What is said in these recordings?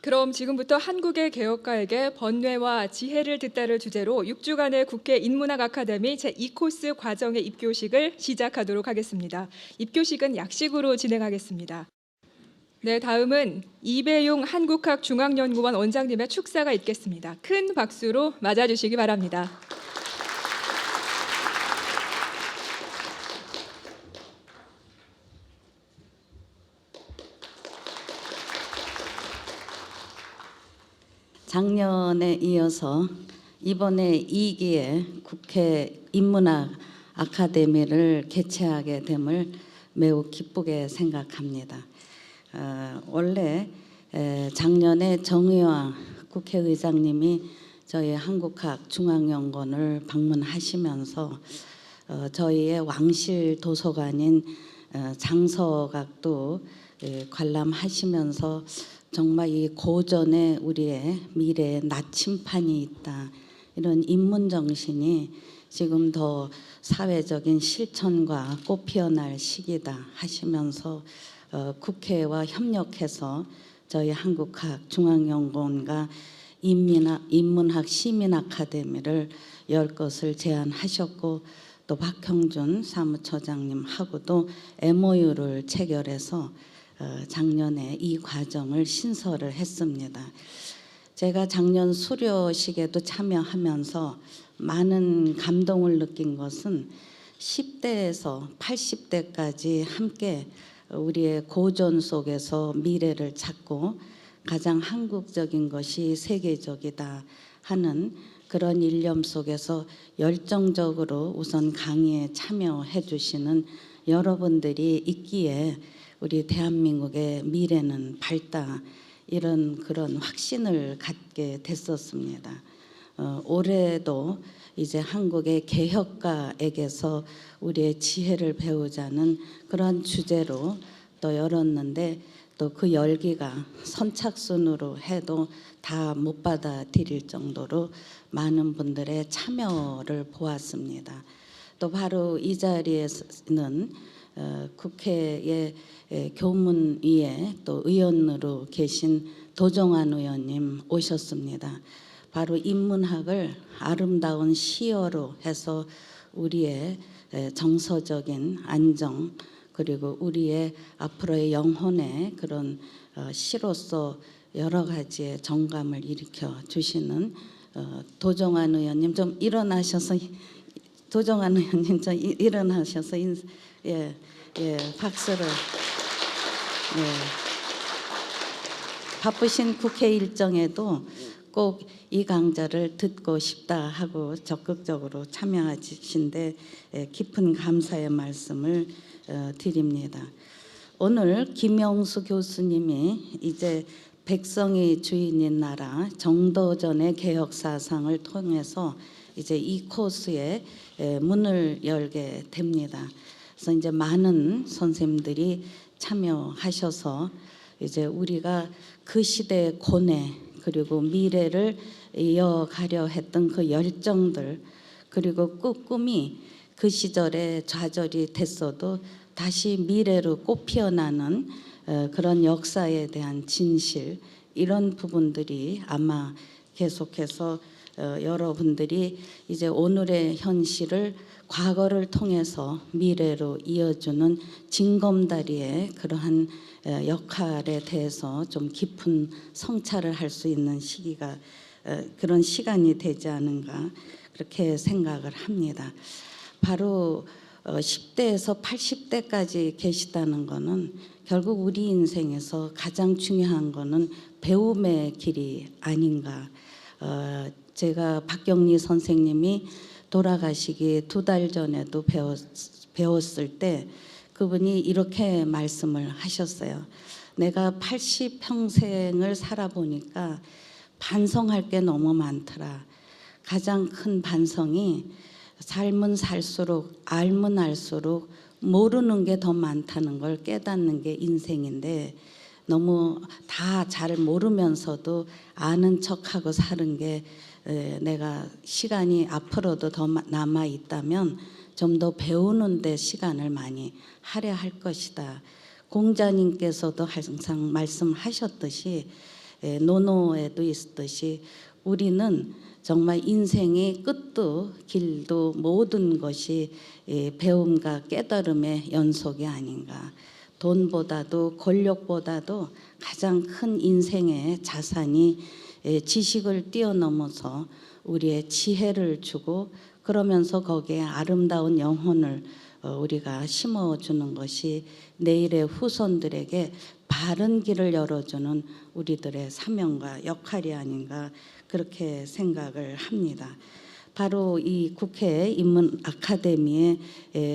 그럼 지금부터 한국의 개혁가에게 번뇌와 지혜를 듣다를 주제로 6주간의 국회 인문학 아카데미 제2코스 과정의 입교식을 시작하도록 하겠습니다. 입교식은 약식으로 진행하겠습니다. 네, 다음은 이배용 한국학중앙연구원 원장님의 축사가 있겠습니다. 큰 박수로 맞아주시기 바랍니다. 작년에 이어서 이번에 2기에 국회 인문학 아카데미를 개최하게 됨을 매우 기쁘게 생각합니다. 원래 작년에 정의화 국회의장님이 저희 한국학중앙연구원을 방문하시면서 저희의 왕실 도서관인 장서각도 관람하시면서 정말 이 고전에 우리의 미래에 나침판이 있다, 이런 인문정신이 지금 더 사회적인 실천과 꽃피어날 시기다 하시면서 국회와 협력해서 저희 한국학중앙연구원과 인문학 시민아카데미를 열 것을 제안하셨고, 또 박형준 사무처장님하고도 MOU를 체결해서 작년에 이 과정을 신설을 했습니다. 제가 작년 수료식에도 참여하면서 많은 감동을 느낀 것은 10대에서 80대까지 함께 우리의 고전 속에서 미래를 찾고 가장 한국적인 것이 세계적이다 하는 그런 일념 속에서 열정적으로 우선 강의에 참여해 주시는 여러분들이 있기에 우리 대한민국의 미래는 밝다, 이런 그런 확신을 갖게 됐었습니다. 올해도 이제 한국의 개혁가에게서 우리의 지혜를 배우자는 그런 주제로 또 열었는데, 또 그 열기가 선착순으로 해도 다 못 받아들일 정도로 많은 분들의 참여를 보았습니다. 또 바로 이 자리에는 국회의 교문위에 또 의원으로 계신 도정환 의원님 오셨습니다. 바로 인문학을 아름다운 시어로 해서 우리의 정서적인 안정, 그리고 우리의 앞으로의 영혼의 그런 시로서 여러 가지의 정감을 일으켜 주시는 도정환 의원님, 좀 일어나셔서, 도정환 의원님 좀 일어나셔서 박수를. 바쁘신 국회 일정에도 꼭 이 강좌를 듣고 싶다 하고 적극적으로 참여하신데 깊은 감사의 말씀을 드립니다. 오늘 김영수 교수님이 이제 백성이 주인인 나라 정도전의 개혁 사상을 통해서 이제 이 코스에 문을 열게 됩니다. 그래서 이제 많은 선생님들이 참여하셔서 이제 우리가 그 시대의 고뇌, 그리고 미래를 이어가려 했던 그 열정들, 그리고 꿈이 그 시절에 좌절이 됐어도 다시 미래로 꽃피어나는 그런 역사에 대한 진실, 이런 부분들이 아마 계속해서 여러분들이 이제 오늘의 현실을 과거를 통해서 미래로 이어주는 징검다리의 그러한 역할에 대해서 좀 깊은 성찰을 할 수 있는 시기가, 그런 시간이 되지 않은가, 그렇게 생각을 합니다. 바로 10대에서 80대까지 계시다는 것은 결국 우리 인생에서 가장 중요한 것은 배움의 길이 아닌가. 제가 박경리 선생님이 돌아가시기 2달 전에도 배웠을 때 그분이 이렇게 말씀을 하셨어요. 내가 80평생을 살아보니까 반성할 게 너무 많더라. 가장 큰 반성이 삶은 살수록, 알면 알수록 모르는 게 더 많다는 걸 깨닫는 게 인생인데, 너무 다 잘 모르면서도 아는 척하고 사는 게, 내가 시간이 앞으로도 더 남아 있다면 좀 더 배우는 데 시간을 많이 할애할 것이다. 공자님께서도 항상 말씀하셨듯이 논어에도 있듯이 우리는 정말 인생의 끝도 길도 모든 것이 배움과 깨달음의 연속이 아닌가. 돈보다도 권력보다도 가장 큰 인생의 자산이 지식을 뛰어넘어서 우리의 지혜를 주고 그러면서 거기에 아름다운 영혼을 우리가 심어주는 것이 내일의 후손들에게 바른 길을 열어주는 우리들의 사명과 역할이 아닌가 그렇게 생각을 합니다. 바로 이 국회 인문 아카데미의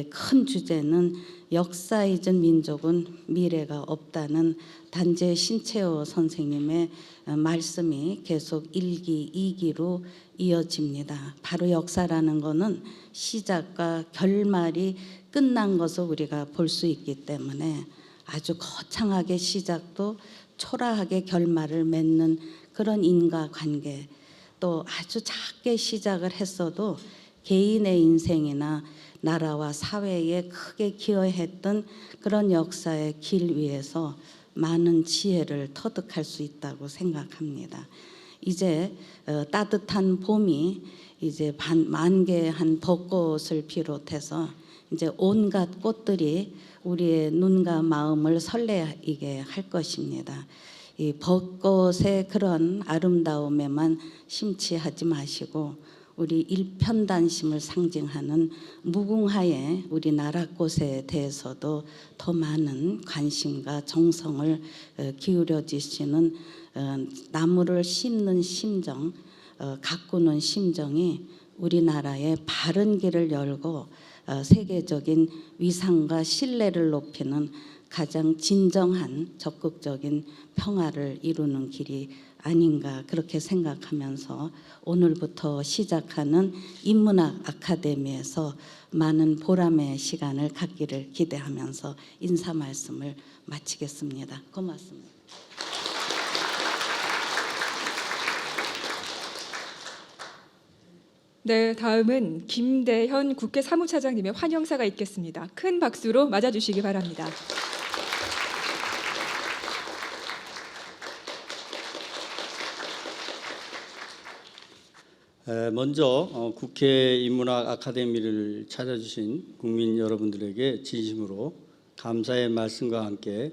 큰 주제는 역사 잊은 민족은 미래가 없다는 단재 신채호 선생님의 말씀이 계속 1기, 2기로 이어집니다. 바로 역사라는 것은 시작과 결말이 끝난 것을 우리가 볼 수 있기 때문에 아주 거창하게 시작도 초라하게 결말을 맺는 그런 인과관계, 또 아주 작게 시작을 했어도 개인의 인생이나 나라와 사회에 크게 기여했던 그런 역사의 길 위에서 많은 지혜를 터득할 수 있다고 생각합니다. 이제 따뜻한 봄이 이제 만개한 벚꽃을 비롯해서 이제 온갖 꽃들이 우리의 눈과 마음을 설레게 할 것입니다. 이 벚꽃의 그런 아름다움에만 심취하지 마시고 우리 일편단심을 상징하는 무궁화의 우리 나라 꽃에 대해서도 더 많은 관심과 정성을 기울여 주시는 나무를 심는 심정, 가꾸는 심정이 우리나라의 바른 길을 열고 세계적인 위상과 신뢰를 높이는 가장 진정한 적극적인 평화를 이루는 길이 아닌가 그렇게 생각하면서 오늘부터 시작하는 인문학 아카데미에서 많은 보람의 시간을 갖기를 기대하면서 인사 말씀을 마치겠습니다. 고맙습니다. 네, 다음은 김대현 국회 사무차장님의 환영사가 있겠습니다. 큰 박수로 맞아주시기 바랍니다. 먼저 국회 인문학 아카데미를 찾아주신 국민 여러분들에게 진심으로 감사의 말씀과 함께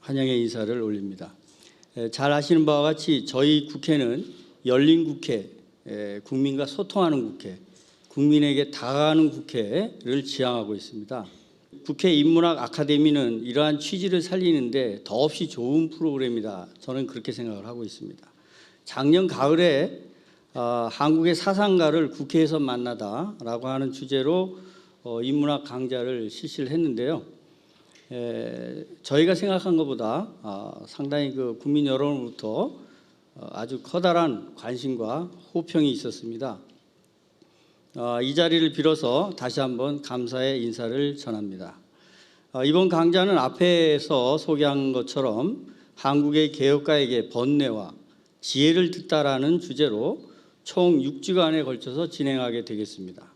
환영의 인사를 올립니다. 잘 아시는 바와 같이 저희 국회는 열린 국회, 국민과 소통하는 국회, 국민에게 다가가는 국회를 지향하고 있습니다. 국회 인문학 아카데미는 이러한 취지를 살리는데 더없이 좋은 프로그램이다. 저는 그렇게 생각을 하고 있습니다. 작년 가을에 한국의 사상가를 국회에서 만나다라고 하는 주제로 인문학 강좌를 실시를 했는데요. 저희가 생각한 것보다 상당히 그 국민 여러분으로부터 아주 커다란 관심과 호평이 있었습니다. 이 자리를 빌어서 다시 한번 감사의 인사를 전합니다. 이번 강좌는 앞에서 소개한 것처럼 한국의 개혁가에게 번뇌와 지혜를 듣다라는 주제로 총 6주간에 걸쳐서 진행하게 되겠습니다.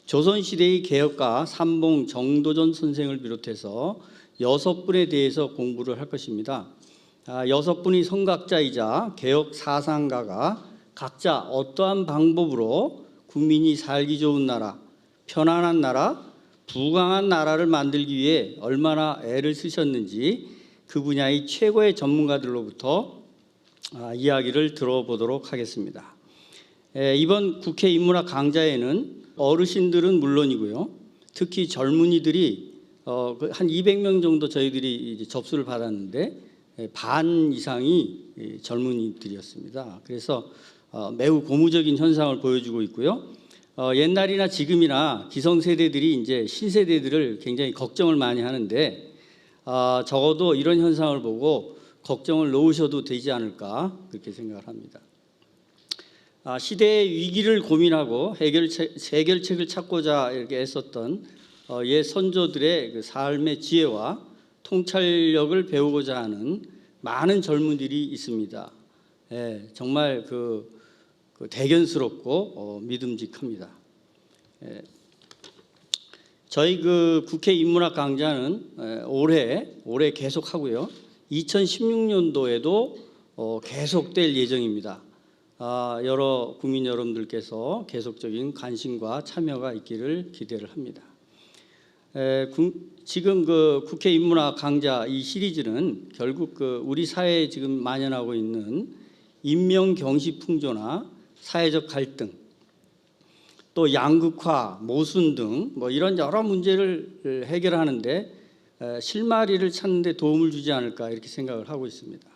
조선시대의 개혁가 삼봉 정도전 선생을 비롯해서 6분에 대해서 공부를 할 것입니다. 6분이 선각자이자 개혁 사상가가 각자 어떠한 방법으로 국민이 살기 좋은 나라, 편안한 나라, 부강한 나라를 만들기 위해 얼마나 애를 쓰셨는지 그 분야의 최고의 전문가들로부터 이야기를 들어보도록 하겠습니다. 이번 국회 인문학 강좌에는 어르신들은 물론이고요. 특히 젊은이들이 한 200명 정도 저희들이 이제 접수를 받았는데 반 이상이 젊은이들이었습니다. 그래서 매우 고무적인 현상을 보여주고 있고요. 옛날이나 지금이나 기성세대들이 이제 신세대들을 굉장히 걱정을 많이 하는데 적어도 이런 현상을 보고 걱정을 놓으셔도 되지 않을까 그렇게 생각을 합니다. 시대의 위기를 고민하고 해결책을 찾고자 이렇게 애썼던 옛 선조들의 그 삶의 지혜와 통찰력을 배우고자 하는 많은 젊은이들이 있습니다. 정말 그 대견스럽고 믿음직합니다. 저희 그 국회 인문학 강좌는 올해 계속하고요. 2016년도에도 계속될 예정입니다. 여러 국민 여러분들께서 계속적인 관심과 참여가 있기를 기대를 합니다. 지금 그 국회 인문학 강좌 이 시리즈는 결국 우리 사회에 지금 만연하고 있는 인명 경시 풍조나 사회적 갈등, 또 양극화, 모순 등 뭐 이런 여러 문제를 해결하는데 실마리를 찾는 데 도움을 주지 않을까 이렇게 생각을 하고 있습니다.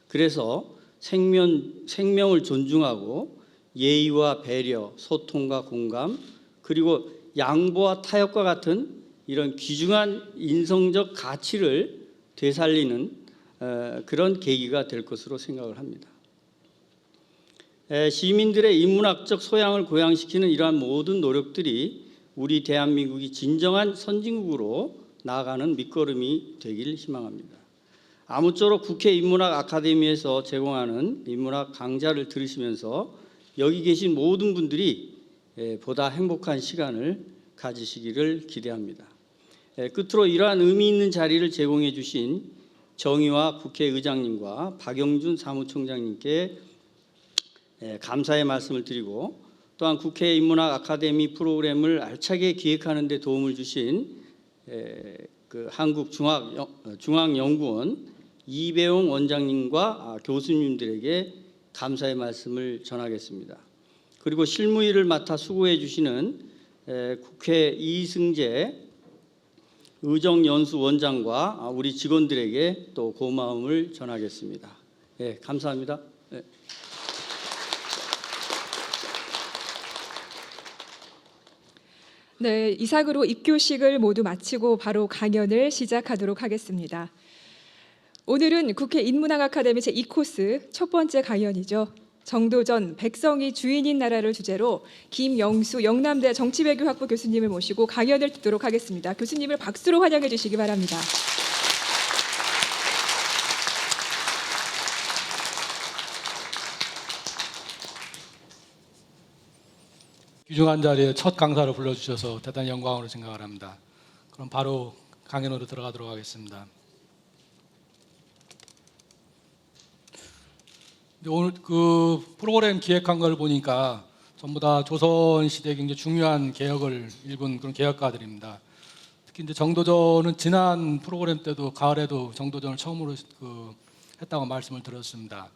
그래서 생명을 존중하고 예의와 배려, 소통과 공감, 그리고 양보와 타협과 같은 이런 귀중한 인성적 가치를 되살리는 그런 계기가 될 것으로 생각을 합니다. 시민들의 인문학적 소양을 고양시키는 이러한 모든 노력들이 우리 대한민국이 진정한 선진국으로 나아가는 밑거름이 되길 희망합니다. 아무쪼록 국회 인문학 아카데미에서 제공하는 인문학 강좌를 들으시면서 여기 계신 모든 분들이 보다 행복한 시간을 가지시기를 기대합니다. 끝으로 이러한 의미 있는 자리를 제공해 주신 정의화 국회의장님과 박영준 사무총장님께 감사의 말씀을 드리고, 또한 국회 인문학 아카데미 프로그램을 알차게 기획하는 데 도움을 주신 그 한국중앙연구원 이배용 원장님과 교수님들에게 감사의 말씀을 전하겠습니다. 그리고 실무일을 맡아 수고해 주시는 국회 이승재 의정연수원장과 우리 직원들에게 또 고마움을 전하겠습니다. 감사합니다. 네, 이상으로 입교식을 모두 마치고 바로 강연을 시작하도록 하겠습니다. 오늘은 국회 인문학 아카데미 제2코스 첫 번째 강연이죠. 정도전 백성이 주인인 나라를 주제로 김영수 영남대 정치외교학부 교수님을 모시고 강연을 듣도록 하겠습니다. 교수님을 박수로 환영해 주시기 바랍니다. 귀중한 자리에 첫 강사를 불러주셔서 대단히 영광으로 생각을 합니다. 그럼 바로 강연으로 들어가도록 하겠습니다. 오늘 그 프로그램 기획한 걸 보니까 전부 다 조선시대에 굉장히 중요한 개혁을 일군 그런 개혁가들입니다. 특히 이제 정도전은 지난 프로그램 때도 가을에도 정도전을 처음으로 했다고 말씀을 드렸습니다.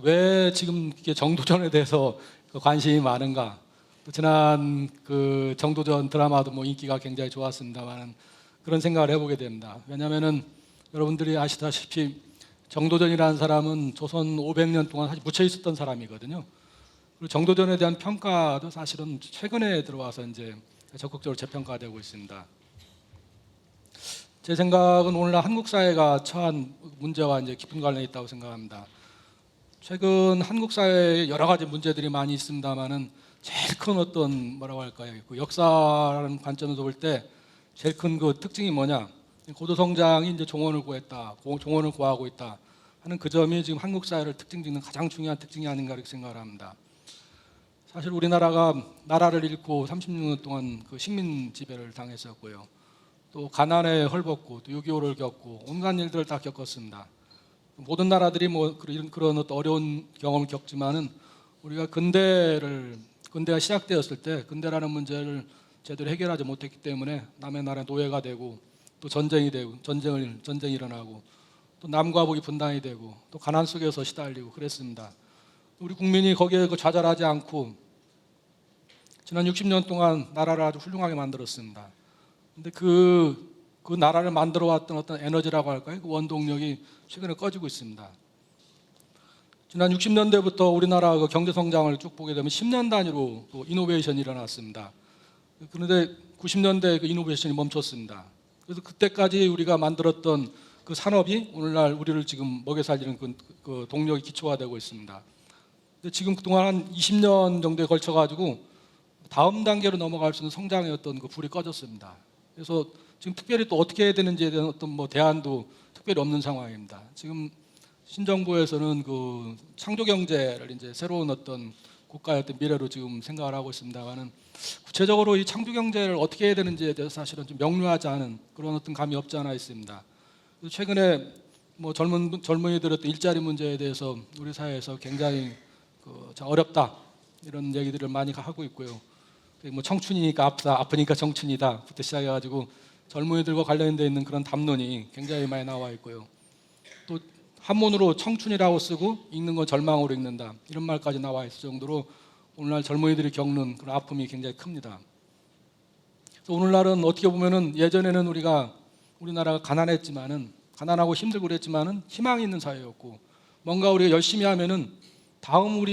왜 지금 이게 정도전에 대해서 관심이 많은가? 또 지난 그 정도전 드라마도 뭐 인기가 굉장히 좋았습니다만 그런 생각을 해보게 됩니다. 왜냐하면은 여러분들이 아시다시피 정도전이라는 사람은 조선 500년 동안 사실 묻혀 있었던 사람이거든요. 그리고 정도전에 대한 평가도 사실은 최근에 들어와서 이제 적극적으로 재평가되고 있습니다. 제 생각은 오늘날 한국 사회가 처한 문제와 이제 깊은 관련이 있다고 생각합니다. 최근 한국 사회에 여러 가지 문제들이 많이 있습니다만은 제일 큰 어떤 뭐라고 할까요? 그 역사라는 관점에서 볼 때 제일 큰 그 특징이 뭐냐? 고도 성장이 이제 종언을 구했다, 종언을 구하고 있다 하는 그 점이 지금 한국 사회를 특징짓는 가장 중요한 특징이 아닌가 이렇게 생각을 합니다. 사실 우리나라가 나라를 잃고 36년 동안 그 식민 지배를 당했었고요. 또 가난에 헐벗고 또 6.25를 겪고 온갖 일들을 다 겪었습니다. 모든 나라들이 뭐 그런 어떤 어려운 경험을 겪지만은 우리가 근대가 시작되었을 때 근대라는 문제를 제대로 해결하지 못했기 때문에 남의 나라의 노예가 되고 또 전쟁이 일어나고 또 남과 북이 분단이 되고 또 가난 속에서 시달리고 그랬습니다. 우리 국민이 거기에 좌절하지 않고 지난 60년 동안 나라를 아주 훌륭하게 만들었습니다. 근데 그 나라를 만들어 왔던 어떤 에너지라고 할까요? 그 원동력이 최근에 꺼지고 있습니다. 지난 60년대부터 우리나라 그 경제 성장을 쭉 보게 되면 10년 단위로 이노베이션이 일어났습니다. 그런데 90년대 그 이노베이션이 멈췄습니다. 그래서 그때까지 우리가 만들었던 그 산업이 오늘날 우리를 지금 먹여 살리는 그 동력이 기초가 되고 있습니다. 근데 지금 그동안 한 20년 정도에 걸쳐 가지고 다음 단계로 넘어갈 수 있는 성장의 어떤 그 불이 꺼졌습니다. 그래서 지금 특별히 또 어떻게 해야 되는지에 대한 어떤 뭐 대안도 특별히 없는 상황입니다. 지금 신정부에서는 그 창조 경제를 이제 새로운 어떤 국가의 어떤 미래로 지금 생각을 하고 있습니다만은 구체적으로 이 창조 경제를 어떻게 해야 되는지에 대해서 사실은 좀 명료하지 않은 그런 어떤 감이 없지 않아 있습니다. 최근에 뭐 젊은이들의 또 일자리 문제에 대해서 우리 사회에서 굉장히 참 어렵다 이런 얘기들을 많이 하고 있고요. 뭐 청춘이니까 아프다, 아프니까 청춘이다부터 시작해가지고 젊은이들과 관련돼 있는 그런 담론이 굉장히 많이 나와 있고요. 또 한문으로 청춘이라고 쓰고 읽는 건 절망으로 읽는다 이런 말까지 나와 있을 정도로 오늘날 젊은이들이 겪는 그런 아픔이 굉장히 큽니다. 그래서 오늘날은 어떻게 보면은 예전에는 우리나라가 가난하고 힘들고 그랬지만은 희망이 있는 사회였고 뭔가 우리가 열심히 하면은 다음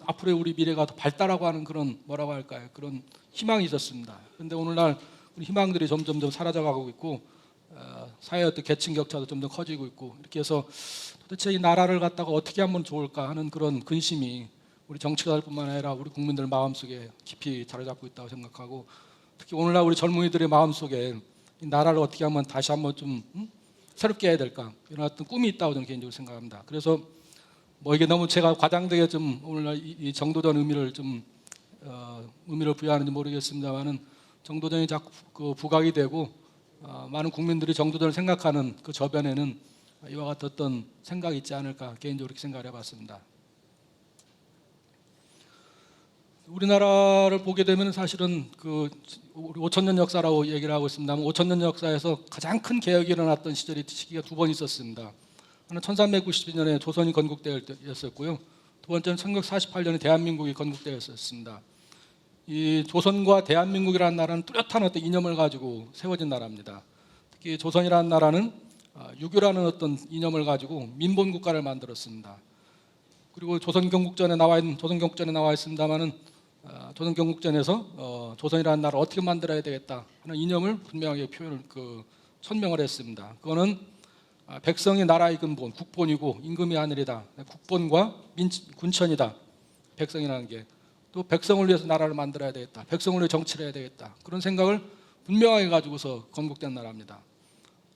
앞으로의 우리 미래가 더 밝다라고 하는 그런 뭐라고 할까요? 그런 희망이 있었습니다. 그런데 오늘날 우리 희망들이 점점 사라져가고 있고 사회의 어떤 계층 격차도 점점 커지고 있고 이렇게 해서 도대체 이 나라를 갖다가 어떻게 하면 좋을까 하는 그런 근심이 우리 정치가들뿐만 아니라 우리 국민들 마음속에 깊이 자리 잡고 있다고 생각하고 특히 오늘날 우리 젊은이들의 마음속에 이 나라를 어떻게 하면 다시 한번 좀 새롭게 해야 될까 이런 어떤 꿈이 있다고 저는 개인적으로 생각합니다. 그래서 뭐 이게 너무 제가 과장되게 좀 오늘날 이 정도전 의미를 부여하는지 모르겠습니다만은 정도전이 자꾸 부각이 되고 많은 국민들이 정도전을 생각하는 그 저변에는 이와 같은 어떤 생각이 있지 않을까 개인적으로 이렇게 생각을 해봤습니다. 우리나라를 보게 되면 사실은 우리 5천년 역사라고 얘기를 하고 있습니다만 5천년 역사에서 가장 큰 개혁이 일어났던 시기가 두 번 있었습니다. 하나는 1392년에 조선이 건국되었었고요. 두 번째는 1948년에 대한민국이 건국되었었습니다. 이 조선과 대한민국이라는 나라는 뚜렷한 어떤 이념을 가지고 세워진 나라입니다. 특히 조선이라는 나라는 유교라는 어떤 이념을 가지고 민본 국가를 만들었습니다. 그리고 조선 경국전에 나와 있습니다만은 조선 경국전에서 조선이라는 나라를 어떻게 만들어야 되겠다 하는 이념을 분명하게 천명을 했습니다. 그거는 백성이 나라의 근본, 국본이고 임금이 하늘이다. 국본과 군천이다. 백성이라는 게 또 백성을 위해서 나라를 만들어야 되겠다. 백성을 위해 정치를 해야 되겠다. 그런 생각을 분명하게 가지고서 건국된 나라입니다.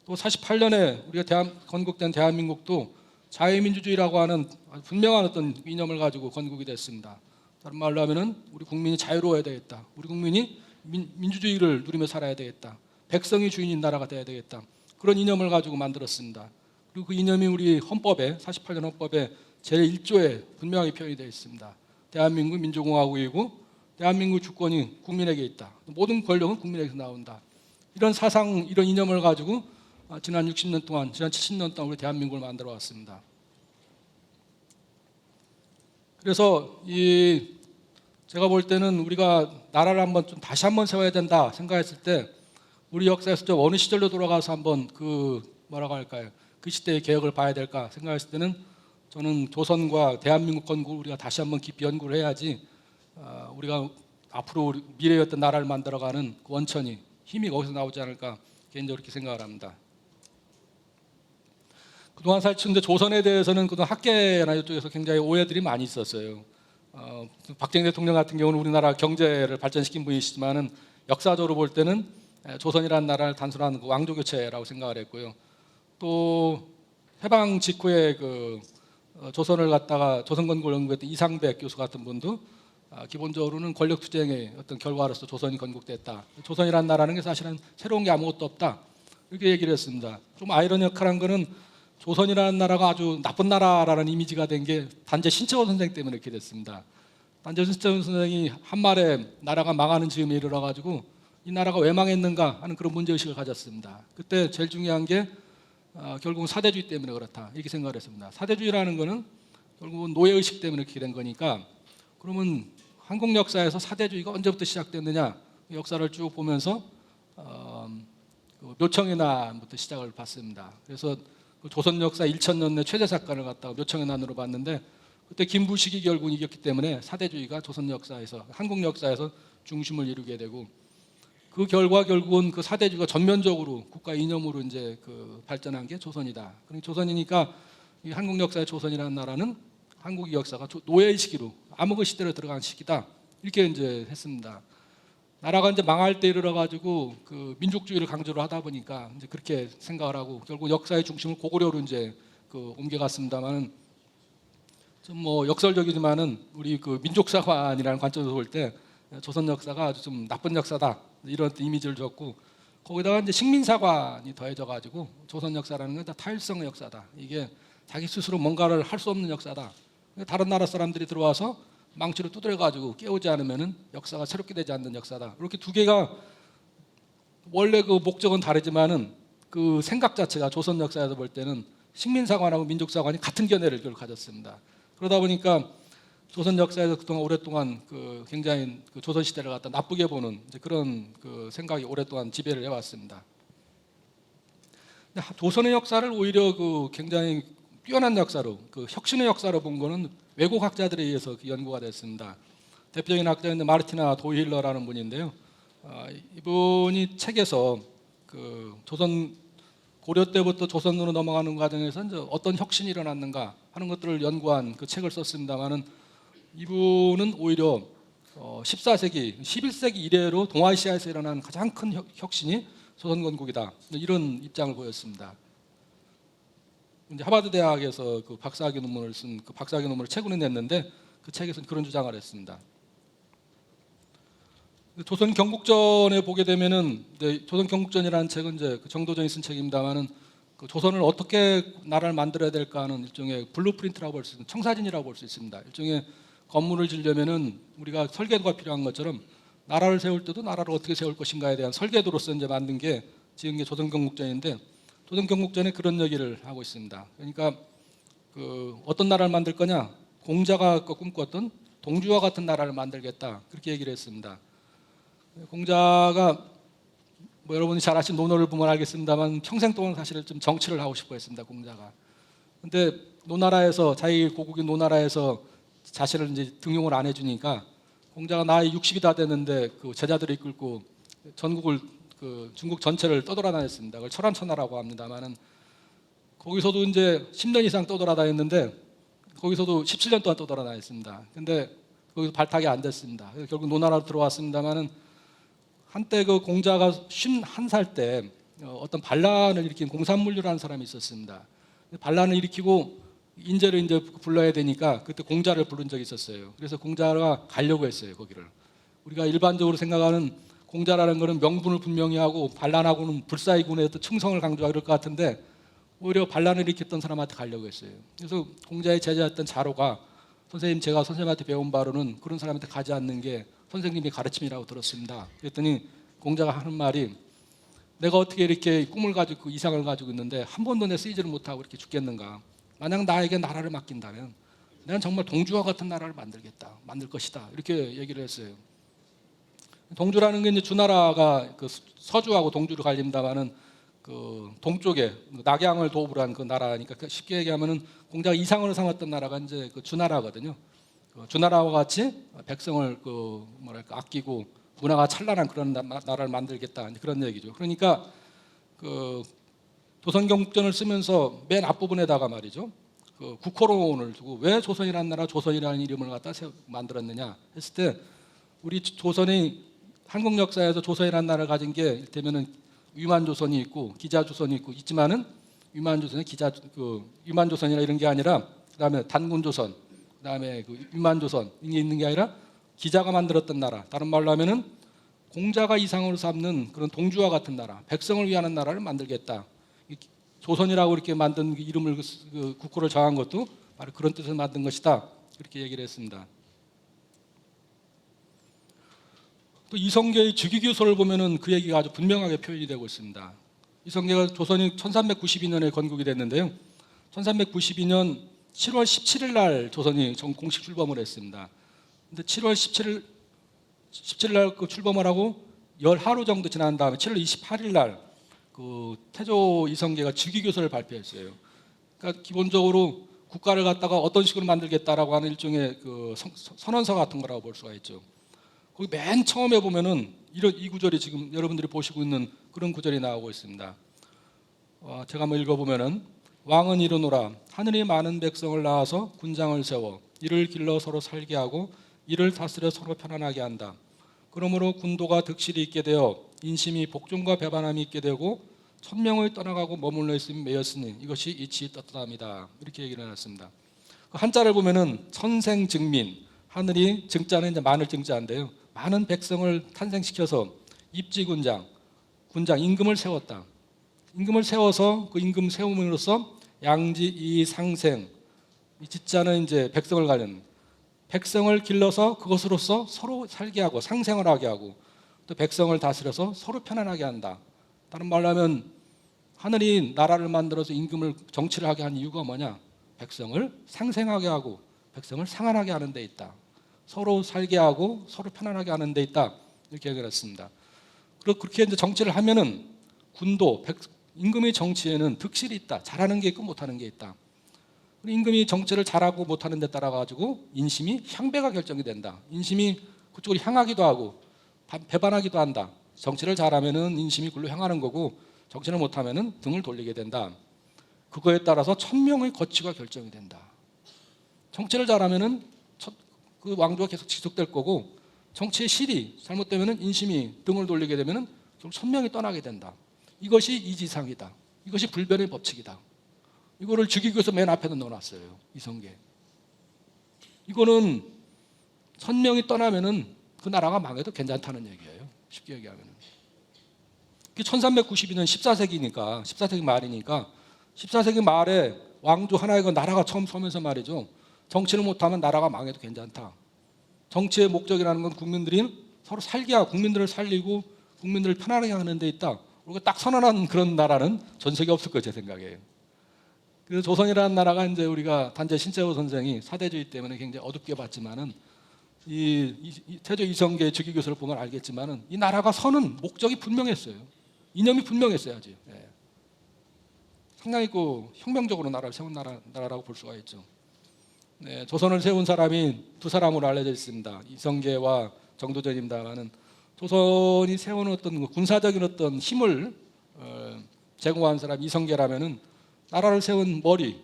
또 48년에 우리가 건국된 대한민국도 자유민주주의라고 하는 분명한 어떤 이념을 가지고 건국이 됐습니다. 다른 말로 하면은 우리 국민이 자유로워야 되겠다. 우리 국민이 민주주의를 누리며 살아야 되겠다. 백성이 주인인 나라가 돼야 되겠다. 그런 이념을 가지고 만들었습니다. 그리고 그 이념이 우리 헌법에 48년 헌법에 제1조에 분명하게 표현이 되어 있습니다. 대한민국 민주공화국이고 대한민국 주권이 국민에게 있다. 모든 권력은 국민에게서 나온다. 이런 사상, 이런 이념을 가지고 지난 60년 동안, 지난 70년 동안 우리 대한민국을 만들어 왔습니다. 그래서 제가 볼 때는 우리가 나라를 다시 한번 세워야 된다 생각했을 때 우리 역사에서 좀 어느 시절로 돌아가서 한번 그 시대의 개혁을 봐야 될까 생각했을 때는 저는 조선과 대한민국 건국을 우리가 다시 한번 깊이 연구를 해야지 우리가 앞으로 미래의 어떤 나라를 만들어가는 그 원천이 힘이 거기서 나오지 않을까 개인적으로 이렇게 생각을 합니다. 그동안 사실 조선에 대해서는 그동안 학계나 이쪽에서 굉장히 오해들이 많이 있었어요. 박정희 대통령 같은 경우는 우리나라 경제를 발전시킨 분이시지만은 역사적으로 볼 때는 조선이라는 나라를 단순한 왕조 교체라고 생각을 했고요. 또 해방 직후에 조선을 갖다가 조선 건국을 연구했던 이상백 교수 같은 분도 기본적으로는 권력 투쟁의 어떤 결과로서 조선이 건국됐다. 조선이라는 나라는 게 사실은 새로운 게 아무것도 없다. 이렇게 얘기를 했습니다. 좀 아이러니컬한 거는 조선이라는 나라가 아주 나쁜 나라라는 이미지가 된 게 단재 신채원 선생 때문에 이렇게 됐습니다. 단재 신채원 선생이 한 말에 나라가 망하는 즈음에 이르러가지고 이 나라가 왜 망했는가 하는 그런 문제의식을 가졌습니다. 그때 제일 중요한 게 결국은 사대주의 때문에 그렇다 이렇게 생각을 했습니다. 사대주의라는 거는 결국은 노예의식 때문에 그렇게 된 거니까 그러면 한국 역사에서 사대주의가 언제부터 시작됐느냐 역사를 쭉 보면서 묘청의 난부터 시작을 봤습니다. 그래서 조선 역사 1000년 최대 사건을 갖다가 묘청의 난으로 봤는데 그때 김부식이 결국 이겼기 때문에 사대주의가 조선 역사에서 한국 역사에서 중심을 이루게 되고 그 결과 결국은 그 사대주의가 전면적으로 국가 이념으로 이제 발전한 게 조선이다. 그러니까 조선이니까 이 한국 역사의 조선이라는 나라는 한국 역사가 노예의 시기로 암흑의 시대로 들어간 시기다. 이렇게 이제 했습니다. 나라가 이제 망할 때 이르러 가지고 민족주의를 강조를 하다 보니까 이제 그렇게 생각을 하고 결국 역사의 중심을 고구려로 이제 옮겨갔습니다만은 좀 뭐 역설적이지만은 우리 민족사관이라는 관점에서 볼 때 조선 역사가 아주 좀 나쁜 역사다 이런 이미지를 줬고 거기다가 이제 식민사관이 더해져 가지고 조선 역사라는 건 다 타일성의 역사다. 이게 자기 스스로 뭔가를 할 수 없는 역사다. 다른 나라 사람들이 들어와서 망치로 두드려 가지고 깨우지 않으면은 역사가 새롭게 되지 않는 역사다. 이렇게 두 개가 원래 그 목적은 다르지만은 그 생각 자체가 조선 역사에서 볼 때는 식민사관하고 민족사관이 같은 견해를 가졌습니다. 그러다 보니까 조선 역사에서 그동안 오랫동안 그 굉장히 그 조선 시대를 갖다 나쁘게 보는 이제 그런 그 생각이 오랫동안 지배를 해왔습니다. 근데 조선의 역사를 오히려 그 굉장히 뛰어난 역사로, 그 혁신의 역사로 본 거는 외국 학자들에 의해서 연구가 됐습니다. 대표적인 학자인 마르티나 도힐러라는 분인데요. 이분이 책에서 그 조선 고려 때부터 조선으로 넘어가는 과정에서 이제 어떤 혁신이 일어났는가 하는 것들을 연구한 그 책을 썼습니다만은 이분은 오히려 14세기, 11세기 이래로 동아시아에서 일어난 가장 큰 혁신이 조선 건국이다. 이런 입장을 보였습니다. 이제 하버드 대학에서 그 박사학위 논문을 쓴 그 박사학위 논문을 최근에 냈는데 그 책에서는 그런 주장을 했습니다. 조선 경국전에 보게 되면은 조선 경국전이라는 책은 이제 그 정도전이 쓴 책입니다만은 그 조선을 어떻게 나라를 만들어야 될까 하는 일종의 블루프린트라고 볼 수 있는 청사진이라고 볼 수 있습니다. 일종의 건물을 지으려면은 우리가 설계도가 필요한 것처럼 나라를 세울 때도 나라를 어떻게 세울 것인가에 대한 설계도로서 이제 만든 게 지은 게 조선 경국전인데 조선 경국전에 그런 얘기를 하고 있습니다. 그러니까 그 어떤 나라를 만들 거냐? 공자가 꿈꿨던 동주와 같은 나라를 만들겠다. 그렇게 얘기를 했습니다. 공자가 뭐 여러분이 잘 아시는 논어를 보면 알겠습니다만 평생 동안 사실 좀 정치를 하고 싶어 했습니다. 공자가. 근데 노나라에서 자기 고국인 노나라에서 자신을 이제 등용을 안 해주니까 공자가 나이 60이 다 됐는데 그 제자들을 이끌고 전국을 그 중국 전체를 떠돌아다녔습니다. 그걸 철안천하라고 합니다만은 거기서도 이제 10년 이상 떠돌아다녔는데 거기서도 17년 동안 떠돌아다녔습니다. 근데 거기서 발탁이 안 됐습니다. 그래서 결국 노나라로 들어왔습니다만은 한때 그 공자가 51살 때 어떤 반란을 일으킨 공산물류라는 사람이 있었습니다. 반란을 일으키고 인재를 이제 불러야 되니까 그때 공자를 부른 적이 있었어요. 그래서 공자가 가려고 했어요, 거기를. 우리가 일반적으로 생각하는 공자라는 것은 명분을 분명히 하고 반란하고는 불사의군의 어떤 충성을 강조하고 그럴 것 같은데 오히려 반란을 일으켰던 사람한테 가려고 했어요. 그래서 공자의 제자였던 자로가 선생님, 제가 선생님한테 배운 바로는 그런 사람한테 가지 않는 게 선생님이 가르침이라고 들었습니다. 그랬더니 공자가 하는 말이 내가 어떻게 이렇게 꿈을 가지고 그 이상을 가지고 있는데 한 번도 내 쓰이지를 못하고 이렇게 죽겠는가. 만약 나에게 나라를 맡긴다면 내가 정말 동주와 같은 나라를 만들 것이다. 이렇게 얘기를 했어요. 동주라는 게 이제 주나라가 그 서주하고 동주를 갈립니다만은 그 동쪽에 낙양을 도읍으로 한 그 나라니까 쉽게 얘기하면은 공자가 이상으로 삼았던 나라가 이제 그 주나라거든요. 그 주나라와 같이 백성을 그 뭐랄까 아끼고 문화가 찬란한 그런 나라를 만들겠다 그런 얘기죠. 그러니까 그 조선 경국전을 쓰면서 맨 앞부분에다가 말이죠. 그 국호론을 두고 왜 조선이라는 나라, 조선이라는 이름을 갖다 만들었느냐 했을 때 우리 조선이 한국 역사에서 조선이라는 나라를 가진 게 이를테면은 위만조선이 있고 기자조선이 있고 있지만은 위만조선이 위만조선이나 이런 게 아니라 그다음에 단군조선, 그다음에 그 위만조선 이게 있는 게 아니라 기자가 만들었던 나라. 다른 말로 하면은 공자가 이상으로 삼는 그런 동주와 같은 나라, 백성을 위하는 나라를 만들겠다. 조선이라고 이렇게 만든 이름을 그 국호를 정한 것도 바로 그런 뜻을 만든 것이다. 이렇게 얘기를 했습니다. 또 이성계의 즉위교서를 보면은 그 얘기가 아주 분명하게 표현이 되고 있습니다. 이성계가 조선이 1392년에 건국이 됐는데요. 1392년 7월 17일 날 조선이 공식 출범을 했습니다. 근데 7월 17일 날 그 출범을 하고 열 하루 정도 지난 다음에 7월 28일 날 그 태조 이성계가 즉위교서를 발표했어요. 그러니까 기본적으로 국가를 갖다가 어떤 식으로 만들겠다라고 하는 일종의 그 선언서 같은 거라고 볼 수가 있죠. 거기 맨 처음에 보면은 이 구절이 지금 여러분들이 보시고 있는 그런 구절이 나오고 있습니다. 제가 한번 읽어보면은 왕은 이르노라 하늘이 많은 백성을 낳아서 군장을 세워 이를 길러 서로 살게 하고 이를 다스려 서로 편안하게 한다. 그러므로 군도가 득실이 있게 되어 인심이 복종과 배반함이 있게 되고 천명을 떠나가고 머물러 있음이 매였으니 이것이 이치 떳떳함이다. 이렇게 얘기를 해놨습니다. 그 한자를 보면은 천생증민, 하늘이 증자는 이제 많을 증자인데요. 많은 백성을 탄생시켜서 입지군장, 군장 임금을 세웠다. 임금을 세워서 그 임금 세움으로써 양지 이 상생, 이 지자는 이제 백성을 가진, 백성을 길러서 그것으로서 서로 살게 하고 상생을 하게 하고 또 백성을 다스려서 서로 편안하게 한다. 다른 말로 하면 하늘이 나라를 만들어서 임금을 정치를 하게 한 이유가 뭐냐? 백성을 상생하게 하고 백성을 상안하게 하는 데 있다. 서로 살게 하고 서로 편안하게 하는 데 있다. 이렇게 얘기를 했습니다. 그렇게 이제 정치를 하면은 군도 임금의 정치에는 득실이 있다. 잘하는 게 있고 못하는 게 있다. 임금이 정치를 잘하고 못하는 데 따라 가지고 인심이 향배가 결정이 된다. 인심이 그쪽으로 향하기도 하고 배반하기도 한다. 정치를 잘하면은 인심이 그걸로 향하는 거고 정치를 못하면은 등을 돌리게 된다. 그거에 따라서 천명의 거취가 결정이 된다. 정치를 잘하면은 그 왕조가 계속 지속될 거고 정치의 실이 잘못되면은 인심이 등을 돌리게 되면은 결국 천명이 떠나게 된다. 이것이 이지상이다. 이것이 불변의 법칙이다. 이거를 죽이기 위해서 맨 앞에다 넣어놨어요. 이성계. 이거는 천명이 떠나면은 그 나라가 망해도 괜찮다는 얘기예요. 쉽게 얘기하면은. 1392년 14세기니까 14세기 말이니까 14세기 말에 왕조 하나이고 나라가 처음 서면서 말이죠. 정치를 못하면 나라가 망해도 괜찮다. 정치의 목적이라는 건 국민들이 서로 살게 하고 국민들을 살리고 국민들을 편안하게 하는 데 있다. 우리가 딱 선언한 그런 나라는 전 세계에 없을 거예요. 제 생각에. 그래서 조선이라는 나라가 이제 우리가 단재 신채호 선생이 사대주의 때문에 굉장히 어둡게 봤지만은 이 태조 이성계 즉위교서를 보면 알겠지만은 이 나라가 서는 목적이 분명했어요. 이념이 분명했어요. 아주. 예. 상당히 그 혁명적으로 나라를 세운 나라라고 볼 수가 있죠. 네, 조선을 세운 사람이 두 사람으로 알려져 있습니다. 이성계와 정도전입니다만은 조선이 세운 어떤 군사적인 어떤 힘을 제공한 사람 이성계라면은 나라를 세운 머리,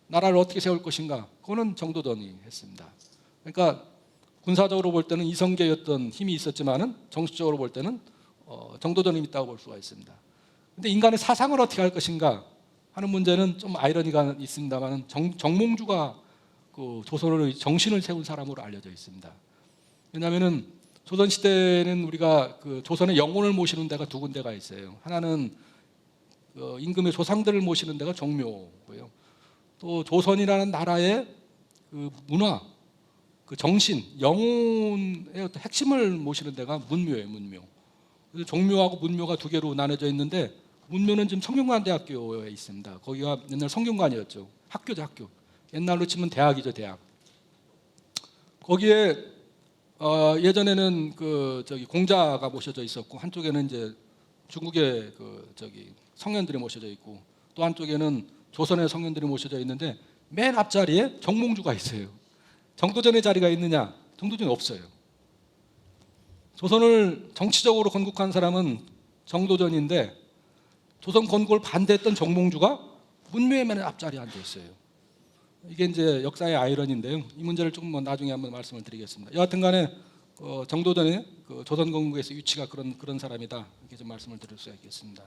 나라를 어떻게 세울 것인가, 그거는 정도전이 했습니다. 그러니까 군사적으로 볼 때는 이성계의 어떤 힘이 있었지만은 정치적으로 볼 때는 정도전이 있다고 볼 수가 있습니다. 그런데 인간의 사상을 어떻게 할 것인가 하는 문제는 좀 아이러니가 있습니다만은 정몽주가 그 조선의 정신을 세운 사람으로 알려져 있습니다. 왜냐하면은 조선 시대는 우리가 그 조선의 영혼을 모시는 데가 두 군데가 있어요. 하나는 임금의 조상들을 모시는 데가 정묘고요. 또 조선이라는 나라의 그 문화, 그 정신, 영혼의 어떤 핵심을 모시는 데가 문묘예요. 문묘. 그래서 정묘하고 문묘가 두 개로 나눠져 있는데 문묘는 지금 성균관대학교에 있습니다. 거기가 옛날 성균관이었죠. 학교죠, 학교. 옛날로 치면 대학이죠, 대학. 거기에 예전에는 그 공자가 모셔져 있었고 한쪽에는 이제 중국의 그 성현들이 모셔져 있고 또 한쪽에는 조선의 성현들이 모셔져 있는데 맨 앞자리에 정몽주가 있어요. 정도전의 자리가 있느냐? 정도전이 없어요. 조선을 정치적으로 건국한 사람은 정도전인데 조선 건국을 반대했던 정몽주가 문묘의 맨 앞자리에 앉아 있어요. 이게 이제 역사의 아이러니인데요. 이 문제를 조금 나중에 한번 말씀을 드리겠습니다. 여하튼간에 정도전의 그 조선 건국에서 위치가 그런 사람이다 이렇게 좀 말씀을 드릴 수 있겠습니다.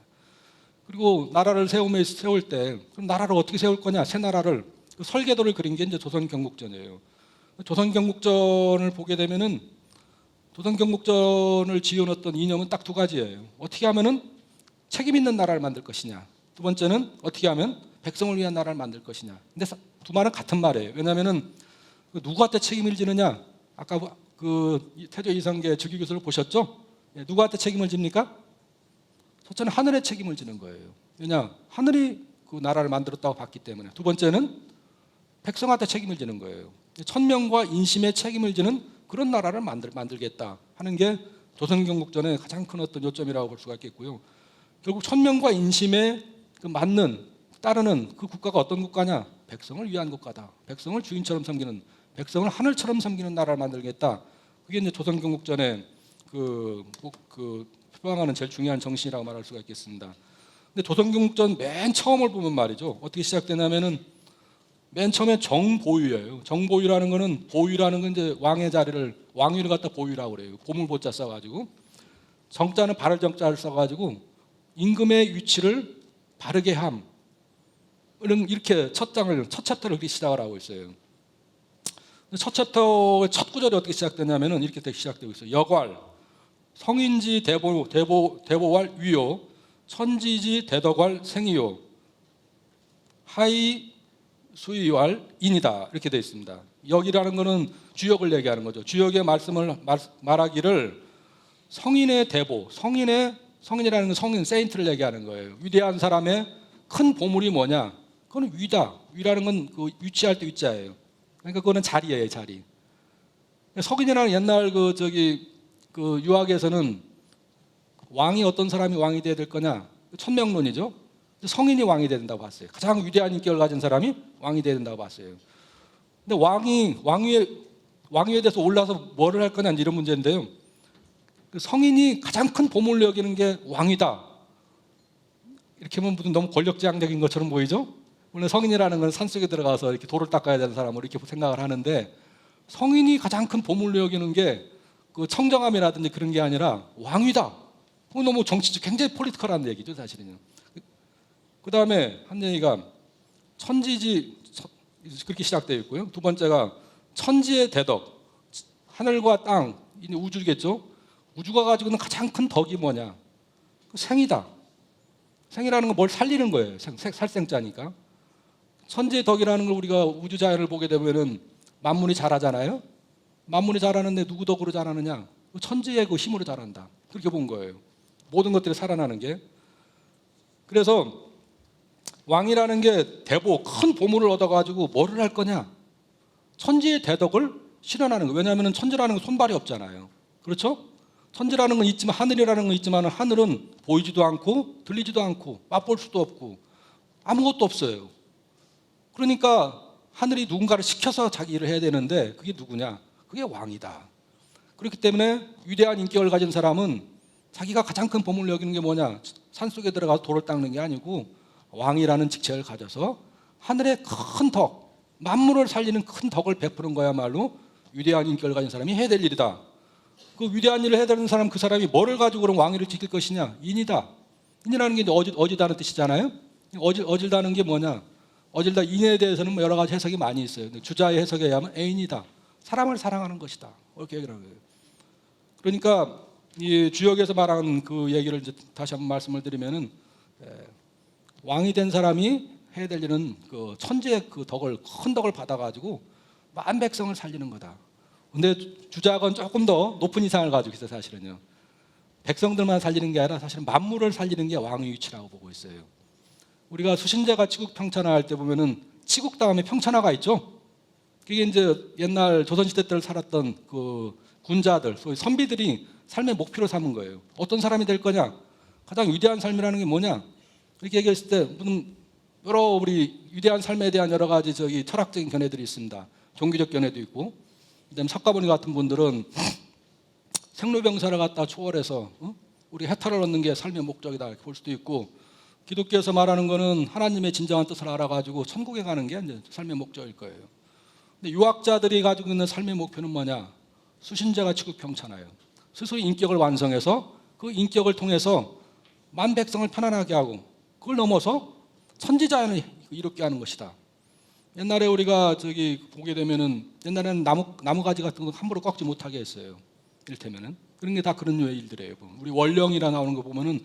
그리고 나라를 세울 때 그럼 나라를 어떻게 세울 거냐? 새 나라를 그 설계도를 그린 게 이제 조선 경국전이에요. 조선 경국전을 보게 되면은 조선 경국전을 지어놨던 이념은 딱 두 가지예요. 어떻게 하면은 책임 있는 나라를 만들 것이냐. 두 번째는 어떻게 하면 백성을 위한 나라를 만들 것이냐. 근데 두 말은 같은 말이에요. 왜냐하면은 누구한테 책임을 지느냐. 아까 그 태조 이성계 즉위교서를 보셨죠? 누구한테 책임을 집니까? 첫째는 하늘에 책임을 지는 거예요. 왜냐? 하늘이 그 나라를 만들었다고 봤기 때문에. 두 번째는 백성한테 책임을 지는 거예요. 천명과 인심에 책임을 지는 그런 나라를 만들겠다 하는 게 조선 경국전의 가장 큰 어떤 요점이라고 볼 수가 있겠고요. 결국 천명과 인심에 그 맞는 따르는 그 국가가 어떤 국가냐? 백성을 위한 국가다. 백성을 주인처럼 섬기는, 백성을 하늘처럼 섬기는 나라를 만들겠다. 그게 이제 조선 경국전의 그 표방하는 제일 중요한 정신이라고 말할 수가 있겠습니다. 근데 조선 경국전 맨 처음을 보면 말이죠. 어떻게 시작되냐면은 맨 처음에 정보유예요. 정보유라는 거는 보유라는 건 이제 왕의 자리를 왕위를 갖다 보유라고 그래요. 보물보자 써가지고 정자는 바를 정자를 써가지고 임금의 위치를 바르게 함. 이렇게 첫 챕터를 그렇게 시작을 하고 있어요. 첫 챕터의 첫 구절이 어떻게 시작되냐면은 이렇게 시작되고 있어요. 여괄 성인지 대보왈 위요, 천지지 대덕왈 생이요, 하이 수이왈 인이다. 이렇게 되어 있습니다. 여기라는 것은 주역을 얘기하는 거죠. 주역의 말씀을 말하기를 성인의 대보, 성인이라는 건 성인, 세인트를 얘기하는 거예요. 위대한 사람의 큰 보물이 뭐냐? 그건 위다. 위라는 건 그 위치할 때 위자예요. 그러니까 그거는 자리예요, 자리. 석인이라는 옛날 그 유학에서는 왕이 어떤 사람이 왕이 돼야 될 거냐? 천명론이죠. 성인이 왕이 돼야 된다고 봤어요. 가장 위대한 인격을 가진 사람이 왕이 돼야 된다고 봤어요. 근데 왕위에 대해서 올라서 뭐를 할 거냐 이런 문제인데요. 그 성인이 가장 큰 보물을 여기는 게 왕이다. 이렇게 하면 무슨 너무 권력지향적인 것처럼 보이죠? 원래 성인이라는 건 산속에 들어가서 이렇게 돌을 닦아야 되는 사람으로 이렇게 생각을 하는데, 성인이 가장 큰 보물로 여기는 게 그 청정함이라든지 그런 게 아니라 왕위다. 그건 너무 정치적, 굉장히 폴리티컬한 얘기죠, 사실은요. 그 다음에 한 얘기가 천지지, 그렇게 시작되어 있고요. 두 번째가 천지의 대덕, 하늘과 땅, 우주겠죠. 우주가 가지고 있는 가장 큰 덕이 뭐냐? 생이다. 생이라는 건 뭘 살리는 거예요. 살생자니까. 천지의 덕이라는 걸 우리가 우주 자연을 보게 되면은 만물이 자라잖아요. 만물이 자라는데 누구 덕으로 자라느냐? 천지의 그 힘으로 자란다. 그렇게 본 거예요. 모든 것들이 살아나는 게. 그래서 왕이라는 게 대보, 큰 보물을 얻어가지고 뭐를 할 거냐? 천지의 대덕을 실현하는 거예요. 왜냐하면 천지라는 건 손발이 없잖아요. 그렇죠? 천지라는 건 있지만, 하늘이라는 건 있지만 하늘은 보이지도 않고 들리지도 않고 맛볼 수도 없고 아무것도 없어요. 그러니까 하늘이 누군가를 시켜서 자기 일을 해야 되는데 그게 누구냐? 그게 왕이다. 그렇기 때문에 위대한 인격을 가진 사람은 자기가 가장 큰 보물을 여기는 게 뭐냐? 산속에 들어가서 돌을 닦는 게 아니고 왕이라는 직책을 가져서 하늘의 큰 덕, 만물을 살리는 큰 덕을 베푸는 거야말로 위대한 인격을 가진 사람이 해야 될 일이다. 그 위대한 일을 해야 되는 사람, 그 사람이 뭐를 가지고 그럼 왕위를 지킬 것이냐? 인이다. 인이라는 게 어지다는 뜻이잖아요. 어질다는 게 뭐냐? 어질다, 인에 대해서는 여러 가지 해석이 많이 있어요. 주자의 해석에 의하면 애인이다. 사람을 사랑하는 것이다. 이렇게 얘기를 하는 거예요. 그러니까 이 주역에서 말하는 그 얘기를 이제 다시 한번 말씀을 드리면은, 왕이 된 사람이 해야 될 일은 그 천지의 그 덕을, 큰 덕을 받아가지고 만 백성을 살리는 거다. 근데 주작은 조금 더 높은 이상을 가지고 있어요, 사실은요. 백성들만 살리는 게 아니라 사실은 만물을 살리는 게 왕의 위치라고 보고 있어요. 우리가 수신제가 치국 평천화 할 때 보면은 치국 다음에 평천화가 있죠. 그게 이제 옛날 조선시대 때를 살았던 그 군자들, 소위 선비들이 삶의 목표로 삼은 거예요. 어떤 사람이 될 거냐? 가장 위대한 삶이라는 게 뭐냐? 이렇게 얘기했을 때 무슨 여러 우리 위대한 삶에 대한 여러 가지 철학적인 견해들이 있습니다. 종교적 견해도 있고. 그다음에 석가모니 같은 분들은 생로병사를 갖다 초월해서 우리 해탈을 얻는 게 삶의 목적이다 이렇게 볼 수도 있고, 기독교에서 말하는 거는 하나님의 진정한 뜻을 알아가지고 천국에 가는 게 이제 삶의 목적일 거예요. 근데 유학자들이 가지고 있는 삶의 목표는 뭐냐? 수신자가 치국평천하여 스스로 인격을 완성해서 그 인격을 통해서 만 백성을 편안하게 하고 그걸 넘어서 천지자연을 이롭게 하는 것이다. 옛날에 우리가 보게 되면은 옛날에는 나무 가지 같은 거 함부로 꺾지 못하게 했어요. 이를테면은 그런 게 다 그런 류의 일들이에요. 우리 원령이라 나오는 거 보면은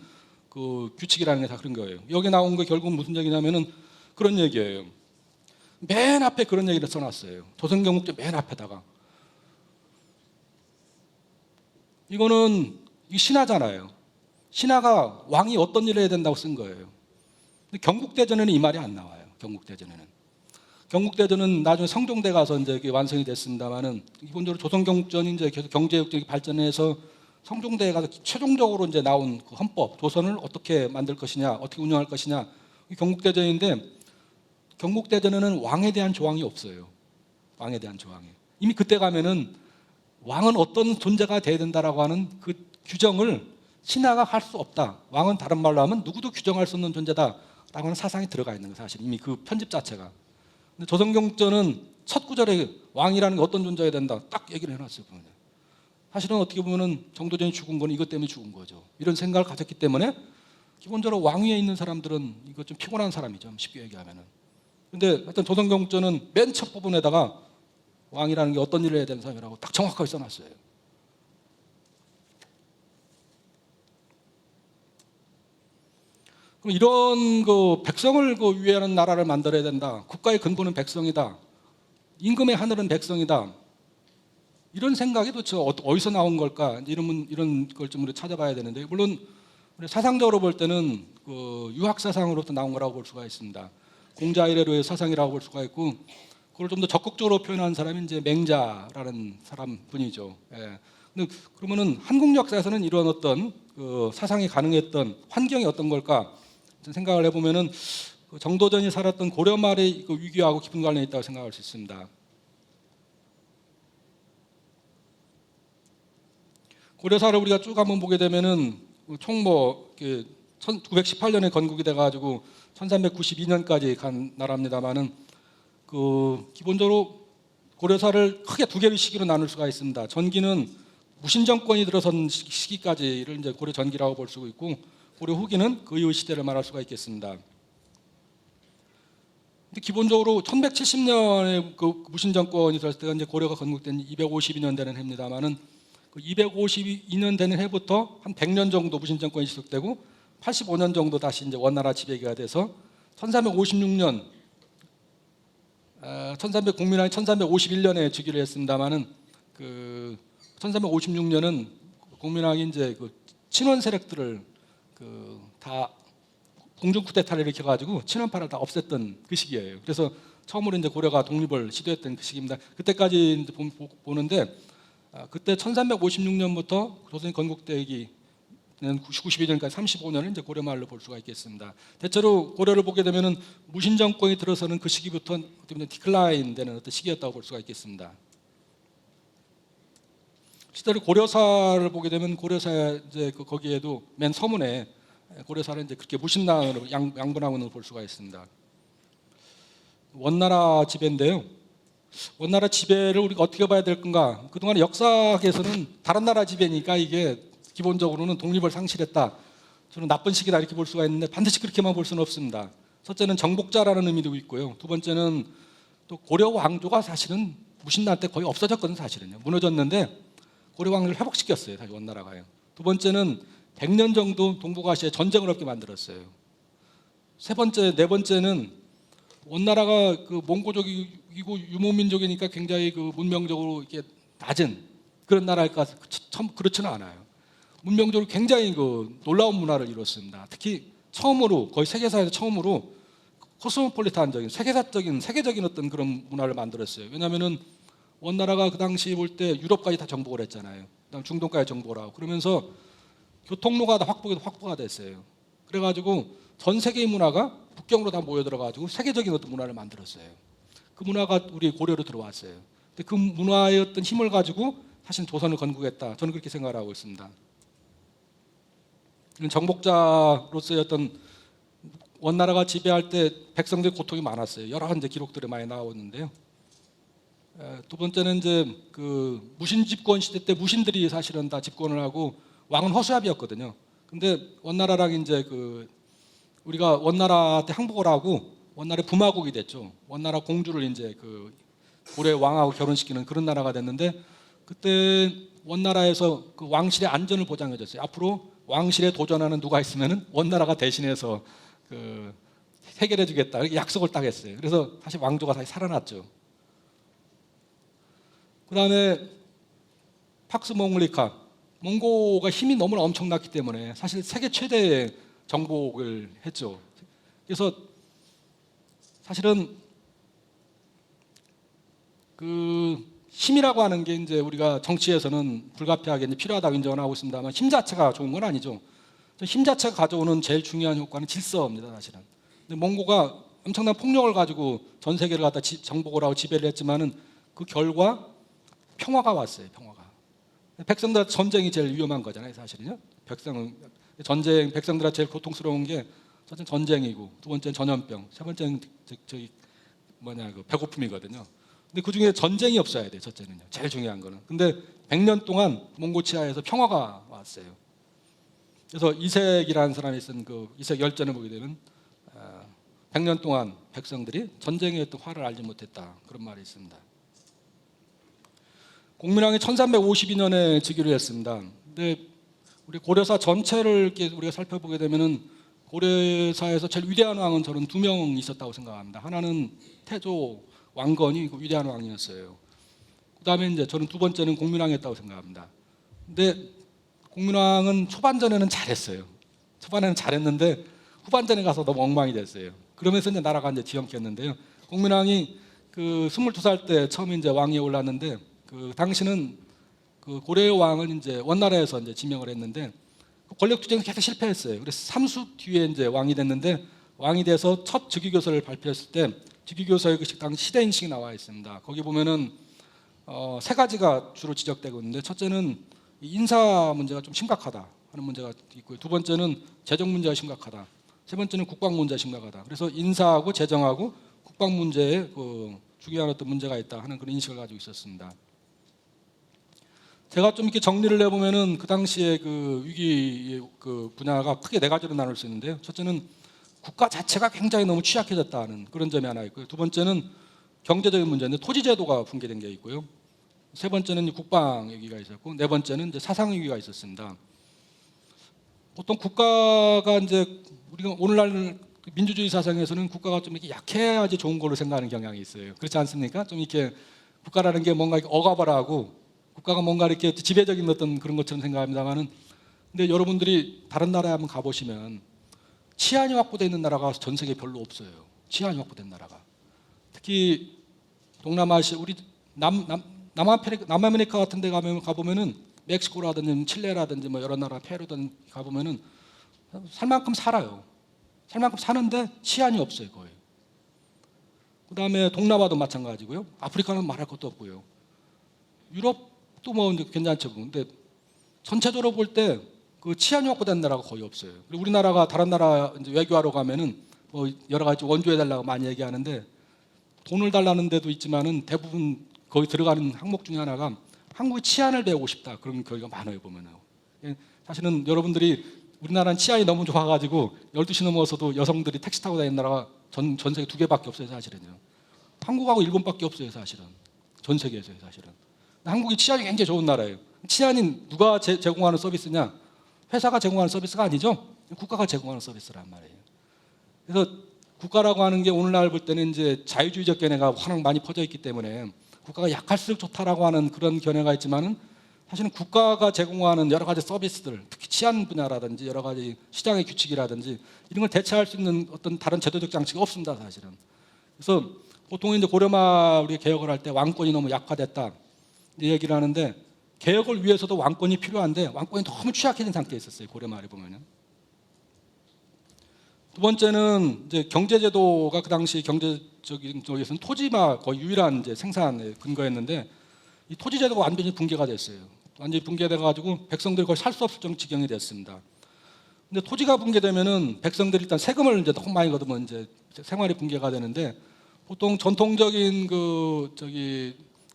그 규칙이라는 게 다 그런 거예요. 여기 나온 거 결국 무슨 얘기냐면은 그런 얘기예요. 맨 앞에 그런 얘기를 써놨어요. 조선경국제 맨 앞에다가. 이거는 이 신하잖아요. 신하가 왕이 어떤 일을 해야 된다고 쓴 거예요. 근데 경국대전에는 이 말이 안 나와요. 경국대전은 나중에 성종대 가서 이제 완성이 됐습니다만은, 기본적으로 조선경국전이 이제 계속 경제역적인 발전해서 성종대에 가서 최종적으로 이제 나온 그 헌법, 조선을 어떻게 만들 것이냐, 어떻게 운영할 것이냐, 경국대전인데, 경국대전에는 왕에 대한 조항이 없어요. 왕에 대한 조항이. 이미 그때 가면은 왕은 어떤 존재가 돼야 된다라고 하는 그 규정을 신하가 할 수 없다. 왕은 다른 말로 하면 누구도 규정할 수 없는 존재다라고 하는 사상이 들어가 있는 거예요. 사실 이미 그 편집 자체가. 근데 조선경전은 첫 구절에 왕이라는 게 어떤 존재가 된다 딱 얘기를 해놨어요. 사실은 어떻게 보면은 정도전이 죽은 건 이것 때문에 죽은 거죠. 이런 생각을 가졌기 때문에 기본적으로 왕위에 있는 사람들은 이거 좀 피곤한 사람이죠. 쉽게 얘기하면은. 근데 하여튼 조선경전은 맨 첫 부분에다가 왕이라는 게 어떤 일을 해야 되는 사람이라고 딱 정확하게 써놨어요. 그럼 이런 그 백성을 그 위하는 나라를 만들어야 된다. 국가의 근본은 백성이다. 임금의 하늘은 백성이다. 이런 생각이 도대체 어디서 나온 걸까? 이런 걸 좀 우리 찾아봐야 되는데, 물론 우리 사상적으로 볼 때는 그 유학 사상으로부터 나온 거라고 볼 수가 있습니다. 공자 이래로의 사상이라고 볼 수가 있고, 그걸 좀 더 적극적으로 표현한 사람이 이제 맹자라는 사람 분이죠. 예. 근데 그러면은 한국 역사에서는 이런 어떤 그 사상이 가능했던 환경이 어떤 걸까 생각을 해보면은 그 정도전이 살았던 고려 말의 그 위기하고 깊은 관련이 있다고 생각할 수 있습니다. 고려사를 우리가 쭉 한번 보게 되면은 총 1918년에 건국이 돼가지고 1392년까지 간 나라입니다만은 그 기본적으로 고려사를 크게 두 개의 시기로 나눌 수가 있습니다. 전기는 무신 정권이 들어선 시기까지를 이제 고려 전기라고 볼 수 있고, 고려 후기는 그 이후 시대를 말할 수가 있겠습니다. 근데 기본적으로 1170년에 그 무신 정권이 들었을 때가 이제 고려가 건국된 252년 되는 해입니다만은 그 252년 되는 해부터 한 100년 정도 무신 정권이 지속되고 85년 정도 다시 이제 원나라 지배기가 돼서 1356년 공민왕이 1351년에 즉위를 했습니다만은 그 1356년은 공민왕이 이제 그 친원 세력들을 그 다 공중 쿠데타를 일으켜가지고 친원파를 다 없앴던 그 시기예요. 그래서 처음으로 이제 고려가 독립을 시도했던 그 시기입니다. 그때까지 이제 보는데 그때 1356년부터 조선이 건국되기 92년까지 35년을 이제 고려 말로 볼 수가 있겠습니다. 대체로 고려를 보게 되면은 무신 정권이 들어서는 그 시기부터 디클라인 되는 어떤 시기였다고 볼 수가 있겠습니다. 실제로 고려사를 보게 되면 고려사 이제 거기에도 맨 서문에 고려사를 이제 그렇게 무신당으로 양분하고 있는 걸 볼 수가 있습니다. 원나라 지배인데요. 원나라 지배를 우리가 어떻게 봐야 될 건가? 그동안 역사에서는 다른 나라 지배니까 이게 기본적으로는 독립을 상실했다. 저는 나쁜 시기다 이렇게 볼 수가 있는데 반드시 그렇게만 볼 수는 없습니다. 첫째는 정복자라는 의미도 있고요. 두 번째는 또 고려 왕조가 사실은 무신당 때 거의 없어졌거든요. 사실은요. 무너졌는데 고려 왕조를 회복시켰어요. 다시 원나라가요. 두 번째는 100년 정도 동북아시아에 전쟁을 없게 만들었어요. 네 번째는 원나라가 그 몽고족이고 유목민족이니까 굉장히 그 문명적으로 이렇게 낮은 그런 나라일까? 그렇지는 않아요. 문명적으로 굉장히 그 놀라운 문화를 이뤘습니다. 특히 처음으로 거의 세계사에서 처음으로 코스모폴리탄적인 세계적인 어떤 그런 문화를 만들었어요. 왜냐하면은 원나라가 그 당시 볼 때 유럽까지 다 정복을 했잖아요. 그다음 중동까지 정복을 하고 그러면서 교통로가 다 확보가 됐어요. 그래가지고 전 세계의 문화가 북경으로 다 모여 들어가지고 세계적인 어떤 문화를 만들었어요. 그 문화가 우리 고려로 들어왔어요. 근데 그 문화의 어떤 힘을 가지고 사실 조선을 건국했다. 저는 그렇게 생각을 하고 있습니다. 정복자로서의 어떤 원나라가 지배할 때 백성들의 고통이 많았어요. 여러 이제 기록들이 많이 나오는데요. 두 번째는 이제 그 무신 집권 시대 때 무신들이 사실은 다 집권을 하고 왕은 허수아비였거든요. 근데 원나라랑 이제 그 우리가 원나라 때 항복을 하고 원나라의 부마국이 됐죠. 원나라 공주를 이제 그 고려 왕하고 결혼시키는 그런 나라가 됐는데 그때 원나라에서 그 왕실의 안전을 보장해줬어요. 앞으로 왕실에 도전하는 누가 있으면은 원나라가 대신해서 그 해결해주겠다 이렇게 약속을 딱 했어요. 그래서 다시 왕조가 다시 살아났죠. 그 다음에 팍스 몽글리카 몽고가 힘이 너무나 엄청났기 때문에 사실 세계 최대의 정복을 했죠. 그래서 사실은 그 힘이라고 하는 게 이제 우리가 정치에서는 불가피하게 이제 필요하다고 인정을 하고 있습니다만 힘 자체가 좋은 건 아니죠. 힘 자체가 가져오는 제일 중요한 효과는 질서입니다, 사실은. 근데 몽고가 엄청난 폭력을 가지고 전 세계를 갖다 정복을 하고 지배를 했지만은 그 결과 평화가 왔어요. 평화가. 백성들한테 전쟁이 제일 위험한 거잖아요, 사실은요. 백성들한테 제일 고통스러운 게 첫째 전쟁이고, 두 번째는 전염병, 세 번째는 그 배고픔이거든요. 근데 그 중에 전쟁이 없어야 돼요, 첫째는요. 제일 중요한 거는. 근데 100년 동안 몽고치하에서 평화가 왔어요. 그래서 이색이라는 사람이 쓴 그 이색 열전을 보게 되면 100년 동안 백성들이 전쟁의 어떤 화를 알지 못했다 그런 말이 있습니다. 공민왕이 1352년에 즉위를 했습니다. 근데 우리 고려사 전체를 이렇게 우리가 살펴보게 되면은 고려사에서 제일 위대한 왕은 저는 2명 있었다고 생각합니다. 하나는 태조 왕건이 그 위대한 왕이었어요. 그다음에 이제 저는 두 번째는 공민왕이었다고 생각합니다. 근데 공민왕은 초반전에는 잘했어요. 초반에는 잘했는데 후반전에 가서 너무 엉망이 됐어요. 그러면서 이제 나라가 이제 뒤엉켰는데요. 공민왕이 그 22살 때 처음에 이제 왕위에 올랐는데 그 당시는 그 고려의 왕을 이제 원나라에서 이제 지명을 했는데 권력 투쟁을 계속 실패했어요. 그래서 3수 뒤에 이제 왕이 됐는데 왕이 돼서 첫 즉위교서를 발표했을 때 즉위교서의 그 당시 시대 인식이 나와 있습니다. 거기 보면은 세 가지가 주로 지적되고 있는데 첫째는 인사 문제가 좀 심각하다 하는 문제가 있고요. 두 번째는 재정 문제가 심각하다. 세 번째는 국방 문제가 심각하다. 그래서 인사하고 재정하고 국방 문제에 그 중요한 어떤 문제가 있다 하는 그런 인식을 가지고 있었습니다. 제가 좀 이렇게 정리를 해보면은 그 당시에 그 위기 그 분야가 크게 네 가지로 나눌 수 있는데요. 첫째는 국가 자체가 굉장히 너무 취약해졌다는 그런 점이 하나 있고요. 두 번째는 경제적인 문제인데 토지 제도가 붕괴된 게 있고요. 세 번째는 국방 위기가 있었고 네 번째는 이제 사상 위기가 있었습니다. 보통 국가가 이제 우리가 오늘날 민주주의 사상에서는 국가가 좀 이렇게 약해야지 좋은 걸로 생각하는 경향이 있어요. 그렇지 않습니까? 좀 이렇게 국가라는 게 뭔가 이렇게 억압하라고 국가가 뭔가 이렇게 지배적인 어떤 그런 것처럼 생각합니다만은 근데 여러분들이 다른 나라에 한번 가보시면 치안이 확보되어 있는 나라가 전 세계에 별로 없어요. 치안이 확보된 나라가. 특히 동남아시아 우리 남아메리카 같은 데 가보면은 멕시코라든지 칠레라든지 뭐 여러 나라 페루든 가보면은 살 만큼 살아요. 살 만큼 사는데 치안이 없어요 거의. 그다음에 동남아도 마찬가지고요. 아프리카는 말할 것도 없고요. 유럽도 뭐 이제 괜찮죠. 근데 전체적으로 볼 때 그 치안이 확보된 나라가 거의 없어요. 그리고 우리나라가 다른 나라 이제 외교하러 가면은 뭐 여러 가지 원조해 달라고 많이 얘기하는데 돈을 달라는 데도 있지만은 대부분 거기 들어가는 항목 중에 하나가 한국의 치안을 배우고 싶다 그런 거기가 많아요 보면은. 사실은 여러분들이 우리나라는 치안이 너무 좋아가지고 12시 넘어서도 여성들이 택시 타고 다니는 나라가 전 세계 2개밖에 없어요 사실은요. 한국하고 일본밖에 없어요 사실은. 전 세계에서요 사실은. 한국이 치안이 굉장히 좋은 나라예요. 치안이 누가 제공하는 서비스냐? 회사가 제공하는 서비스가 아니죠. 국가가 제공하는 서비스란 말이에요. 그래서 국가라고 하는 게 오늘날 볼 때는 이제 자유주의적 견해가 워낙 많이 퍼져 있기 때문에 국가가 약할수록 좋다라고 하는 그런 견해가 있지만은 사실은 국가가 제공하는 여러 가지 서비스들, 특히 치안 분야라든지 여러 가지 시장의 규칙이라든지 이런 걸 대체할 수 있는 어떤 다른 제도적 장치가 없습니다, 사실은. 그래서 보통 이제 고려말 우리 개혁을 할 때 왕권이 너무 약화됐다 이 얘기를 하는데 개혁을 위해서도 왕권이 필요한데 왕권이 너무 취약해진 상태에 있었어요, 고려말에 보면은. 두 번째는 이제 경제제도가 그 당시 경제적인 쪽에서는 토지가 거의 유일한 이제 생산의 근거였는데 이 토지제도가 완전히 붕괴가 됐어요. 완전히 붕괴돼가지고 백성들이 거의 살 수 없을 정도 지경이 됐습니다. 근데 토지가 붕괴되면은 백성들이 일단 세금을 이제 너무 많이 걷으면 이제 생활이 붕괴가 되는데 보통 전통적인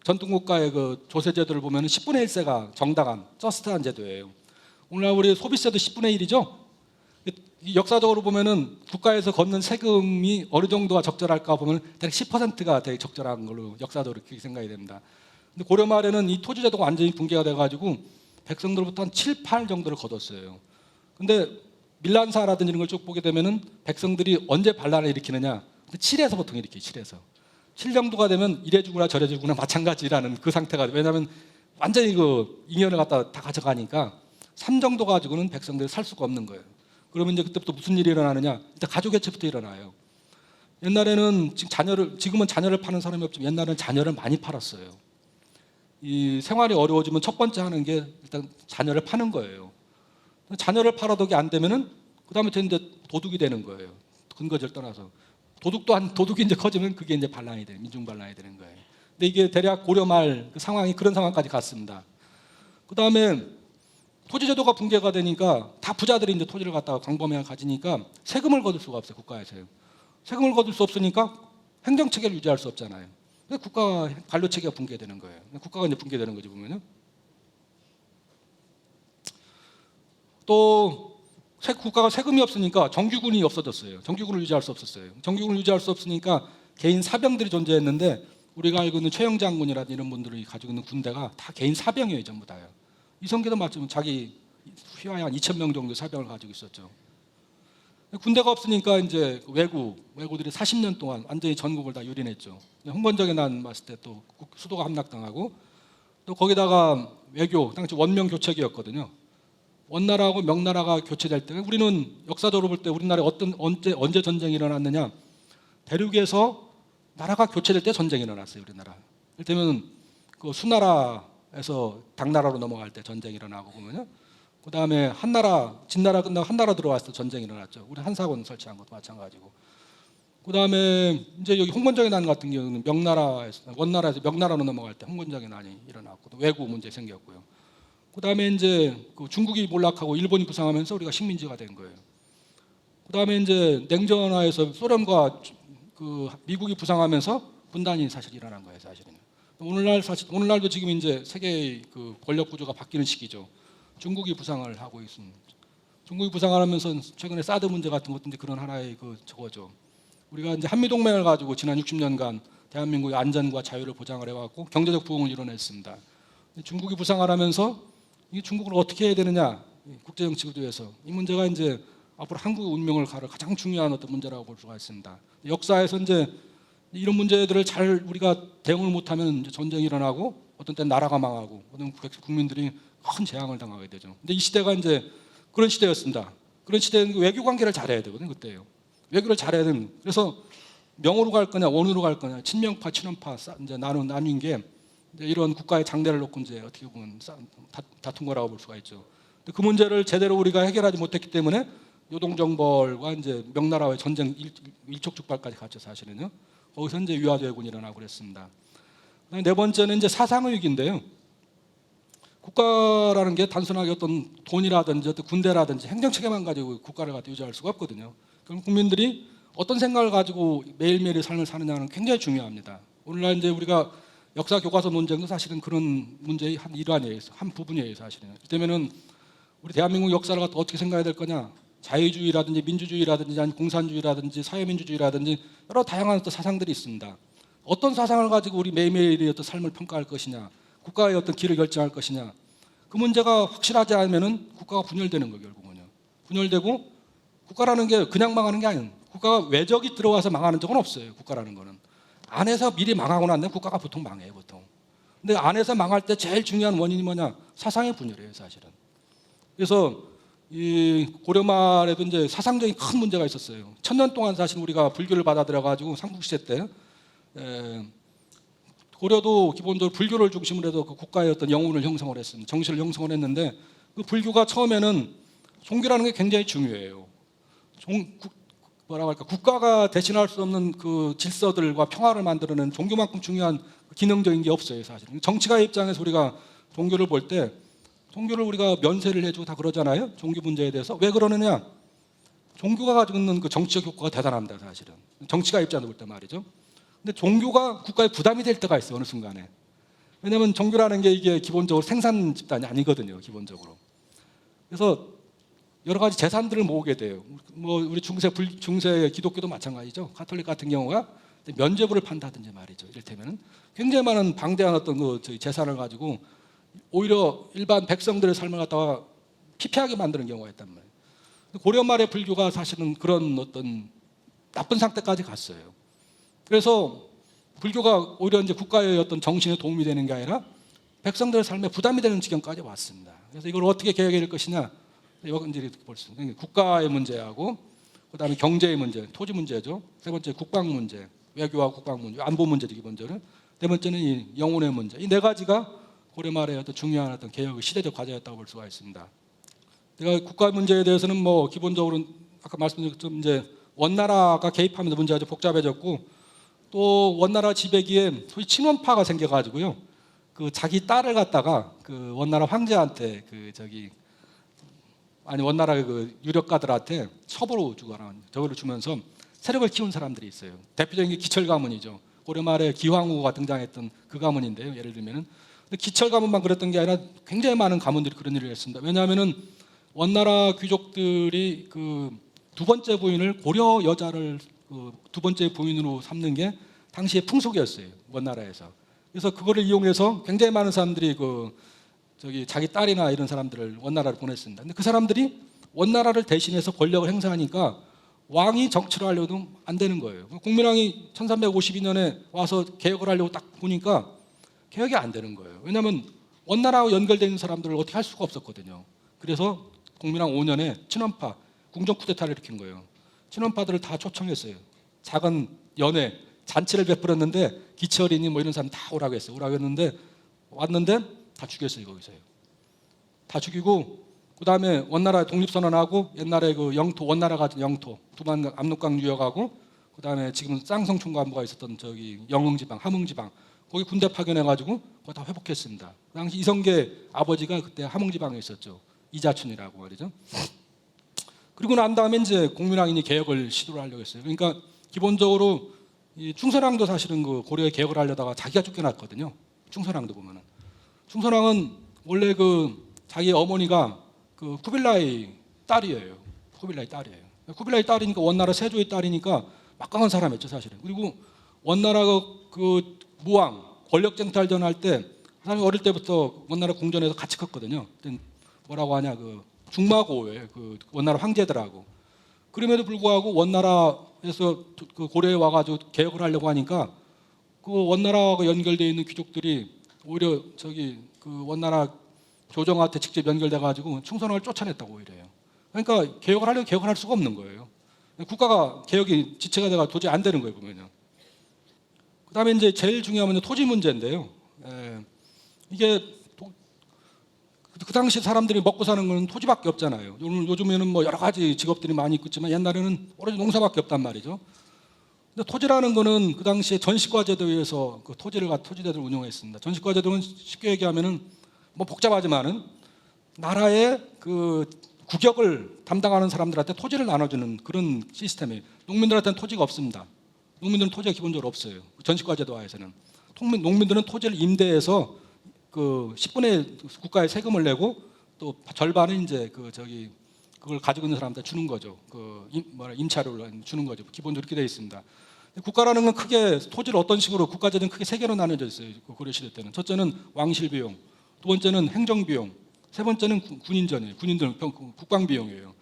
전통국가의 그 조세제도를 보면은 10분의 1세가 정당한 저스트한 제도예요. 오늘날 우리 소비세도 10분의 1이죠. 역사적으로 보면은 국가에서 걷는 세금이 어느 정도가 적절할까 보면 대략 10%가 되게 적절한 걸로 역사적으로 그렇게 생각이 됩니다. 근데 고려 말에는 이 토지 제도가 완전히 붕괴가 돼가지고 백성들로부터 한 7, 8 정도를 걷었어요. 근데 밀란사라든지 이런 걸 쭉 보게 되면은 백성들이 언제 반란을 일으키느냐? 7에서 보통 일으켜요. 7에서 7 정도가 되면 이래 주구나 저래 주구나 마찬가지라는 그 상태가 돼요. 왜냐하면 완전히 그 잉여를 갖다 다 가져가니까 3 정도 가지고는 백성들이 살 수가 없는 거예요. 그러면 이제 그때부터 무슨 일이 일어나느냐? 일단 가족 해체부터 일어나요. 옛날에는 지금은 자녀를 파는 사람이 없지만 옛날에는 자녀를 많이 팔았어요. 이 생활이 어려워지면 첫 번째 하는 게 일단 자녀를 파는 거예요. 자녀를 팔아도 안 되면은 그다음에 이제 도둑이 되는 거예요. 근거지를 떠나서 도둑이 이제 커지면 그게 이제 반란이 돼요. 민중 반란이 되는 거예요. 근데 이게 대략 고려 말 그 상황이 그런 상황까지 갔습니다. 그다음에 토지 제도가 붕괴가 되니까 다 부자들이 이제 토지를 갖다가 광범위하게 가지니까 세금을 거둘 수가 없어요. 국가에서요. 세금을 거둘 수 없으니까 행정 체계를 유지할 수 없잖아요. 그래서 국가 관료 체계가 붕괴되는 거예요. 국가가 이제 붕괴되는 거지 보면요. 또 국가가 세금이 없으니까 정규군이 없어졌어요. 정규군을 유지할 수 없었어요. 정규군을 유지할 수 없으니까 개인 사병들이 존재했는데 우리가 알고 있는 최영 장군이라든지 이런 분들이 가지고 있는 군대가 다 개인 사병이에요. 전부 다요. 이성계도 마찬가지로 자기 휘하에 한 2,000명 정도 사병을 가지고 있었죠. 군대가 없으니까 이제 외구들이 40년 동안 완전히 전국을 다 유린했죠. 홍건적에 난 봤을 때 또 수도가 함락당하고 또 거기다가 외교 당시 원명 교체기였거든요. 원나라하고 명나라가 교체될 때 우리는 역사적으로 볼 때 우리나라에 언제 전쟁이 일어났느냐? 대륙에서 나라가 교체될 때 전쟁이 일어났어요. 우리나라. 이를테면 그 수나라에서 당나라로 넘어갈 때 전쟁이 일어나고 보면요. 그 다음에 한나라, 진나라 끝나고 한나라 들어왔을 때 전쟁이 일어났죠. 우리 한사원 설치한 것도 마찬가지고. 그 다음에 이제 여기 홍건적의 난 같은 경우는 원나라에서 명나라로 넘어갈 때 홍건적의 난이 일어났고, 외구 문제 생겼고요. 그 다음에 이제 그 중국이 몰락하고 일본이 부상하면서 우리가 식민지가 된 거예요. 그 다음에 이제 냉전하에서 소련과 그 미국이 부상하면서 분단이 사실 일어난 거예요, 사실은. 오늘날도 지금 이제 세계의 그 권력 구조가 바뀌는 시기죠. 중국이 부상을 하고 있습니다. 중국이 부상을 하면서 최근에 사드 문제 같은 것도 이제 그런 하나의 저거죠. 우리가 이제 한미동맹을 가지고 지난 60년간 대한민국의 안전과 자유를 보장을 해왔고 경제적 부흥을 이뤄냈습니다. 중국이 부상을 하면서 이 중국을 어떻게 해야 되느냐, 국제정치 구도에서 이 문제가 이제 앞으로 한국의 운명을 가를 가장 중요한 어떤 문제라고 볼 수가 있습니다. 역사에서 이제 이런 문제들을 잘 우리가 대응을 못하면 이제 전쟁이 일어나고 어떤 때는 나라가 망하고 어떤 국민들이 큰 재앙을 당하게 되죠. 근데 이 시대가 이제 그런 시대였습니다. 그런 시대는 외교 관계를 잘해야 되거든요. 그때요. 외교를 잘해야 되는. 그래서 명으로 갈 거냐, 원으로 갈 거냐, 친명파, 친원파 이제 나뉜 게 이제 이런 국가의 장대를 놓고 이제 어떻게 보면 다툰 거라고 볼 수가 있죠. 근데 그 문제를 제대로 우리가 해결하지 못했기 때문에 요동정벌과 이제 명나라와의 전쟁 일촉즉발까지 갔죠, 사실은요. 거기서 이제 위화돼군이 일어나고 그랬습니다. 네 번째는 이제 사상의 위기인데요. 국가라는 게 단순하게 어떤 돈이라든지 어떤 군대라든지 행정체계만 가지고 국가를 갖다 유지할 수가 없거든요. 그럼 국민들이 어떤 생각을 가지고 매일매일의 삶을 사느냐는 굉장히 중요합니다. 오늘날 이제 우리가 역사 교과서 논쟁도 사실은 그런 문제의 한 일환이에요, 한 부분이에요, 사실은. 그렇다면은 우리 대한민국 역사를 갖다 어떻게 생각해야 될 거냐? 자유주의라든지 민주주의라든지 아니 공산주의라든지 사회민주주의라든지 여러 다양한 어떤 사상들이 있습니다. 어떤 사상을 가지고 우리 매일매일의 어떤 삶을 평가할 것이냐, 국가의 어떤 길을 결정할 것이냐, 그 문제가 확실하지 않으면은 국가가 분열되는 거예요, 결국은요. 분열되고 국가라는 게 그냥 망하는 게 아니에요. 국가가 외적이 들어와서 망하는 적은 없어요. 국가라는 거는 안에서 미리 망하고 난 다음에 국가가 보통 망해요, 보통. 근데 안에서 망할 때 제일 중요한 원인이 뭐냐? 사상의 분열이에요, 사실은. 그래서 이 고려 말에도 이제 사상적인 큰 문제가 있었어요. 1000년 동안 사실 우리가 불교를 받아들여 가지고 삼국시대 때 고려도 기본적으로 불교를 중심으로 해서 그 국가의 어떤 영혼을 형성을 했습니다. 정신을 형성을 했는데 그 불교가 처음에는 종교라는 게 굉장히 중요해요. 뭐라고 할까? 국가가 대신할 수 없는 그 질서들과 평화를 만들어내는 종교만큼 중요한 기능적인 게 없어요, 사실. 정치가의 입장에서 우리가 종교를 볼 때 종교를 우리가 면세를 해주고 다 그러잖아요. 종교 문제에 대해서. 왜 그러느냐? 종교가 가지고 있는 그 정치적 효과가 대단합니다, 사실은. 정치가 입장에서 볼 때 말이죠. 근데 종교가 국가에 부담이 될 때가 있어요, 어느 순간에. 왜냐하면 종교라는 게 이게 기본적으로 생산 집단이 아니거든요, 기본적으로. 그래서 여러 가지 재산들을 모으게 돼요. 뭐 우리 중세 기독교도 마찬가지죠. 가톨릭 같은 경우가 면죄부를 판다든지 말이죠. 이를테면은 굉장히 많은 방대한 어떤 그 재산을 가지고 오히려 일반 백성들의 삶을 갖다가 피폐하게 만드는 경우가 있단 말이에요. 고려 말의 불교가 사실은 그런 어떤 나쁜 상태까지 갔어요. 그래서 불교가 오히려 이제 국가의 어떤 정신에 도움이 되는 게 아니라 백성들의 삶에 부담이 되는 지경까지 왔습니다. 그래서 이걸 어떻게 개혁해야 될 것이냐, 이제 이렇게 볼 수 있는 국가의 문제하고 그다음에 경제의 문제, 토지 문제죠. 세 번째 국방 문제, 외교와 국방 문제, 안보 문제죠, 기본적으로. 네 번째는 이 영혼의 문제. 이 네 가지가 고려 말의 어떤 중요한 어떤 개혁의 시대적 과제였다고 볼 수가 있습니다. 내가 국가 문제에 대해서는 뭐 기본적으로 아까 말씀드린 것처럼 이제 원나라가 개입하면서 문제가 좀 복잡해졌고, 또 원나라 지배기에 소위 친원파가 생겨가지고요, 그 자기 딸을 갖다가 그 원나라 황제한테 원나라 그 유력가들한테 첩으로 주거나 저거를 주면서 세력을 키운 사람들이 있어요. 대표적인 게 기철 가문이죠. 고려 말에 기황후가 등장했던 그 가문인데요. 예를 들면은 기철 가문만 그랬던 게 아니라 굉장히 많은 가문들이 그런 일을 했습니다. 왜냐하면은 원나라 귀족들이 그 두 번째 부인을 고려 여자를 그 두 번째 부인으로 삼는 게 당시의 풍속이었어요, 원나라에서. 그래서 그거를 이용해서 굉장히 많은 사람들이 자기 딸이나 이런 사람들을 원나라를 보냈습니다. 근데 그 사람들이 원나라를 대신해서 권력을 행사하니까 왕이 정치를 하려도 안 되는 거예요. 공민왕이 1352년에 와서 개혁을 하려고 딱 보니까 개혁이 안 되는 거예요. 왜냐하면 원나라하고 연결되어 있는 사람들을 어떻게 할 수가 없었거든요. 그래서 공민왕 5년에 친원파 궁정 쿠데타를 일으킨 거예요. 친원파들을 다 초청했어요. 작은 연회 잔치를 베풀었는데 기철이니 뭐 이런 사람 다 오라고 했어요. 오라고 했는데 왔는데 다 죽였어요. 거기서요. 다 죽이고 그 다음에 원나라 독립선언하고 옛날에 그 영토 원나라 가진 영토 두만 압록강 유역하고 그 다음에 지금은 쌍성총괄부가 있었던 저기 영흥지방 함흥지방 거기 군대 파견해가지고 그거 다 회복했습니다. 그 당시 이성계 아버지가 그때 함흥지방에 있었죠. 이자춘이라고 말이죠. 그리고 난 다음에 이제 공민왕이 개혁을 시도를 하려고 했어요. 그러니까 기본적으로 이 충선왕도 사실은 그 고려에 개혁을 하려다가 자기가 쫓겨났거든요. 충선왕도 보면은 충선왕은 원래 그 자기 어머니가 그 쿠빌라이 딸이에요. 쿠빌라이 딸이에요. 쿠빌라이 딸이니까 원나라 세조의 딸이니까 막강한 사람이었죠 사실은. 그리고 원나라가 그 무왕 권력 쟁탈전 할 때 사실 어릴 때부터 원나라 궁전에서 같이 컸거든요. 뭐라고 하냐 그 중마고에 그 원나라 황제들하고. 그럼에도 불구하고 원나라에서 그 고려에 와가지고 개혁을 하려고 하니까 그 원나라하고 연결되어 있는 귀족들이 오히려 저기 그 원나라 조정한테 직접 연결돼가지고 충선왕을 쫓아냈다고 오히려요. 그러니까 개혁을 하려고 개혁을 할 수가 없는 거예요. 국가가 개혁이 지체가 돼가 도저히 안 되는 거예요 보면요. 그다음에 이제 제일 중요한 건 토지 문제인데요. 이게 그 당시 사람들이 먹고 사는 건 토지밖에 없잖아요. 요즘에는 뭐 여러 가지 직업들이 많이 있겠지만 옛날에는 오로지 농사밖에 없단 말이죠. 근데 토지라는 거는 그 당시에 전시과제도에 의해서 그 토지대들을 운영했습니다. 전시과제도는 쉽게 얘기하면은 뭐 복잡하지만은 나라의 그 국역을 담당하는 사람들한테 토지를 나눠주는 그런 시스템이에요. 농민들한테는 토지가 없습니다. 농민들은 토지가 기본적으로 없어요. 전시과제도 하에서는 농민들은 토지를 임대해서 그 10분의 국가에 세금을 내고 또 절반은 이제 그 저기 그걸 가지고 있는 사람한테 주는 거죠. 임차료를 주는 거죠. 기본적으로 이렇게 되어 있습니다. 국가라는 건 크게 토지를 어떤 식으로 국가재정은 크게 세 개로 나눠져 있어요. 고려 시대 때는 첫째는 왕실 비용, 두 번째는 행정 비용, 세 번째는 군인전이에요. 군인들 국방 비용이에요.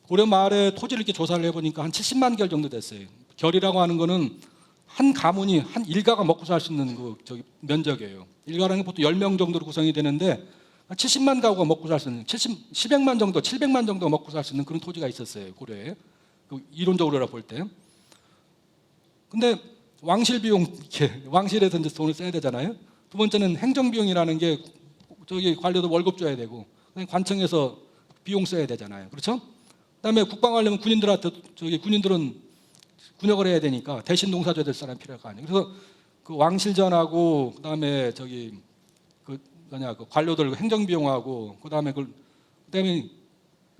고려 말에 토지를 이렇게 조사를 해보니까 한 70만 결 정도 됐어요. 결이라고 하는 거는 한 가문이 한 일가가 먹고 살 수 있는 그 저기 면적이에요. 일가라는 게 보통 10명 정도로 구성이 되는데 70만 가구가 먹고 살 수 있는 700만 정도, 700만 정도 먹고 살 수 있는 그런 토지가 있었어요. 고려에. 이론적으로 볼 때. 근데 왕실 비용, 왕실에서 이제 돈을 써야 되잖아요. 두 번째는 행정 비용이라는 게 저기 관료도 월급 줘야 되고 관청에서 비용 써야 되잖아요. 그렇죠? 그다음에 국방을 하려면 군인들한테 저기 군인들은 군역을 해야 되니까 대신 농사 줘야 될 사람이 필요가 아니에요. 그래서 그 왕실전하고 그다음에 저기 그 관료들 행정 비용하고 그다음에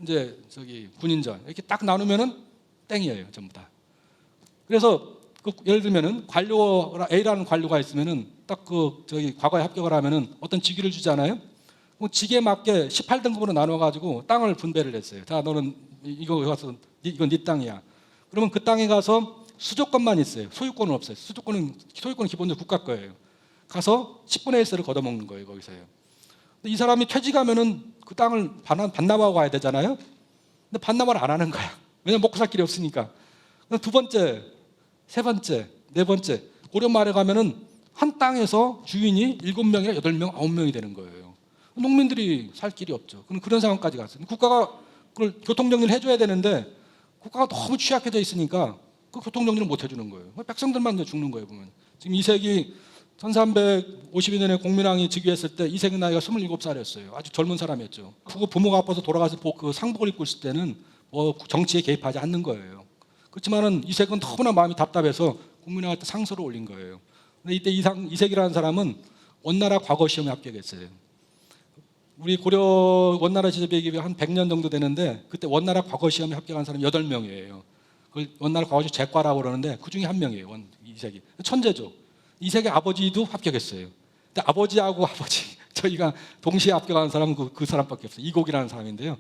이제 저기 군인전 이렇게 딱 나누면은 땡이에요 전부 다. 그래서 그 예를 들면은 관료 A라는 관료가 있으면은 딱 그 저기 과거에 합격을 하면은 어떤 직위를 주잖아요. 그 직에 맞게 18등급으로 나눠가지고 땅을 분배를 했어요. 자 너는 이거 가서 이건 네 땅이야. 그러면 그 땅에 가서 수조권만 있어요. 소유권은 없어요. 소유권은 기본적으로 국가 거예요. 가서 10분의 1세를 걷어먹는 거예요. 거기서요. 근데 이 사람이 퇴직하면은 그 땅을 반납하고 가야 되잖아요. 근데 반납을 안 하는 거야. 왜냐면 먹고 살 길이 없으니까. 두 번째, 세 번째, 네 번째 고려 말에 가면은 한 땅에서 주인이 7명이나 8명, 9명이 되는 거예요. 농민들이 살 길이 없죠. 그런 상황까지 갔어요. 국가가 그걸 교통정리를 해줘야 되는데 국가가 너무 취약해져 있으니까 그 교통정리를 못 해주는 거예요. 백성들만 이제 죽는 거예요. 보면 지금 이색이 1352년에 공민왕이 즉위했을 때 이색의 나이가 27살이었어요. 아주 젊은 사람이었죠. 부모가 아파서 돌아가서 그 상복을 입고 있을 때는 뭐 정치에 개입하지 않는 거예요. 그렇지만은 이색은 너무나 마음이 답답해서 공민왕한테 상소를 올린 거예요. 근데 이때 이색이라는 사람은 원나라 과거 시험에 합격했어요. 우리 고려 원나라 시대 비교하면 한 100년 정도 되는데 그때 원나라 과거 시험에 합격한 사람이 8명이에요. 그걸 원나라 과거 시험 제과라고 그러는데 그 중에 한 명이에요. 이색이. 천재죠. 이색의 아버지도 합격했어요. 근데 아버지하고 저희가 동시에 합격한 사람은 그 사람밖에 없어요. 이곡이라는 사람인데요.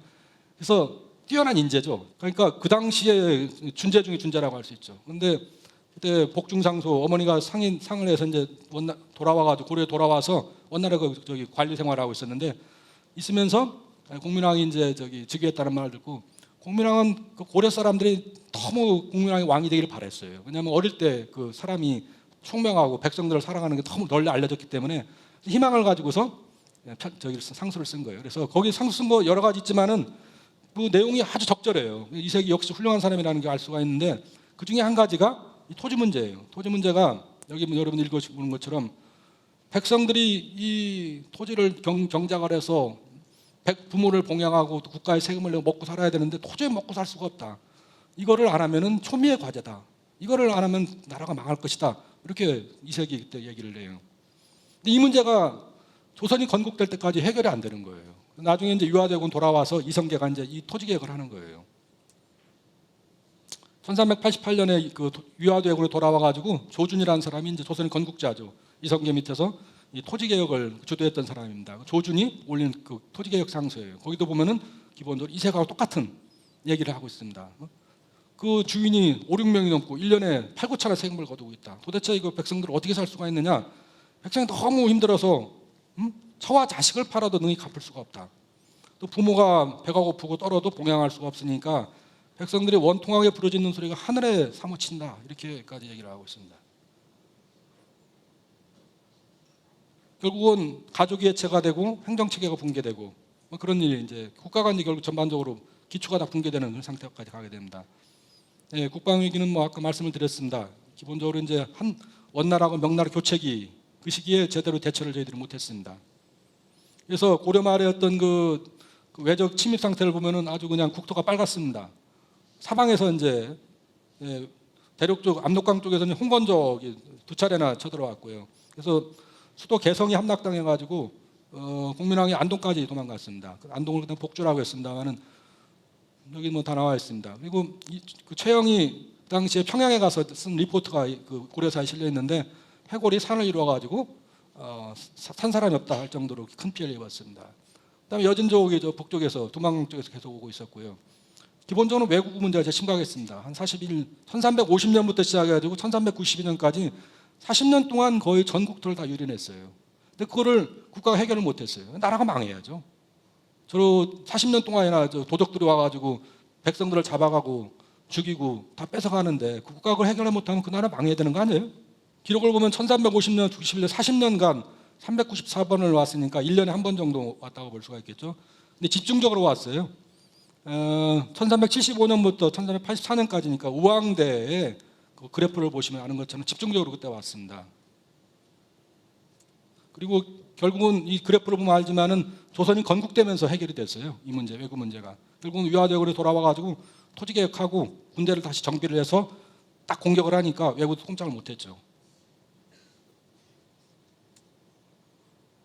그래서 뛰어난 인재죠. 그러니까 그 당시에 준재 중에 준재라고 할 수 있죠. 근데 그때 복중상소 어머니가 상을 해서 이제 돌아와가지고 고려에 돌아와서 원나라 저기 관리 생활을 하고 있었는데 있으면서 공민왕이 이제 저기 즉위했다는 말을 듣고 공민왕은 그 고려 사람들이 너무 공민왕이 왕이 되기를 바랬어요. 왜냐하면 어릴 때 그 사람이 총명하고 백성들을 사랑하는 게 너무 널리 알려졌기 때문에 희망을 가지고서 저기 상수를 쓴 거예요. 그래서 거기 상수 쓴 거 여러 가지 있지만은 그 내용이 아주 적절해요. 이색이 역시 훌륭한 사람이라는 게 알 수가 있는데 그 중에 한 가지가 이 토지 문제예요. 토지 문제가 여기 여러분 읽어보는 것처럼 백성들이 이 토지를 경작을 해서 부모를 봉양하고 또 국가에 세금을 내고 먹고 살아야 되는데 도저히 먹고 살 수가 없다. 이거를 안 하면은 초미의 과제다. 이거를 안 하면 나라가 망할 것이다. 이렇게 이색이 그때 얘기를 해요. 근데 이 문제가 조선이 건국될 때까지 해결이 안 되는 거예요. 나중에 이제 유화대군 돌아와서 이성계가 이제 이 토지 개혁을 하는 거예요. 1388년에 그 유화대군으로 돌아와가지고 조준이라는 사람이 이제 조선의 건국자죠. 이성계 밑에서 이 토지 개혁을 주도했던 사람입니다. 조준이 올린 그 토지 개혁 상서예요. 거기도 보면은 기본적으로 이색하고 똑같은 얘기를 하고 있습니다. 그 주인이 5, 6명이 넘고 1년에 8, 9천의 세금을 거두고 있다. 도대체 이거 백성들 어떻게 살 수가 있느냐? 백성이 너무 힘들어서 처와 자식을 팔아도 능히 갚을 수가 없다. 또 부모가 배가 고프고 떨어도 봉양할 수가 없으니까 백성들이 원통하게 부르짖는 소리가 하늘에 사무친다. 이렇게까지 얘기를 하고 있습니다. 결국은 가족이 해체가 되고 행정체계가 붕괴되고 뭐 그런 일이 이제 국가가 이제 결국 전반적으로 기초가 다 붕괴되는 그런 상태까지 가게 됩니다. 예, 국방위기는 뭐 아까 말씀을 드렸습니다. 기본적으로 이제 한 원나라하고 명나라 교체기 그 시기에 제대로 대처를 저희들이 못했습니다. 그래서 고려 말의 어떤 그 외적 침입 상태를 보면은 아주 그냥 국토가 빨갛습니다. 사방에서 이제 대륙 쪽 압록강 쪽에서는 홍건적이 2차례나 쳐들어왔고요. 그래서 수도 개성이 함락당해가지고 공민왕이 안동까지 도망갔습니다. 안동을 그냥 복주라고 했습니다만은 여기 뭐 다 나와 있습니다. 그리고 그 최영이 당시에 평양에 가서 쓴 리포트가 그 고려사에 실려 있는데 해골이 산을 이루어가지고 산 사람이 없다 할 정도로 큰 피해를 입었습니다. 그다음에 여진족이 저 북쪽에서 두망 쪽에서 계속 오고 있었고요. 기본적으로 외국 문제가 제일 심각했습니다. 한 1350년부터 시작해가지고 1392년까지 40년 동안 거의 전 국토를 다 유린했어요. 근데 그거를 국가가 해결을 못했어요. 나라가 망해야죠. 저로 40년 동안이나 도적들이 와가지고 백성들을 잡아가고 죽이고 다 뺏어가는데 그 국가가 그걸 해결을 못하면 그 나라 망해야 되는 거 아니에요? 기록을 보면 1350년, 91년, 40년간 394번을 왔으니까 1년에 한 번 정도 왔다고 볼 수가 있겠죠. 근데 집중적으로 왔어요. 1375년부터 1384년까지니까 우왕대의 그 그래프를 보시면 아는 것처럼 집중적으로 그때 왔습니다. 그리고 결국은 이 그래프를 보면 알지만은 조선이 건국되면서 해결이 됐어요. 이 문제, 외국 문제가. 결국은 유화대군으로 돌아와가지고 토지 개혁하고 군대를 다시 정비를 해서 딱 공격을 하니까 외국도 꼼짝을 못했죠.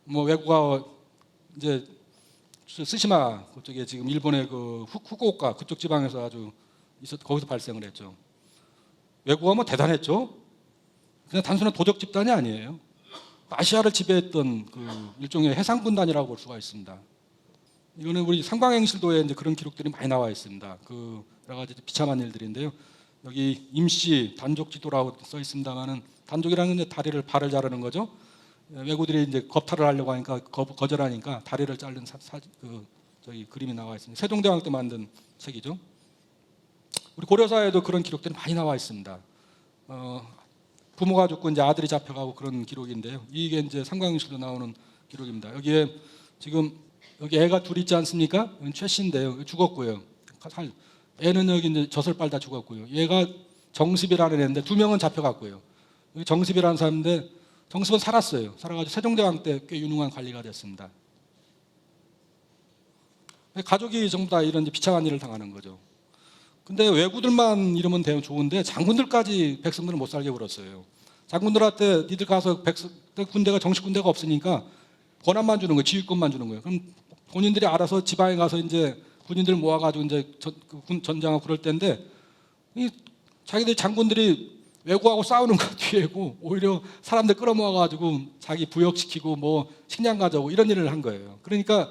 뭐 외국가 이제 스시마 그쪽에 지금 일본의 그 후쿠오카 그쪽 지방에서 아주 거기서 발생을 했죠. 외국가 뭐 대단했죠. 그냥 단순한 도적 집단이 아니에요. 아시아를 지배했던 그 일종의 해상 군단이라고 볼 수가 있습니다. 이거는 우리 상광행실도에 이제 그런 기록들이 많이 나와 있습니다. 그 여러 가지 비참한 일들인데요. 여기 임시 단족 지도라고 써 있습니다만은 단족이라는 게 다리를 발을 자르는 거죠. 외구들이 이제 겁탈을 하려고 하니까 거절하니까 다리를 자른 저기 그림이 나와 있습니다. 세종대왕 때 만든 책이죠. 우리 고려사에도 그런 기록들이 많이 나와 있습니다. 부모가 죽고 이제 아들이 잡혀가고 그런 기록인데요. 이게 이제 상광행실도 나오는 기록입니다. 여기에 지금 여기 애가 둘 있지 않습니까? 최 씨인데요. 죽었고요. 애는 여기 이제 젖을 빨다 죽었고요. 얘가 정습이라는 애인데 2명은 잡혀갔고요. 여기 정습이라는 사람인데 정습은 살았어요. 살아가지고 세종대왕 때 꽤 유능한 관리가 됐습니다. 가족이 전부 다 이런 비참한 일을 당하는 거죠. 근데 외구들만 이러면 되면 좋은데 장군들까지 백성들은 못 살게 굴었어요. 장군들한테 니들 가서 군대가 정식 군대가 없으니까 권한만 주는 거예요. 지휘권만 주는 거예요. 그럼 본인들이 알아서 지방에 가서 이제 군인들 모아가지고 이제 전장하고 그럴 때인데 이 자기들 장군들이 외구하고 싸우는 것 뒤에고 오히려 사람들 끌어모아가지고 자기 부역시키고 뭐 식량 가져오고 이런 일을 한 거예요. 그러니까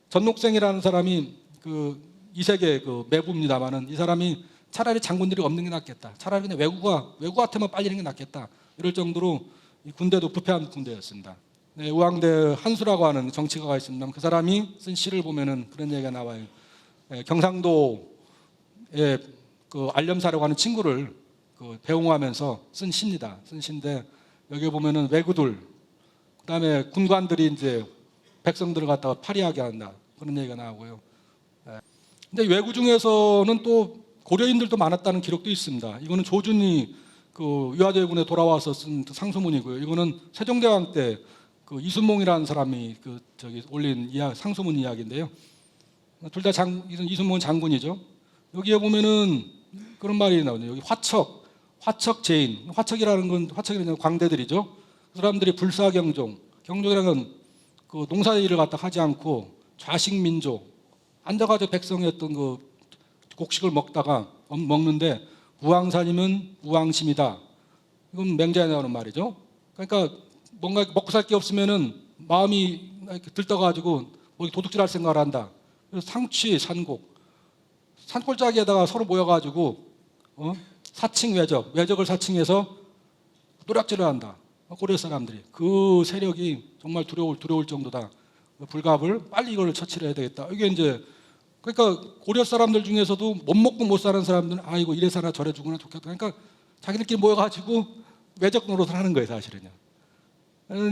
전녹생이라는 사람이 그 이색의 그 매부입니다만은 이 사람이 차라리 장군들이 없는 게 낫겠다. 차라리 그냥 외구한테만 빨리는 게 낫겠다. 이럴 정도로 이 군대도 부패한 군대였습니다. 네, 우왕대 한수라고 하는 정치가가 있습니다. 그 사람이 쓴 시를 보면은 그런 얘기가 나와요. 경상도 그 알렴사라고 하는 친구를 그 배웅하면서 쓴 시입니다. 쓴 시인데 여기 보면은 왜구들, 그다음에 군관들이 이제 백성들을 갖다가 파리하게 한다 그런 얘기가 나오고요. 근데 왜구 중에서는 또 고려인들도 많았다는 기록도 있습니다. 이거는 조준이 그 유화제군에 돌아와서 쓴 상소문이고요. 이거는 세종대왕 때 그 이순몽이라는 사람이 그 저기 올린 상소문 이야기인데요. 둘 다 이순몽은 장군이죠. 여기에 보면은 그런 말이 나오네요. 여기 화척 제인, 화척이라는 광대들이죠. 그 사람들이 불사경종, 경종이라는 건 그 농사일을 갖다 하지 않고 좌식민족, 앉아가지고 백성의 어떤 그 곡식을 먹는데 우왕산이면 우왕심이다. 이건 맹자에 나오는 말이죠. 그러니까 뭔가 먹고 살 게 없으면은 마음이 이렇게 들떠가지고 뭐 도둑질할 생각을 한다. 그래서 상취, 산곡, 산골짜기에다가 서로 모여가지고 사칭 외적을 사칭해서 노략질을 한다. 고려 사람들이 그 세력이 정말 두려울 정도다. 불갑을 빨리 이걸 처치를 해야 되겠다. 이게 이제 그러니까 고려 사람들 중에서도 못 먹고 못 사는 사람들은 아이고 이래 사나 저래 죽으나 좋겠다. 그러니까 자기들끼리 모여가지고 외적 노릇을 하는 거예요, 사실은요.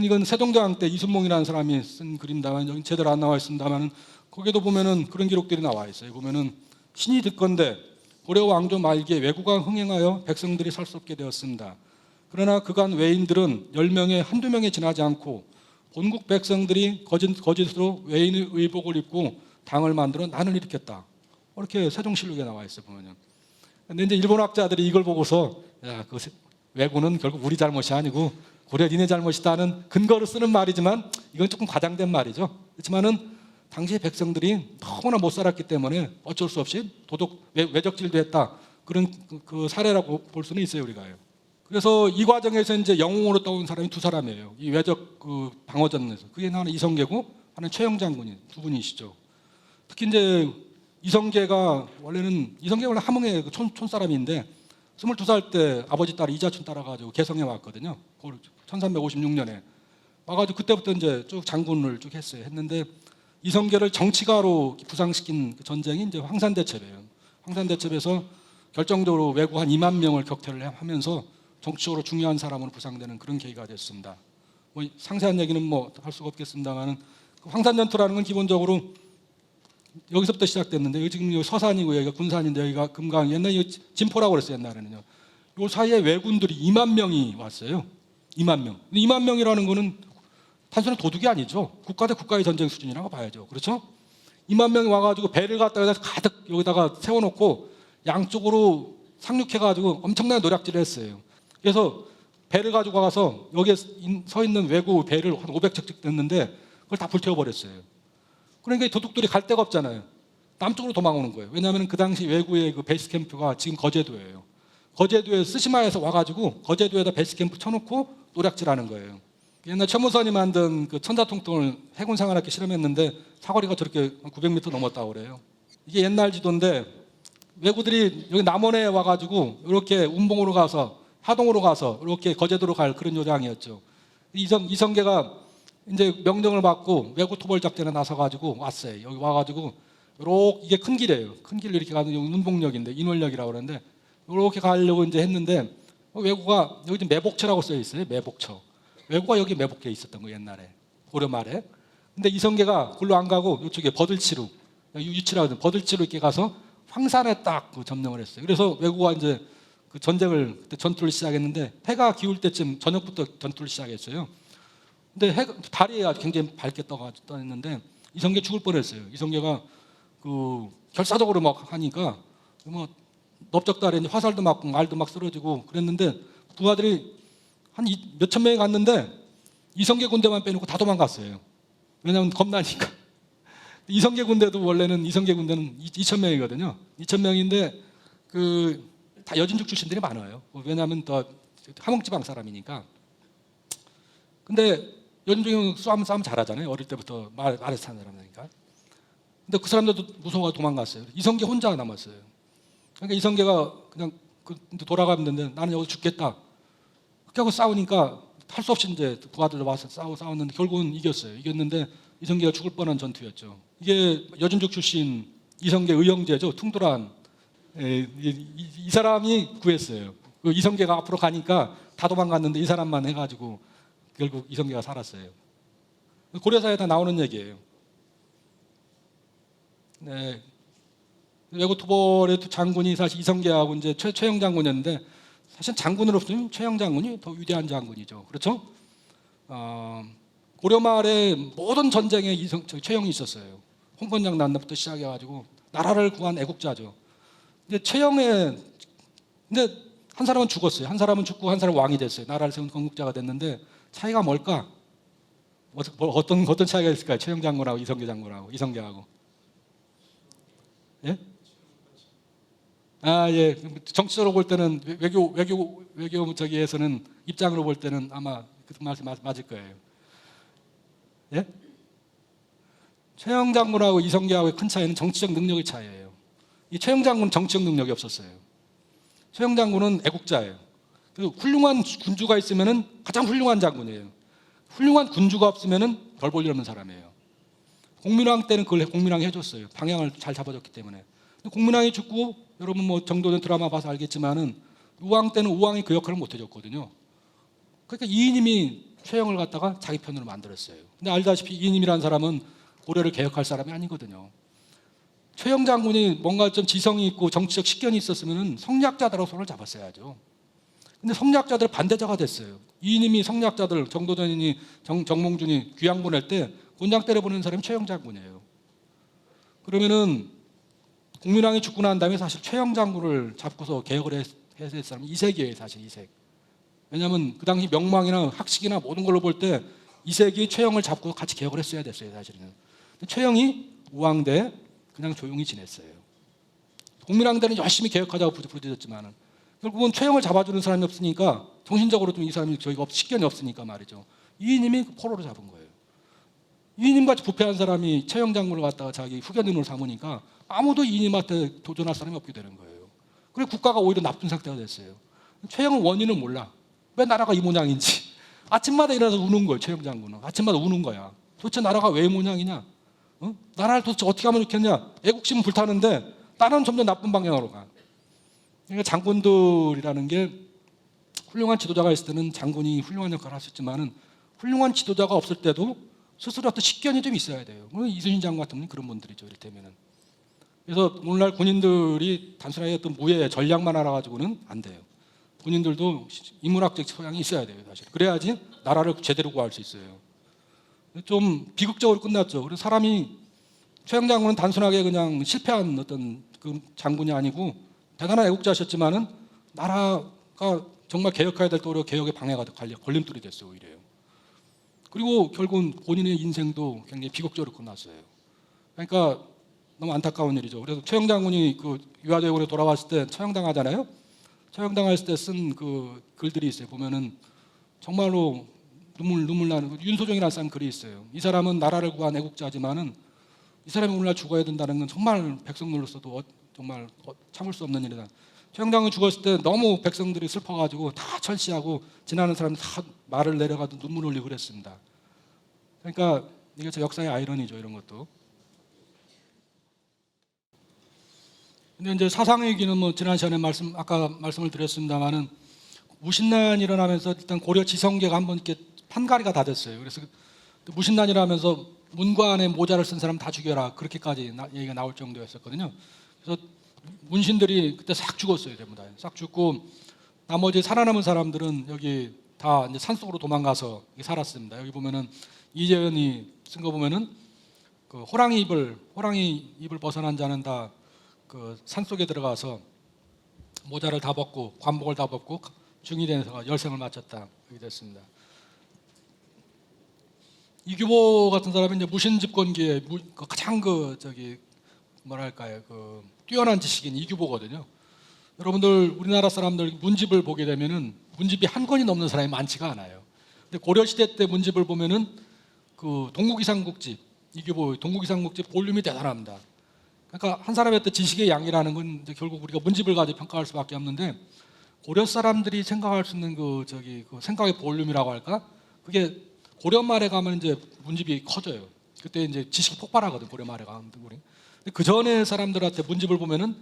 이건 세종대왕 때 이순몽이라는 사람이 쓴 글입니다만 여기 제대로 안 나와 있습니다만 거기도 보면은 그런 기록들이 나와 있어요. 보면은 신이 듣건대 고려 왕조 말기에 왜구가 흥행하여 백성들이 살 수 없게 되었습니다. 그러나 그간 외인들은 10명에 한두 명에 지나지 않고 본국 백성들이 거짓으로 외인의 의복을 입고 당을 만들어 난을 일으켰다. 이렇게 세종실록에 나와 있어요, 보면요. 근데 이제 일본 학자들이 이걸 보고서 야, 그 왜구는 결국 우리 잘못이 아니고 고려 니네 잘못이다는 근거로 쓰는 말이지만 이건 조금 과장된 말이죠. 그렇지만은 당시 백성들이 너무나 못 살았기 때문에 어쩔 수 없이 외적질도 했다. 그런 그 사례라고 볼 수는 있어요, 우리가요. 그래서 이 과정에서 이제 영웅으로 떠온 사람이 두 사람이에요. 이 외적 그 방어전에서 그게 하나는 이성계고 하나는 최영 장군이 두 분이시죠. 특히 이제 이성계가 원래 함흥의 촌 사람인데 22살 때 아버지 딸 이자춘 따라가지고 개성에 왔거든요. 1356년에 와가지고 그때부터 이제 쭉 장군을 쭉 했는데 이성계를 정치가로 부상시킨 그 전쟁이 이제 황산대첩이에요. 황산대첩에서 결정적으로 왜구 한 2만 명을 격퇴를 하면서 정치적으로 중요한 사람으로 부상되는 그런 계기가 됐습니다. 뭐 상세한 얘기는 뭐 할 수가 없겠습니다만은 황산전투라는 건 기본적으로 여기서부터 시작됐는데 여기 지금 서산이고 여기가 군산인데 여기가 금강 옛날에 진포라고 그랬어요. 옛날에는요. 요 사이에 왜군들이 2만 명이 왔어요. 2만 명. 2만 명이라는 거는 단순한 도둑이 아니죠. 국가 대 국가의 전쟁 수준이라고 봐야죠. 그렇죠? 2만 명이 와가지고 배를 갖다가 가득 여기다가 세워놓고 양쪽으로 상륙해가지고 엄청난 노략질을 했어요. 그래서 배를 가지고 가서 여기에 서 있는 왜구 배를 한 500척 됐는데 그걸 다 불태워버렸어요. 그러니까 도둑들이 갈 데가 없잖아요. 남쪽으로 도망오는 거예요. 왜냐하면 그 당시 왜구의 그 베이스 캠프가 지금 거제도예요. 거제도에 스시마에서 와가지고 거제도에다 베이스 캠프 쳐놓고 노략질하는 거예요. 옛날 최무선이 만든 그 천자통통을 해군 생활학기 실험했는데 사거리가 저렇게 900m 넘었다고 그래요. 이게 옛날 지도인데 왜구들이 여기 남원에 와가지고 이렇게 운봉으로 가서 하동으로 가서 이렇게 거제도로 갈 그런 요량이었죠. 이성계가 이제 명령을 받고 왜구 토벌 작전에 나서가지고 왔어요. 여기 와가지고 이렇게 이게 큰 길이에요. 큰 길로 이렇게 가는 운봉역인데 인월역이라고 그러는데 이렇게 가려고 이제 했는데 왜구가 여기 매복처라고 써 있어요. 매복처. 왜구가 여기 매복해 있었던 거 옛날에 고려 말에. 근데 이성계가 글로 안 가고 이쪽에 버들치로 유치라고 하는 버들치로 이렇게 가서 황산에 딱 그 점령을 했어요. 그래서 왜구가 이제 그 전투를 시작했는데 해가 기울 때쯤 저녁부터 전투를 시작했어요. 근데 달이 아주 굉장히 밝게 떠있는데 이성계 죽을 뻔했어요. 이성계가 그 결사적으로 막 하니까 뭐 넓적달에 화살도 맞고 말도 막 쓰러지고 그랬는데 부하들이 한 몇천 명이 갔는데 이성계 군대만 빼놓고 다 도망갔어요. 왜냐하면 겁나니까. 이성계 군대는 2,000명이거든요. 2,000명인데 그 다 여진족 출신들이 많아요. 왜냐하면 더 함흥지방 사람이니까. 근데 여진족은 싸움 잘하잖아요. 어릴 때부터 말에서 사는 사람이니까. 근데 그 사람들도 무서워서 도망갔어요. 이성계 혼자 남았어요. 그러니까 이성계가 그냥 돌아가는데 나는 여기서 죽겠다. 그렇게 하고 싸우니까 할 수 없이 이제 부하들 와서 싸웠는데 결국은 이겼어요. 이겼는데 이성계가 죽을 뻔한 전투였죠. 이게 여진족 출신 이성계 의형제죠. 퉁도란. 이 사람이 구했어요. 그 이성계가 앞으로 가니까 다 도망갔는데 이 사람만 해가지고 결국 이성계가 살았어요. 고려사에 다 나오는 얘기예요. 네. 외국 토벌의 장군이 사실 이성계하고 이제 최영 장군이었는데 사실 장군으로서는 최영 장군이 더 위대한 장군이죠. 그렇죠? 고려 말에 모든 전쟁에 최영이 있었어요. 홍건장 난부터 시작해가지고 나라를 구한 애국자죠. 근데 근데 한 사람은 죽었어요. 한 사람은 죽고 한 사람은 왕이 됐어요. 나라를 세운 건국자가 됐는데 차이가 뭘까? 어떤 차이가 있을까요? 최영 장군하고 이성계 장군하고 이성계하고. 예? 예. 정치적으로 볼 때는 외교 저기에서는 입장으로 볼 때는 아마 그 말씀 맞을 거예요. 예? 최영 장군하고 이성계하고의 큰 차이는 정치적 능력의 차이예요. 이 최영 장군은 정치적 능력이 없었어요. 최영 장군은 애국자예요. 그리고 훌륭한 군주가 있으면은 가장 훌륭한 장군이에요. 훌륭한 군주가 없으면은 별 볼 일 없는 사람이에요. 공민왕 때는 그걸 공민왕이 해줬어요. 방향을 잘 잡아줬기 때문에. 근데 공민왕이 죽고 여러분 뭐 정도는 드라마 봐서 알겠지만은 우왕 때는 우왕이 그 역할을 못 해줬거든요. 그러니까 이인임이 최영을 갖다가 자기 편으로 만들었어요. 근데 알다시피 이인임이라는 사람은 고려를 개혁할 사람이 아니거든요. 최영 장군이 뭔가 좀 지성이 있고 정치적 식견이 있었으면 성략자들하고 손을 잡았어야죠. 근데 성략자들 반대자가 됐어요. 이인임이 성략자들 정도전이니 정몽준이 귀양 보낼 때 곤장 때려보내는 사람이 최영 장군이에요. 그러면은 공민왕이 죽고 난 다음에 사실 최영 장군을 잡고서 개혁을 해야 될 사람이 이색이에요. 사실 이색. 왜냐하면 그 당시 명망이나 학식이나 모든 걸로 볼 때 이색이 최영을 잡고 같이 개혁을 했어야 됐어요. 사실은. 근데 최영이 우왕대 그냥 조용히 지냈어요. 공민왕대는 열심히 개혁하자고 부르짖었지만은 결국은 최영을 잡아주는 사람이 없으니까 정신적으로 좀 이 사람이 저희가 식견이 없으니까 말이죠. 이인임이 포로로 잡은 거예요. 이인임같이 부패한 사람이 최영 장군을 갖다가 자기 후견인으로 삼으니까 아무도 이인임한테 도전할 사람이 없게 되는 거예요. 그래서 국가가 오히려 나쁜 상태가 됐어요. 최영은 원인을 몰라. 왜 나라가 이 모양인지. 아침마다 일어나서 우는 거예요. 최영 장군은. 아침마다 우는 거야. 도대체 나라가 왜 이 모양이냐? 나라를 도대체 어떻게 하면 좋겠냐? 애국심은 불타는데 나라는 점점 나쁜 방향으로 가. 그러니까 장군들이라는 게 훌륭한 지도자가 있을 때는 장군이 훌륭한 역할을 할 수 있지만은 훌륭한 지도자가 없을 때도 스스로 어떤 식견이 좀 있어야 돼요. 이순신 장군 같은 분이 그런 분들이죠. 이를테면은. 그래서 오늘날 군인들이 단순하게 어떤 무예 전략만 알아가지고는 안 돼요. 군인들도 인문학적 소양이 있어야 돼요. 사실. 그래야지 나라를 제대로 구할 수 있어요. 좀 비극적으로 끝났죠. 그래서 사람이 최영 장군은 단순하게 그냥 실패한 어떤 그 장군이 아니고 대단한 애국자셨지만은 나라가 정말 개혁해야 될 도로 개혁의 방해가 걸림돌이 됐어요. 오히려요. 그리고 결국은 본인의 인생도 굉장히 비극적으로 끝났어요. 그러니까 너무 안타까운 일이죠. 그래서 최영 장군이 그 유화대원에 돌아왔을 때 처형당하잖아요. 처형당했을 때 쓴 그 글들이 있어요. 보면은 정말로 눈물 나는 윤소정이라는 사람 글이 있어요. 이 사람은 나라를 구한 애국자지만은 이 사람이 오늘날 죽어야 된다는 건 정말 백성들로서도 정말 참을 수 없는 일이다. 최영 장군이 죽었을 때 너무 백성들이 슬퍼가지고 다 철시하고 지나는 사람들 다 말을 내려가도 눈물 흘리고 그랬습니다. 그러니까 이게 저 역사의 아이러니죠. 이런 것도. 근데 이제 사상의 위기는 뭐 지난 시간에 아까 말씀을 드렸습니다만은 무신난이 일어나면서 일단 고려 지성계가 한번 이렇게 판가리가 다 됐어요. 그래서 무신난이라면서 문관에 모자를 쓴 사람 다 죽여라 그렇게까지 얘기가 나올 정도였었거든요. 그래서 문신들이 그때 싹 죽었어요. 전부 다. 싹 죽고 나머지 살아남은 사람들은 여기 다 이제 산속으로 도망가서 살았습니다. 여기 보면은 이재현이 쓴 거 보면은 그 호랑이 입을 벗어난 자는 다 그 산속에 들어가서 모자를 다 벗고 관복을 다 벗고 중이 돼서 열생을 마쳤다. 이렇게 됐습니다. 이규보 같은 사람은 이제 무신 집권기에 가장 뭐랄까요, 뛰어난 지식인 이규보거든요. 여러분들 우리나라 사람들 문집을 보게 되면은 문집이 한 권이 넘는 사람이 많지가 않아요. 근데 고려 시대 때 문집을 보면은 그 동국이상국집 이규보 동국이상국집 볼륨이 대단합니다. 그러니까 한 사람의 어떤 지식의 양이라는 건 이제 결국 우리가 문집을 가지고 평가할 수밖에 없는데 고려 사람들이 생각할 수 있는 그 생각의 볼륨이라고 할까? 그게 고려 말에 가면 이제 문집이 커져요. 그때 이제 지식이 폭발하거든 고려 말에 가면 우리. 근데 그 전에 사람들한테 문집을 보면은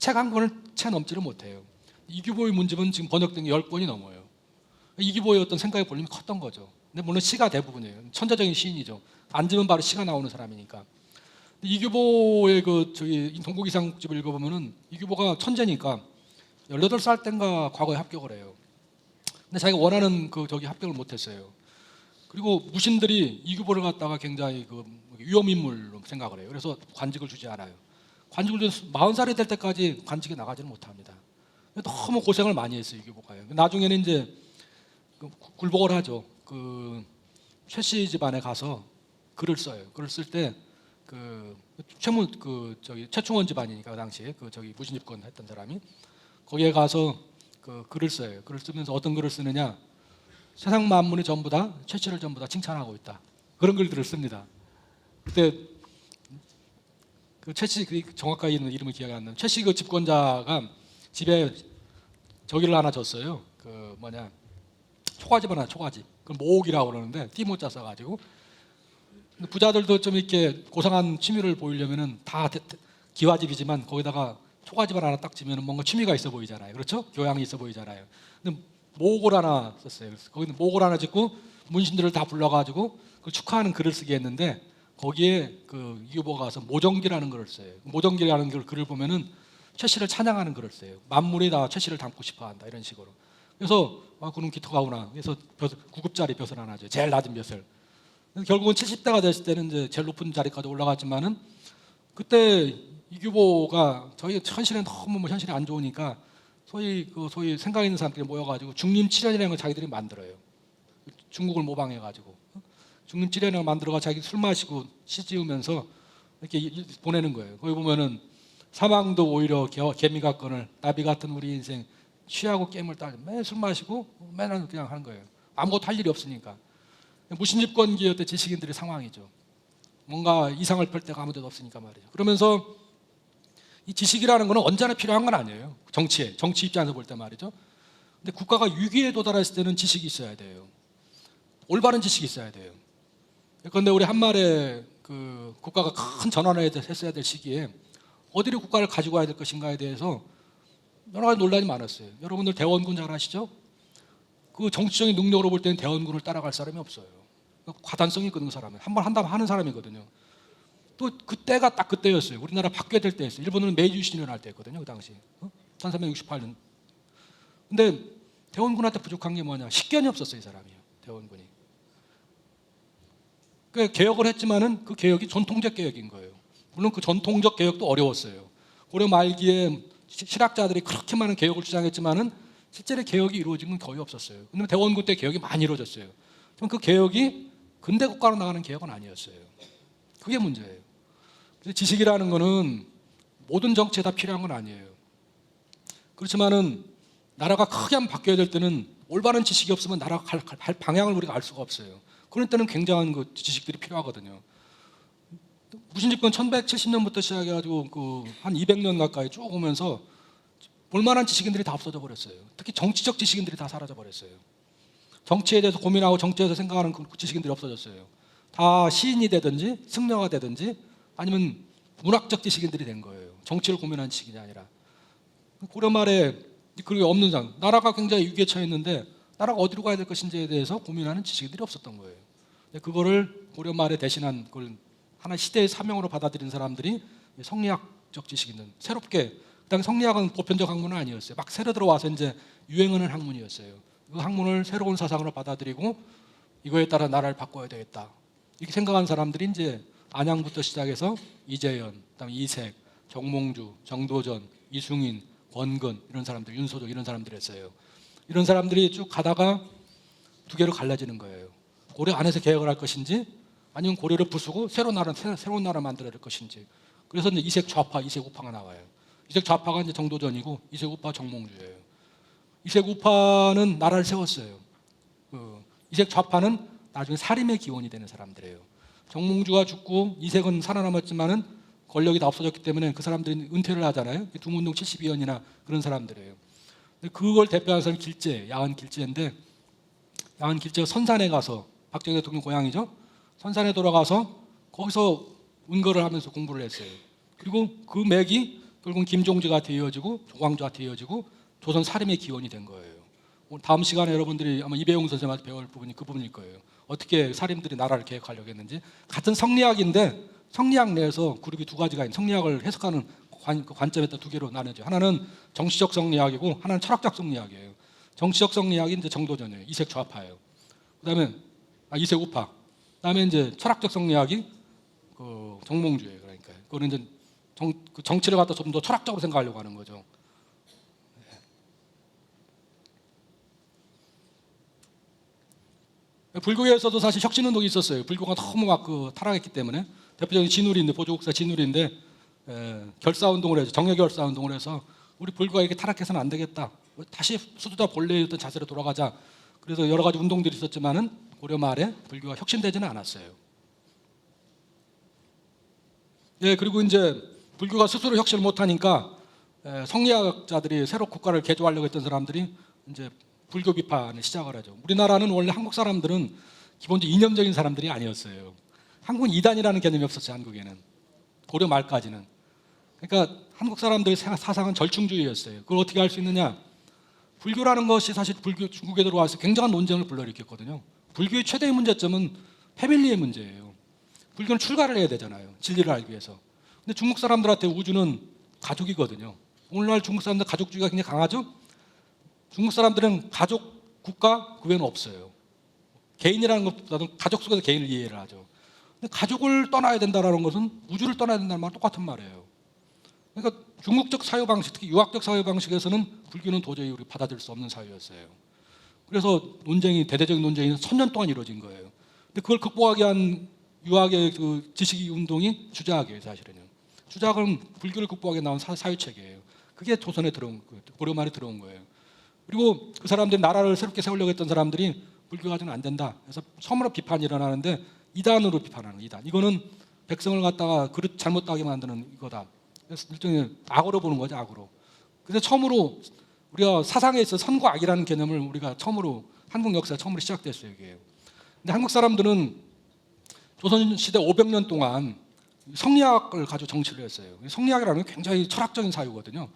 책 한 권을 채 넘지를 못해요. 이규보의 문집은 지금 번역된 게 10권이 넘어요. 이규보의 어떤 생각의 볼륨이 컸던 거죠. 근데 물론 시가 대부분이에요. 천재적인 시인이죠. 앉으면 바로 시가 나오는 사람이니까. 이규보의 동국이상집을 읽어보면은 이규보가 천재니까 18살 땐가 과거에 합격을 해요. 근데 자기가 원하는 합격을 못했어요. 그리고 무신들이 이규보를 갖다가 굉장히 위험인물로 생각을 해요. 그래서 관직을 주지 않아요. 관직을 줘서 40살이 될 때까지 관직에 나가지는 못합니다. 너무 고생을 많이 했어요, 이규보가요. 나중에는 이제 굴복을 하죠. 최씨 집안에 가서 글을 써요. 글을 쓸 때 최충원 집안이니까 그 당시에 무신집권 했던 사람이 거기에 가서 글을 써요. 글을 쓰면서 어떤 글을 쓰느냐? 세상 만물이 전부 다 최씨를 전부 다 칭찬하고 있다. 그런 글들을 씁니다. 그때 최씨 정확하게 이름이 기억이 안 나요. 최씨 집권자가 집에 저기를 하나 줬어요. 초가집 하나, 초가집. 그걸 모옥이라고 그러는데 띠모자 써가지고. 부자들도 좀 이렇게 고상한 취미를 보이려면은 다 기와집이지만 거기다가 초가집을 하나 딱 지면은 뭔가 취미가 있어 보이잖아요. 그렇죠? 교양이 있어 보이잖아요. 근데 모옥을 하나 썼어요. 거기는 모옥을 하나 짓고 문신들을 다 불러가지고 그걸 축하하는 글을 쓰게 했는데 거기에 이규보가 가서 모정기라는 글을 써요. 모정기라는 글을 보면은 최씨를 찬양하는 글을 써요. 만물이 다 최씨를 닮고 싶어한다 이런 식으로. 그래서 그는 기특하구나. 그래서 9급짜리 벼슬 하나 줘. 제일 낮은 벼슬. 결국은 70대가 됐을 때는 이제 제일 높은 자리까지 올라갔지만은 그때 이규보가 저희 현실에 너무 현실이 안 좋으니까 소위 생각 있는 사람들이 모여가지고 중림칠연이라는 걸 자기들이 만들어요. 중국을 모방해가지고 중림칠연을 만들어가 자기 술 마시고 시 지으면서 이렇게 보내는 거예요. 거기 보면은 사망도 오히려 개미 같거늘 나비 같은 우리 인생 취하고 깨물 따 매일 술 마시고 맨날 그냥 하는 거예요. 아무것도 할 일이 없으니까. 무신집권기의 때 지식인들의 상황이죠. 뭔가 이상을 펼 데가 아무 데도 없으니까 말이죠. 그러면서 이 지식이라는 거는 언제나 필요한 건 아니에요. 정치 입장에서 볼 때 말이죠. 근데 국가가 위기에 도달했을 때는 지식이 있어야 돼요. 올바른 지식이 있어야 돼요. 그런데 우리 한말에 국가가 큰 전환을 했어야 될 시기에 어디로 국가를 가지고 가야 될 것인가에 대해서 여러 가지 논란이 많았어요. 여러분들 대원군 잘 아시죠? 정치적인 능력으로 볼 때는 대원군을 따라갈 사람이 없어요. 과단성이 있거든요, 그 사람은. 한번 한다면 하는 사람이거든요. 또 그때가 딱 그때였어요. 우리나라 바뀌어야 될 때였어요. 일본은 메이지 신년할 때였거든요, 그 당시. 1368년. 근데 대원군한테 부족한 게 뭐냐? 식견이 없었어요, 이 사람이요. 대원군이. 그 개혁을 했지만은 그 개혁이 전통적 개혁인 거예요. 물론 그 전통적 개혁도 어려웠어요. 고려 말기에 실학자들이 그렇게 많은 개혁을 주장했지만은 실제로 개혁이 이루어진 건 거의 없었어요. 근데 대원군 때 개혁이 많이 이루어졌어요. 그 개혁이 근대 국가로 나가는 개혁은 아니었어요. 그게 문제예요. 그래서 지식이라는 거는 모든 정치에 다 필요한 건 아니에요. 그렇지만은 나라가 크게 한번 바뀌어야 될 때는 올바른 지식이 없으면 나라가 갈 방향을 우리가 알 수가 없어요. 그럴 때는 굉장한 지식들이 필요하거든요. 무신집권 1170년부터 시작해가지고 한 200년 가까이 쭉 오면서 볼만한 지식인들이 다 없어져 버렸어요. 특히 정치적 지식인들이 다 사라져 버렸어요. 정치에 대해서 고민하고 정치에 대해서 생각하는 그 지식인들이 없어졌어요. 다 시인이 되든지 승려가 되든지 아니면 문학적 지식인들이 된 거예요. 정치를 고민하는 지식이 아니라. 고려 말에 그게 없는 상. 나라가 굉장히 위기에 처했는데 나라가 어디로 가야 될 것인지에 대해서 고민하는 지식인들이 없었던 거예요. 그거를 고려 말에 대신한 그걸 하나 시대의 사명으로 받아들인 사람들이 성리학적 지식인들 새롭게. 그다음에 성리학은 보편적 학문은 아니었어요. 막 새로 들어와서 이제 유행하는 학문이었어요. 그 학문을 새로운 사상으로 받아들이고 이거에 따라 나라를 바꿔야 되겠다. 이렇게 생각한 사람들이 이제 안양부터 시작해서 이재현, 그다음에 이색, 정몽주, 정도전, 이승인, 권근 이런 사람들, 윤소적 이런 사람들이었어요. 이런 사람들이 쭉 가다가 두 개로 갈라지는 거예요. 고려 안에서 개혁을 할 것인지 아니면 고려를 부수고 새로운 나라 만들어야 될 것인지. 그래서 이제 이색 좌파, 이색 우파가 나와요. 이색 좌파가 이제 정도전이고 이색 우파 정몽주예요. 이색 우파는 나라를 세웠어요. 이색 좌파는 나중에 살인의 기원이 되는 사람들이에요. 정몽주가 죽고 이색은 살아남았지만은 권력이 다 없어졌기 때문에 그 사람들이 은퇴를 하잖아요. 둥운동 72년이나 그런 사람들이에요. 그걸 대표하는 사람이 야한 길제인데 야한 길제가 선산에 가서 박정희 대통령 고향이죠. 선산에 돌아가서 거기서 은거를 하면서 공부를 했어요. 그리고 그 맥이 결국은 김종지한테 이어지고 조광조한테 이어지고 조선 살림의 기원이 된 거예요. 오늘 다음 시간에 여러분들이 아마 이배용 선생님한테 배울 부분이 그 부분일 거예요. 어떻게 살인들이 나라를 계획하려고 했는지. 같은 성리학인데 성리학 내에서 그룹이 두 가지가 있는, 성리학을 해석하는 관점에 따라 두 개로 나뉘어져. 하나는 정치적 성리학이고 하나는 철학적 성리학이에요. 정치적 성리학이 이제 정도전이에요. 이색 좌파예요. 그다음에 이색 우파. 그다음에 이제 철학적 성리학이 그 정몽주예요. 그러니까 그거는 이제 그 정치를 갖다 좀 더 철학적으로 생각하려고 하는 거죠. 불교에서도 사실 혁신운동이 있었어요. 불교가 너무 막 그 타락했기 때문에. 대표적인 진우리인데, 보조국사 진우리인데 결사운동을 해서, 정예결사운동을 해서 우리 불교가 이렇게 타락해서는 안 되겠다, 다시 수두다 본래의 어떤 자세로 돌아가자. 그래서 여러 가지 운동들이 있었지만은 고려 말에 불교가 혁신되지는 않았어요. 예, 그리고 이제 불교가 스스로 혁신을 못하니까 성리학자들이 새로 국가를 개조하려고 했던 사람들이 이제 불교 비판을 시작을 하죠. 우리나라는 원래 한국 사람들은 기본적으로 이념적인 사람들이 아니었어요. 한국은 이단이라는 개념이 없었어요. 한국에는 고려 말까지는. 그러니까 한국 사람들의 사상은 절충주의였어요. 그걸 어떻게 할 수 있느냐? 불교라는 것이 사실 중국에 들어와서 굉장한 논쟁을 불러일으켰거든요. 불교의 최대의 문제점은 패밀리의 문제예요. 불교는 출가를 해야 되잖아요. 진리를 알기 위해서. 근데 중국 사람들한테 우주는 가족이거든요. 오늘날 중국 사람들 가족주의가 굉장히 강하죠? 중국 사람들은 가족, 국가 그 외에는 없어요. 개인이라는 것보다는 가족 속에서 개인을 이해를 하죠. 근데 가족을 떠나야 된다는 것은 우주를 떠나야 된다는 말은 똑같은 말이에요. 그러니까 중국적 사유 방식, 특히 유학적 사유 방식에서는 불교는 도저히 우리 받아들일 수 없는 사유였어요. 그래서 논쟁이, 대대적인 논쟁이 1000년 동안 이루어진 거예요. 근데 그걸 극복하기 위한 유학의 그 지식 운동이 주자학이에요, 사실은요. 주자학은 불교를 극복하기 위해 나온 사유체계예요. 그게 조선에 들어온 거예요. 고려 말에 들어온 거예요. 그리고 그 사람들이 나라를 새롭게 세우려고 했던 사람들이 불교 가지고는 안 된다. 그래서 처음으로 비판이 일어나는데 이단으로 비판하는 거예요. 이단. 이거는 백성을 갖다가 그릇 잘못 따게 만드는 이거다. 그래서 일종의 악으로 보는 거죠, 악으로. 그래서 처음으로 우리가 사상에 있어 선과 악이라는 개념을 우리가 처음으로 한국 역사에 처음으로 시작됐어요, 이게. 근데 한국 사람들은 조선 시대 500년 동안 성리학을 가지고 정치를 했어요. 성리학이라는 게 굉장히 철학적인 사유거든요.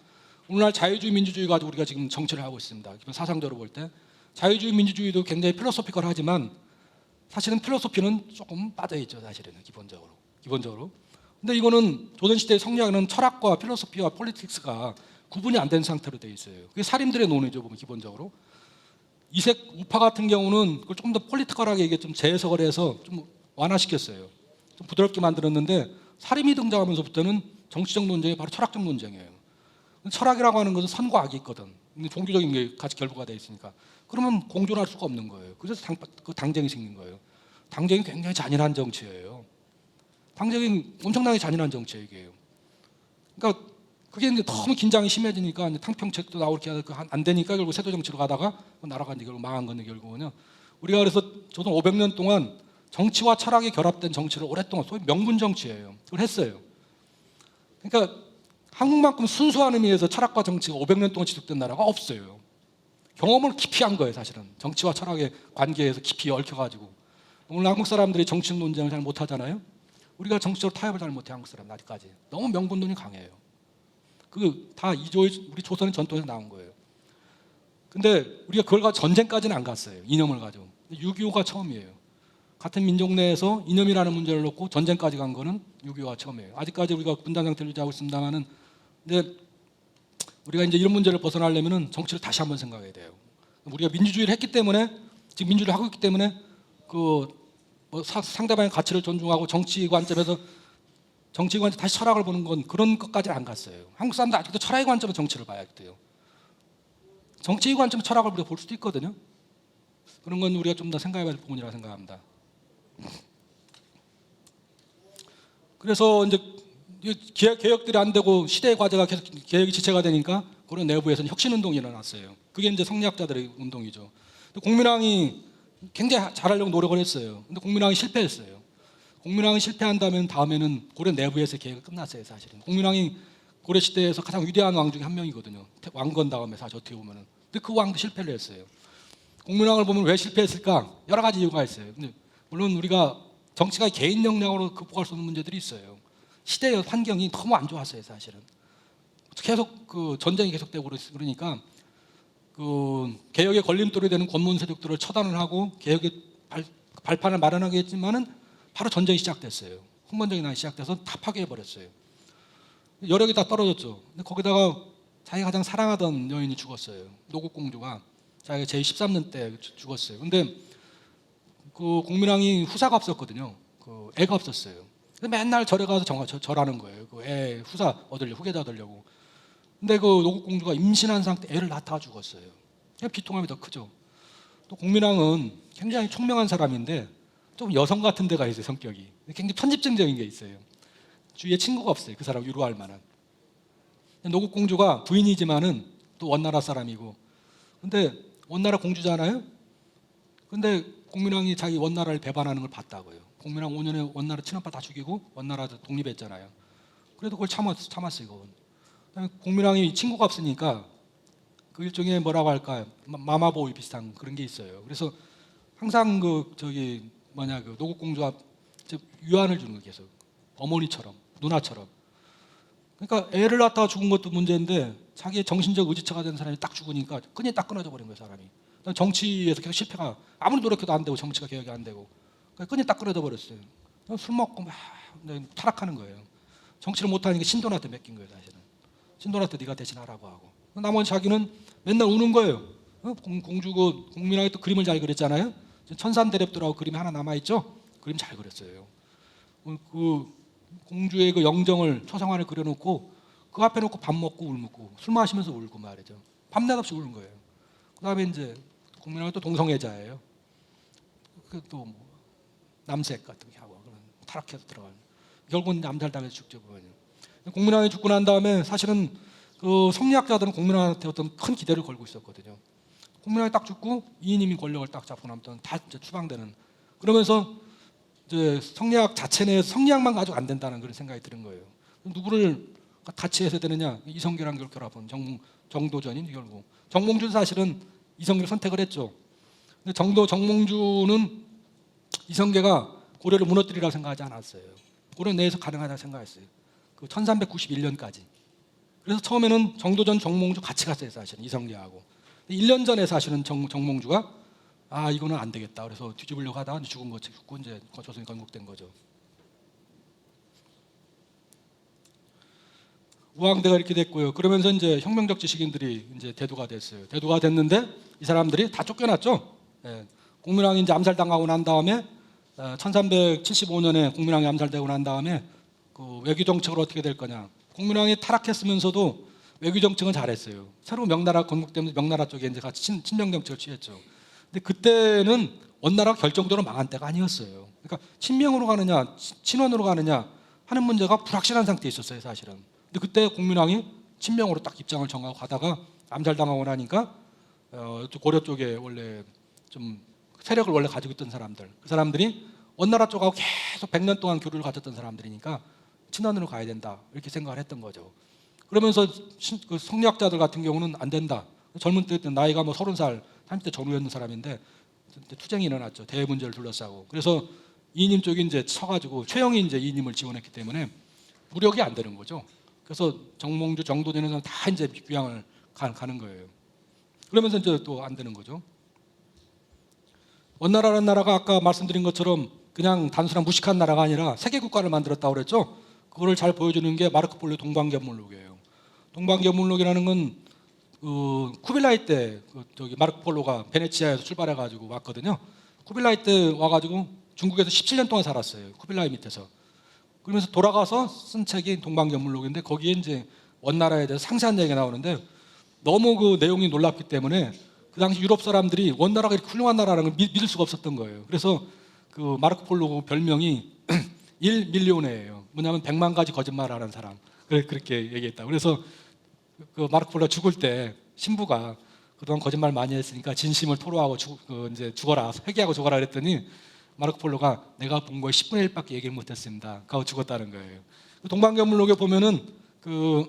오늘날 자유주의 민주주의 가지고 우리가 지금 정치를 하고 있습니다. 사상적으로 볼 때 자유주의 민주주의도 굉장히 필로소피컬하지만 사실은 필로소피는 조금 빠져있죠, 사실은 기본적으로. 근데 이거는 조선시대의 성리학은 철학과 필로소피와 폴리틱스가 구분이 안 된 상태로 돼 있어요. 그게 사림들의 논의죠, 보면 기본적으로. 이색 우파 같은 경우는 그걸 조금 더 폴리티컬하게 이게 좀 재해석을 해서 좀 완화시켰어요. 좀 부드럽게 만들었는데 사림이 등장하면서부터는 정치적 논쟁이 바로 철학적 논쟁이에요. 철학이라고 하는 것은 선과 악이 있거든. 종교적인 게 같이 결부가 되어 있으니까. 그러면 공존할 수가 없는 거예요. 그래서 당쟁이 생긴 거예요. 당쟁이 굉장히 잔인한 정치예요. 당쟁이 엄청나게 잔인한 정치예요, 이게요. 그러니까 그게 이제 너무 긴장이 심해지니까 이제 탕평책도 나오게 안 되니까 결국 세도 정치로 가다가 나라가 이제 결국 망한 건데 결국은요. 우리가 그래서 조선 500년 동안 정치와 철학이 결합된 정치를 오랫동안 소위 명분 정치예요. 그걸 했어요. 그러니까 한국만큼 순수한 의미에서 철학과 정치가 500년 동안 지속된 나라가 없어요. 경험을 깊이 한 거예요, 사실은. 정치와 철학의 관계에서 깊이 얽혀가지고. 오늘 한국 사람들이 정치적 논쟁을 잘 못하잖아요. 우리가 정치적으로 타협을 잘 못해, 한국 사람 아직까지. 너무 명분론이 강해요. 그 다 이조의 우리 조선의 전통에서 나온 거예요. 근데 우리가 그걸 가지고 전쟁까지는 안 갔어요, 이념을 가지고. 6.25가 처음이에요. 같은 민족 내에서 이념이라는 문제를 놓고 전쟁까지 간 거는 6.25가 처음이에요. 아직까지 우리가 분단 상태를 유지하고 있습니다만은, 근데 우리가 이제 이런 문제를 벗어나려면은 정치를 다시 한번 생각해야 돼요. 우리가 민주주의를 했기 때문에, 지금 민주주의를 하고 있기 때문에 상대방의 가치를 존중하고 정치 관점에서 다시 철학을 보는 건 그런 것까지는 안 갔어요. 한국 사람들 아직도 철학의 관점에서 정치를 봐야 돼요. 정치의 관점에서 철학을 우리가 볼 수도 있거든요. 그런 건 우리가 좀 더 생각해야 할 부분이라고 생각합니다. 근데서 이제 개혁들이 안 되고 시대의 과제가 계속 개혁이 지체가 되니까 그런 내부에서는 혁신운동이 일어났어요. 그게 이제 성리학자들의 운동이죠. 국민왕이 굉장히 잘하려고 노력을 했어요. 근데 국민왕이 실패했어요. 국민왕이 실패한다면 다음에는 고려 내부에서 개혁이 끝났어요, 사실은. 국민왕이 고려 시대에서 가장 위대한 왕 중에 한 명이거든요. 왕건 다음에 사실 어떻게 보면은. 근데 그 왕도 실패를 했어요. 국민왕을 보면 왜 실패했을까? 여러 가지 이유가 있어요. 근데 물론 우리가 정치가 개인 역량으로 극복할 수 없는 문제들이 있어요. 시대의 환경이 너무 안 좋았어요, 사실은. 계속 그 전쟁이 계속되고 그러니까 그 개혁의 걸림돌이 되는 권문 세력들을 처단을 하고 개혁의 발판을 마련하게 했지만은 바로 전쟁이 시작됐어요. 홍번정이 나 시작돼서 다 파괴해 버렸어요. 여력이 다 떨어졌죠. 근데 거기다가 자기가 가장 사랑하던 여인이 죽었어요. 노국공주가 자기가 제13년 때 죽었어요. 근데 그 공민왕이 후사가 없었거든요. 그 애가 없었어요. 근데 맨날 절에 가서 절하는 거예요. 그 애 후사 얻으려고, 후계자 얻으려고. 근데 그 노국공주가 임신한 상태 애를 낳다가 죽었어요. 비통함이 더 크죠. 또 공민왕은 굉장히 총명한 사람인데 좀 여성 같은 데가 있어요. 성격이 굉장히 편집증적인 게 있어요. 주위에 친구가 없어요. 그 사람 위로할 만한. 노국공주가 부인이지만은 또 원나라 사람이고, 근데 원나라 공주잖아요. 근데 공민왕이 자기 원나라를 배반하는 걸 봤다고요. 공민왕 5년에 원나라 친아빠 다 죽이고 원나라 독립했잖아요. 그래도 그걸 참았어요. 그건. 그다음에 공민왕이 친구가 없으니까 그 일종의 뭐라고 할까요? 마마보이 비슷한 그런 게 있어요. 그래서 항상 그 노국공주와 유안을 주는 거 계속 어머니처럼 누나처럼. 그러니까 애를 낳다가 죽은 것도 문제인데 자기의 정신적 의지처가 된 사람이 딱 죽으니까 끈이 딱 끊어져 버린 거예요. 사람이. 정치에서 계속 실패가 아무리 노력해도 안 되고 정치가 개혁이 안 되고 끈이 딱 끊어져 버렸어요. 술 먹고 막 타락하는 거예요. 정치를 못하니까 신돈한테 맡긴 거예요. 사실은. 신돈한테 네가 대신하라고 하고. 나머지 자기는 맨날 우는 거예요. 공주고 공민왕이 또 그림을 잘 그렸잖아요. 천산대랩도라고 그림이 하나 남아있죠. 그림 잘 그렸어요. 그 공주의 그 영정을 초상화를 그려놓고 그 앞에 놓고 밥 먹고 울고 술 마시면서 울고 말이죠. 밤낮 없이 우는 거예요. 그다음에 이제 공민왕은 또 동성애자예요. 또 뭐 남색 같은 게 하고 타락해서 들어가는. 결국은 암살당해서 죽죠. 공민왕이 죽고 난 다음에 사실은 그 성리학자들은 공민왕한테 어떤 큰 기대를 걸고 있었거든요. 공민왕이 딱 죽고 이인임이 권력을 딱 잡고 나면 다 이제 추방되는. 그러면서 이제 성리학 자체 내에서 성리학만 가지고 안 된다는 그런 생각이 드는 거예요. 누구를 같이 해서 되느냐? 이성계랑 결합한 정도전인 결국. 정몽주는 사실은 이성계를 선택을 했죠. 근데 정몽주는 이성계가 고려를 무너뜨리라고 생각하지 않았어요. 고려 내에서 가능하다고 생각했어요. 그 1391년까지. 그래서 처음에는 정도전, 정몽주 같이 갔어요. 사실은 이성계하고. 1년 전에 사실은 정몽주가 이거는 안 되겠다. 그래서 뒤집으려고 하다가 죽고 이제 조선이 건국된 거죠. 우왕대가 이렇게 됐고요. 그러면서 이제 혁명적 지식인들이 이제 대두가 됐어요. 대두가 됐는데 이 사람들이 다 쫓겨났죠. 공민왕이 이제 암살당하고 난 다음에 1375년에 공민왕이 암살되고 난 다음에 그 외교 정책을 어떻게 될 거냐. 공민왕이 타락했으면서도 외교 정책은 잘했어요. 새로 명나라 건국되면서 명나라 쪽에 이제 같이 친명 정책을 취했죠. 근데 그때는 원나라가 결정적으로 망한 때가 아니었어요. 그러니까 친명으로 가느냐, 친원으로 가느냐 하는 문제가 불확실한 상태에 있었어요, 사실은. 근데 그때 공민왕이 친명으로 딱 입장을 정하고 가다가 암살당하고 나니까 고려 쪽에 원래 좀 세력을 원래 가지고 있던 사람들, 그 사람들이 원나라 쪽하고 계속 100년 동안 교류를 가졌던 사람들이니까 친원으로 가야 된다 이렇게 생각을 했던 거죠. 그러면서 그 성리학자들 같은 경우는 안 된다. 젊은 때 나이가 뭐 30살, 30대 전후였는 사람인데 투쟁이 일어났죠. 대외 문제를 둘러싸고. 그래서 이인임 쪽이 이제 쳐가지고 최영이 이제 이인임을 지원했기 때문에 무력이 안 되는 거죠. 그래서 정몽주, 정도전에서는 다 이제 귀향을 가는 거예요. 그러면서 이제 또 안 되는 거죠. 원나라라는 나라가 아까 말씀드린 것처럼 그냥 단순한 무식한 나라가 아니라 세계 국가를 만들었다고 그랬죠. 그거를 잘 보여주는 게 마르코 폴로의 동방견문록이에요. 동방견문록이라는 건 쿠빌라이 때 마르코 폴로가 베네치아에서 출발해가지고 왔거든요. 쿠빌라이 때 와가지고 중국에서 17년 동안 살았어요. 쿠빌라이 밑에서. 그러면서 돌아가서 쓴 책이 동방견문록인데 거기에 이제 원나라에 대해서 상세한 얘기가 나오는데 너무 그 내용이 놀랍기 때문에 그 당시 유럽 사람들이 원나라가 이렇게 훌륭한 나라라는 걸 믿을 수가 없었던 거예요. 그래서 그 마르코 폴로 별명이 1밀리오네예요. 뭐냐면 100만 가지 거짓말하는 사람. 그렇게 얘기했다. 그래서 그 마르코 폴로가 죽을 때 신부가 그동안 거짓말 많이 했으니까 진심을 토로하고 이제 죽어라, 회개하고 죽어라 그랬더니 마르코 폴로가 내가 본 거에 10분의 1밖에 얘기를 못했습니다. 하고 죽었다는 거예요. 동방견문록에 보면은 그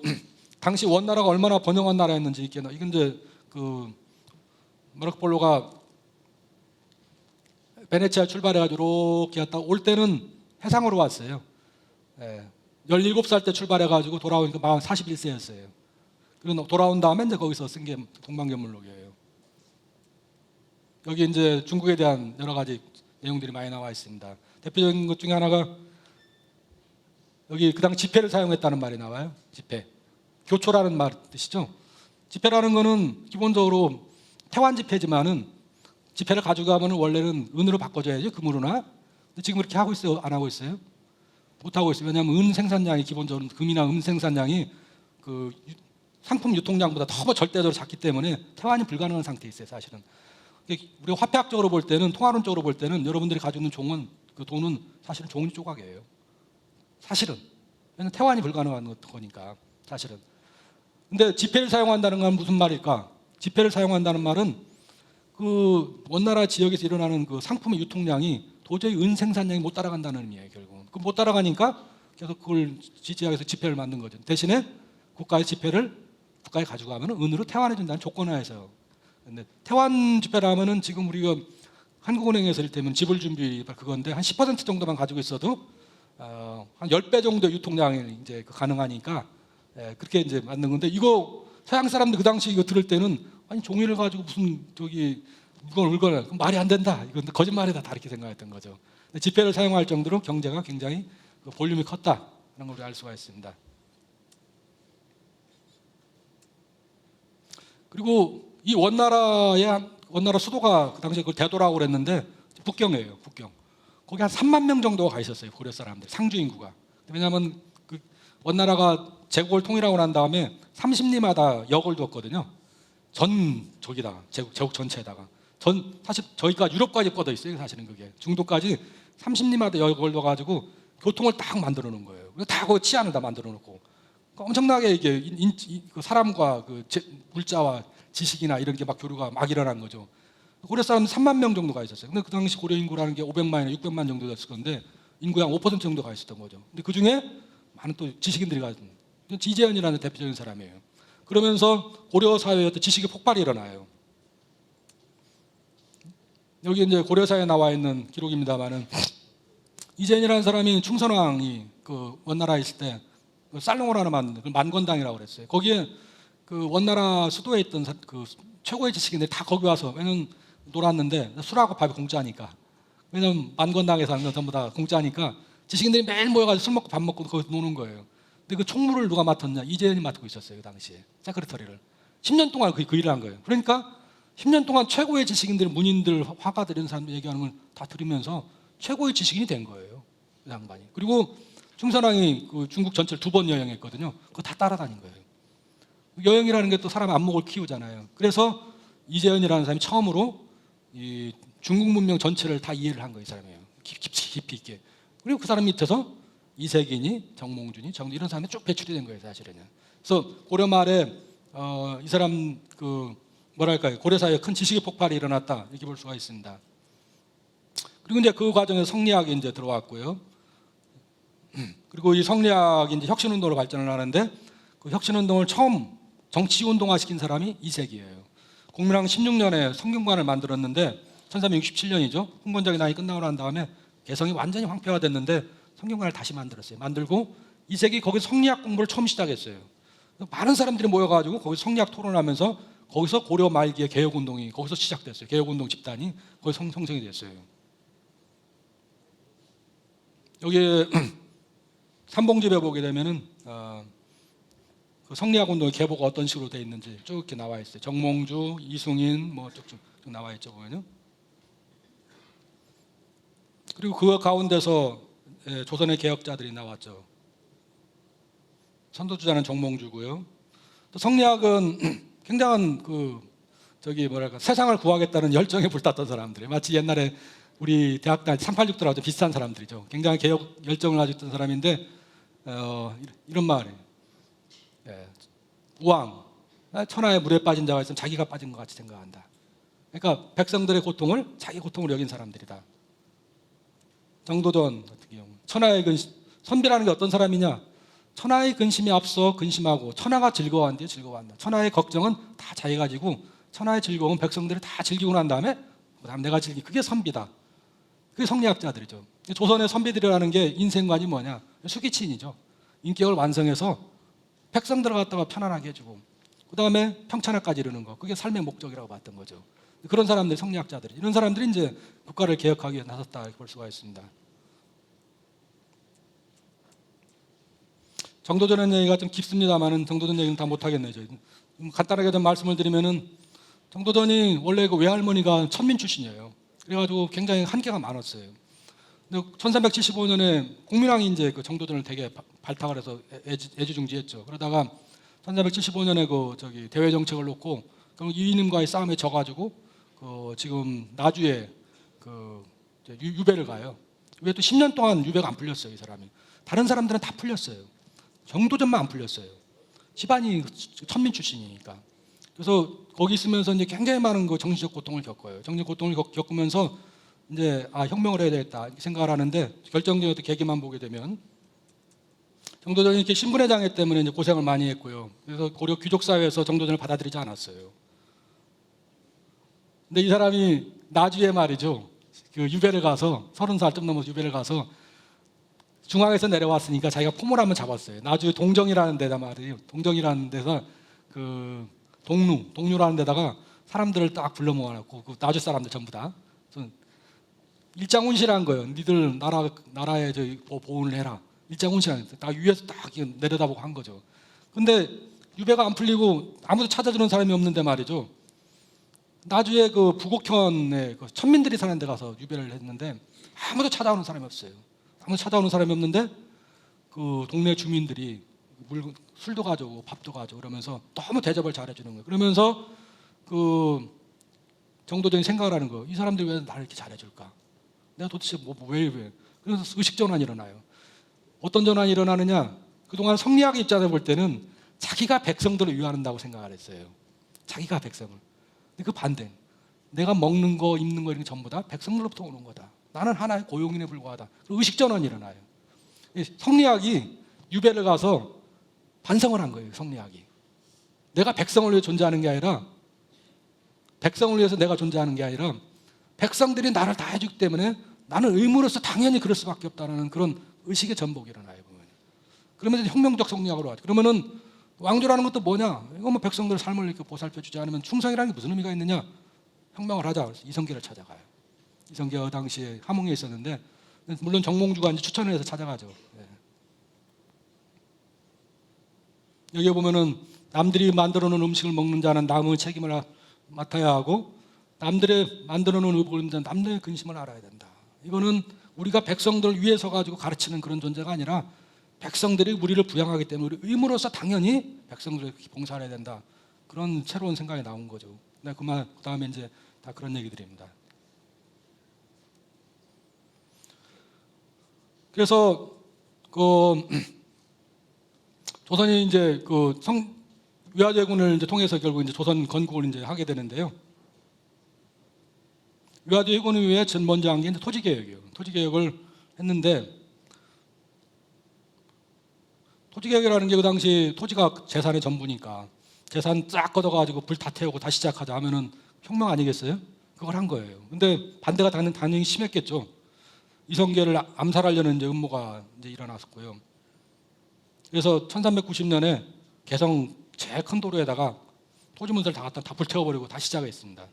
당시 원나라가 얼마나 번영한 나라였는지 이건 이제 그 마르코 폴로가 베네치아 출발해가지고 이렇게 갔다 올 때는 해상으로 왔어요. 17살 때 출발해가지고 돌아오니까 41세였어요. 그리고 돌아온 다음에 이제 거기서 쓴 게 동방견물록이에요. 여기 이제 중국에 대한 여러 가지 내용들이 많이 나와 있습니다. 대표적인 것 중에 하나가 여기 그 당 지폐를 사용했다는 말이 나와요. 지폐. 교초라는 말 뜻이죠. 지폐라는 거는 기본적으로 태환 지폐지만은 지폐를 가져가면 원래는 은으로 바꿔줘야죠. 금으로나. 근데 지금 그렇게 하고 있어요? 안 하고 있어요? 못 하고 있어요. 왜냐하면 은 생산량이 기본적으로 금이나 은 생산량이 그 상품 유통량보다 너무 절대적으로 작기 때문에 태환이 불가능한 상태에 있어요. 사실은. 우리가 화폐학적으로 볼 때는, 통화론적으로 볼 때는 여러분들이 가지고 있는 종은, 그 돈은 사실은 종이 조각이에요. 사실은. 왜냐하면 태환이 불가능한 거니까 사실은. 근데 지폐를 사용한다는 건 무슨 말일까? 지폐를 사용한다는 말은 그 원나라 지역에서 일어나는 그 상품의 유통량이 도저히 은 생산량이 못 따라간다는 의미예요. 결국은. 그 못 따라가니까 계속 그걸 지지하기 위해서 지폐를 만든 거죠. 대신에 국가의 지폐를 국가에 가져가면 은으로 태환해 준다는 조건하에서. 근데 태환 지폐라면은 지금 우리가 한국은행에서 이를테면 지불 준비 그건데 한 10% 정도만 가지고 있어도 한 10배 정도 유통량이 이제 가능하니까 그렇게 이제 만든 건데, 이거 서양 사람들 그 당시 이거 들을 때는 아니 종이를 가지고 무슨 저기 물건을 말이 안 된다, 이건 거짓말이다, 다 이렇게 생각했던 거죠. 근데 지폐를 사용할 정도로 경제가 굉장히 그 볼륨이 컸다는 걸 알 수가 있습니다. 그리고 이 원나라 수도가 그 당시에 그걸 대도라고 그랬는데 북경이에요. 북경. 거기 한 3만 명 정도가 가 있었어요. 고려 사람들, 상주 인구가. 왜냐하면 그 원나라가 제국을 통일하고 난 다음에 30리마다 역을 뒀거든요. 제국 전체에다가. 사실 저희가 유럽까지 뻗어 있어요. 사실은 그게 중도까지 30리마다 역을 둬가지고 교통을 딱 만들어 놓은 거예요. 다 그 치안을 다 만들어 놓고 엄청나게 이게 그 사람과 그 물자와 지식이나 이런 게 막 교류가 막 일어난 거죠. 고려 사람 3만 명 정도가 있었어요. 근데 그 당시 고려 인구라는 게 500만이나 600만 정도 됐을 건데 인구의 한 5% 정도가 있었던 거죠. 근데 그 중에 많은 또 지식인들이 가진 지재현이라는 대표적인 사람이에요. 그러면서 고려 사회의 어떤 지식의 폭발이 일어나요. 여기 이제 고려 사회에 나와 있는 기록입니다만은 이재현이라는 사람이 충선왕이 그 원나라에 있을 때 쌀롱을 만든 만권당이라고 그랬어요. 거기에 그 원나라 수도에 있던 그 최고의 지식인들이 다 거기 와서, 왜냐면 놀았는데 술하고 밥이 공짜니까, 왜냐면 만권당에서 하는 건 전부 다 공짜니까 지식인들이 매일 모여가지고 술 먹고 밥 먹고 거기서 노는 거예요. 근데 그 총무를 누가 맡았냐? 이재현이 맡고 있었어요. 그 당시에 세크레터리를 10년 동안 그 일을 한 거예요. 그러니까 10년 동안 최고의 지식인들, 문인들, 화가들 이런 사람들 얘기하는 걸 다 들으면서 최고의 지식인이 된 거예요. 그 양반이. 그리고 충선왕이 그 중국 전체를 2번 여행했거든요. 그거 다 따라다닌 거예요. 여행이라는 게 또 사람 안목을 키우잖아요. 그래서 이재현이라는 사람이 처음으로 이 중국 문명 전체를 다 이해를 한 거예요. 이 사람이에요. 깊이 있게. 그리고 그 사람 밑에서 이세균이, 정몽준이, 이런 사람이 쭉 배출이 된 거예요. 사실은. 그래서 고려 말에 이 사람 그 뭐랄까요, 고려 사회에 큰 지식의 폭발이 일어났다, 이렇게 볼 수가 있습니다. 그리고 이제 그 과정에서 성리학이 이제 들어왔고요. 그리고 이 성리학이 이제 혁신운동으로 발전을 하는데 그 혁신운동을 처음 정치운동화 시킨 사람이 이세기예요. 공민왕 16년에 성균관을 만들었는데 1367년이죠. 흥건적인 난이 끝나고 난 다음에 개성이 완전히 황폐화 됐는데 성균관을 다시 만들었어요. 만들고 이세기 거기서 성리학 공부를 처음 시작했어요. 많은 사람들이 모여가지고 거기서 성리학 토론하면서 거기서 고려 말기의 개혁운동이 거기서 시작됐어요. 개혁운동 집단이 거기서 성생이 됐어요. 여기 삼봉집에 보게 되면은 그 성리학 운동의 계보가 어떤 식으로 되어 있는지 쭉 이렇게 나와 있어요. 정몽주, 이승인 뭐 쭉쭉 나와 있죠, 보면은. 그리고 그 가운데서 조선의 개혁자들이 나왔죠. 선도주자는 정몽주고요. 또 성리학은 굉장한 세상을 구하겠다는 열정에 불탔던 사람들이, 마치 옛날에 우리 대학 때 386들하고 비슷한 사람들이죠. 굉장히 개혁 열정을 가지고 있던 사람인데 이런 말이에요. 우왕, 천하의 물에 빠진 자가 있으면 자기가 빠진 것 같이 생각한다. 그러니까 백성들의 고통을 자기 고통으로 여긴 사람들이다. 정도전 같은 경우 천하의 근심, 선비라는 게 어떤 사람이냐? 천하의 근심이 앞서 근심하고 천하가 즐거워한대요. 즐거워한다. 천하의 걱정은 다 자기가 지고 천하의 즐거움은 백성들이 다 즐기고 난 다음에 그다음 내가 즐기, 그게 선비다. 그게 성리학자들이죠. 조선의 선비들이라는 게 인생관이 뭐냐? 수기친이죠. 인격을 완성해서 백성들을 갖다가 편안하게 해주고 그다음에 평천하까지 이루는 거. 그게 삶의 목적이라고 봤던 거죠. 그런 사람들이 성리학자들이 이런 사람들이 이제 국가를 개혁하기 위해 나섰다 이렇게 볼 수가 있습니다. 정도전 얘기가 좀 깊습니다만은 정도전 얘기는 다 못하겠네요. 저희. 간단하게 좀 말씀을 드리면은 정도전이 원래 그 외할머니가 천민 출신이에요. 그래가지고 굉장히 한계가 많았어요. 근데 1375년에 공민왕이 이제 그 정도전을 되게 발탁을 해서 애지중지했죠. 그러다가 1375년에 그 저기 대외 정책을 놓고 그럼 이인임과의 싸움에 져가지고 그 지금 나주에 그 유배를 가요. 왜 또 10년 동안 유배가 안 풀렸어요, 이 사람이. 다른 사람들은 다 풀렸어요. 정도전만 안 풀렸어요. 집안이 천민 출신이니까. 그래서 거기 있으면서 이제 굉장히 많은 그 정신적 고통을 겪어요. 정신적 고통을 겪으면서 이제 혁명을 해야 되겠다 이렇게 생각을 하는데 결정적인 어떤 계기만 보게 되면 정도전이 이렇게 신분의 장애 때문에 이제 고생을 많이 했고요. 그래서 고려 귀족 사회에서 정도전을 받아들이지 않았어요. 근데 이 사람이 나주에 말이죠. 그 유배를 가서 30살쯤 넘어서 유배를 가서 중앙에서 내려왔으니까 자기가 포모를 한번 잡았어요. 나주 동정이라는 데다 말이에요. 동정이라는 데서 그 동류라는 데다가 사람들을 딱 불러 모아놓고 그 나주 사람들 전부 다 일장운시라는 거예요. 니들 나라에 보훈을 해라. 일장운시라는 딱 위에서 딱 내려다보고 한 거죠. 근데 유배가 안 풀리고 아무도 찾아주는 사람이 없는데 말이죠. 나주에 그 부곡현에 그 천민들이 사는 데 가서 유배를 했는데 아무도 찾아오는 사람이 없어요. 아무도 찾아오는 사람이 없는데 그 동네 주민들이 술도 가져오고 밥도 가져오고 그러면서 너무 대접을 잘해주는 거예요. 그러면서 그 정도전이 생각을 하는 거예요. 이 사람들이 왜 나를 이렇게 잘해줄까? 내가 도대체 왜? 그래서 의식전환이 일어나요. 어떤 전환이 일어나느냐? 그동안 성리학의 입장에서 볼 때는 자기가 백성들을 위한다고 생각을 했어요. 자기가 백성을. 근데 그 반대. 내가 먹는 거, 입는 거 이런 게 전부 다 백성들로부터 오는 거다. 나는 하나의 고용인에 불과하다. 그리고 의식전환이 일어나요. 성리학이 유배를 가서 반성을 한 거예요. 성리학이. 내가 백성을 위해 존재하는 게 아니라 백성을 위해서 내가 존재하는 게 아니라 백성들이 나를 다 해주기 때문에 나는 의무로서 당연히 그럴 수밖에 없다는 그런 의식의 전복이 일어나요. 그러면 혁명적 성리학으로 하죠. 그러면은 왕조라는 것도 뭐냐? 이거 뭐 백성들 삶을 이렇게 보살펴주지 않으면 충성이라는 게 무슨 의미가 있느냐? 혁명을 하자. 그래서 이성계를 찾아가요. 이성계가 당시에 함흥에 있었는데 물론 정몽주가 이제 추천을 해서 찾아가죠. 여기에 보면은 남들이 만들어 놓은 음식을 먹는 자는 남의 책임을 맡아야 하고 남들의 만들어 놓은 의복을 입는 자는 남들의 근심을 알아야 된다. 이거는 우리가 백성들을 위해서 가지고 가르치는 그런 존재가 아니라 백성들이 우리를 부양하기 때문에 우리 의무로서 당연히 백성들을 봉사를 해야 된다. 그런 새로운 생각이 나온 거죠. 네, 그 다음에 이제 다 그런 얘기들입니다. 그래서 조선이 이제 위화제군을 이제 통해서 결국 이제 조선 건국을 이제 하게 되는데요. 위화제군 이후에 먼저 한 게 이제 토지개혁이에요. 토지개혁을 했는데 토지개혁이라는 게 그 당시 토지가 재산의 전부니까 재산 쫙 걷어가지고 불 다 태우고 다시 시작하자 하면은 혁명 아니겠어요? 그걸 한 거예요. 근데 반대가 당연히 심했겠죠. 이성계를 암살하려는 이제 음모가 이제 일어났었고요. 그래서 1390년에 개성 제일 큰 도로에다가 토지문서를 다 갖다 다 불태워버리고 다시 시작했습니다.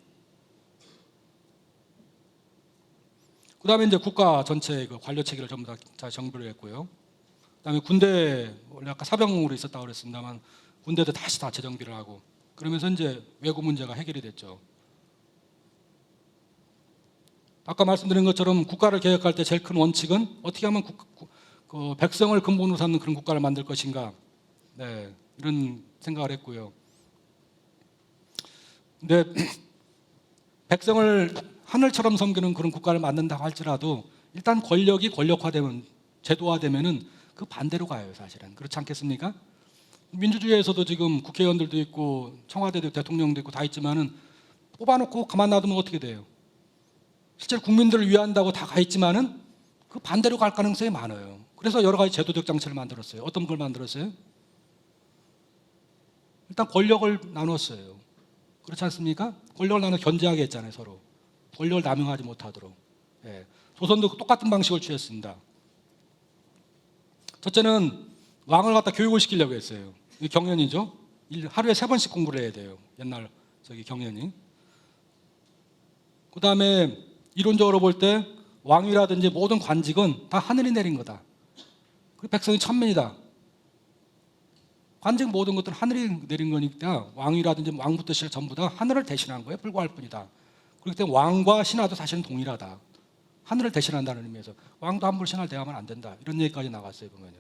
그 다음에 이제 국가 전체의 그 관료 체계를 전부 다 정비를 했고요. 그 다음에 군대, 원래 아까 사병으로 있었다고 그랬습니다만 군대도 다시 다 재정비를 하고 그러면서 이제 외구 문제가 해결이 됐죠. 아까 말씀드린 것처럼 국가를 개혁할 때 제일 큰 원칙은 어떻게 하면 백성을 근본으로 삼는 그런 국가를 만들 것인가, 네, 이런 생각을 했고요. 근데 백성을 하늘처럼 섬기는 그런 국가를 만든다고 할지라도 일단 권력이 권력화되면, 제도화되면은 그 반대로 가요, 사실은. 그렇지 않겠습니까? 민주주의에서도 지금 국회의원들도 있고 청와대도 있고 대통령도 있고 다 있지만은 뽑아놓고 가만 놔두면 어떻게 돼요? 실제로 국민들을 위한다고 다 가 있지만은 그 반대로 갈 가능성이 많아요. 그래서 여러 가지 제도적 장치를 만들었어요. 어떤 걸 만들었어요? 일단 권력을 나눴어요. 그렇지 않습니까? 권력을 나눠 견제하게 했잖아요, 서로. 권력을 남용하지 못하도록. 예. 조선도 똑같은 방식을 취했습니다. 첫째는 왕을 갖다 교육을 시키려고 했어요. 이게 경연이죠. 하루에 3번씩 공부를 해야 돼요. 옛날 경연이. 그다음에 이론적으로 볼 때 왕위라든지 모든 관직은 다 하늘이 내린 거다. 그 백성이 천민이다. 관직 모든 것들은 하늘이 내린 거니까 왕위라든지 왕부터 시작 전부 다 하늘을 대신한 거에 불과할 뿐이다. 그렇기 때문에 왕과 신하도 사실은 동일하다. 하늘을 대신한다는 의미에서 왕도 함부로 신하를 대하면 안 된다. 이런 얘기까지 나왔어요. 보면요.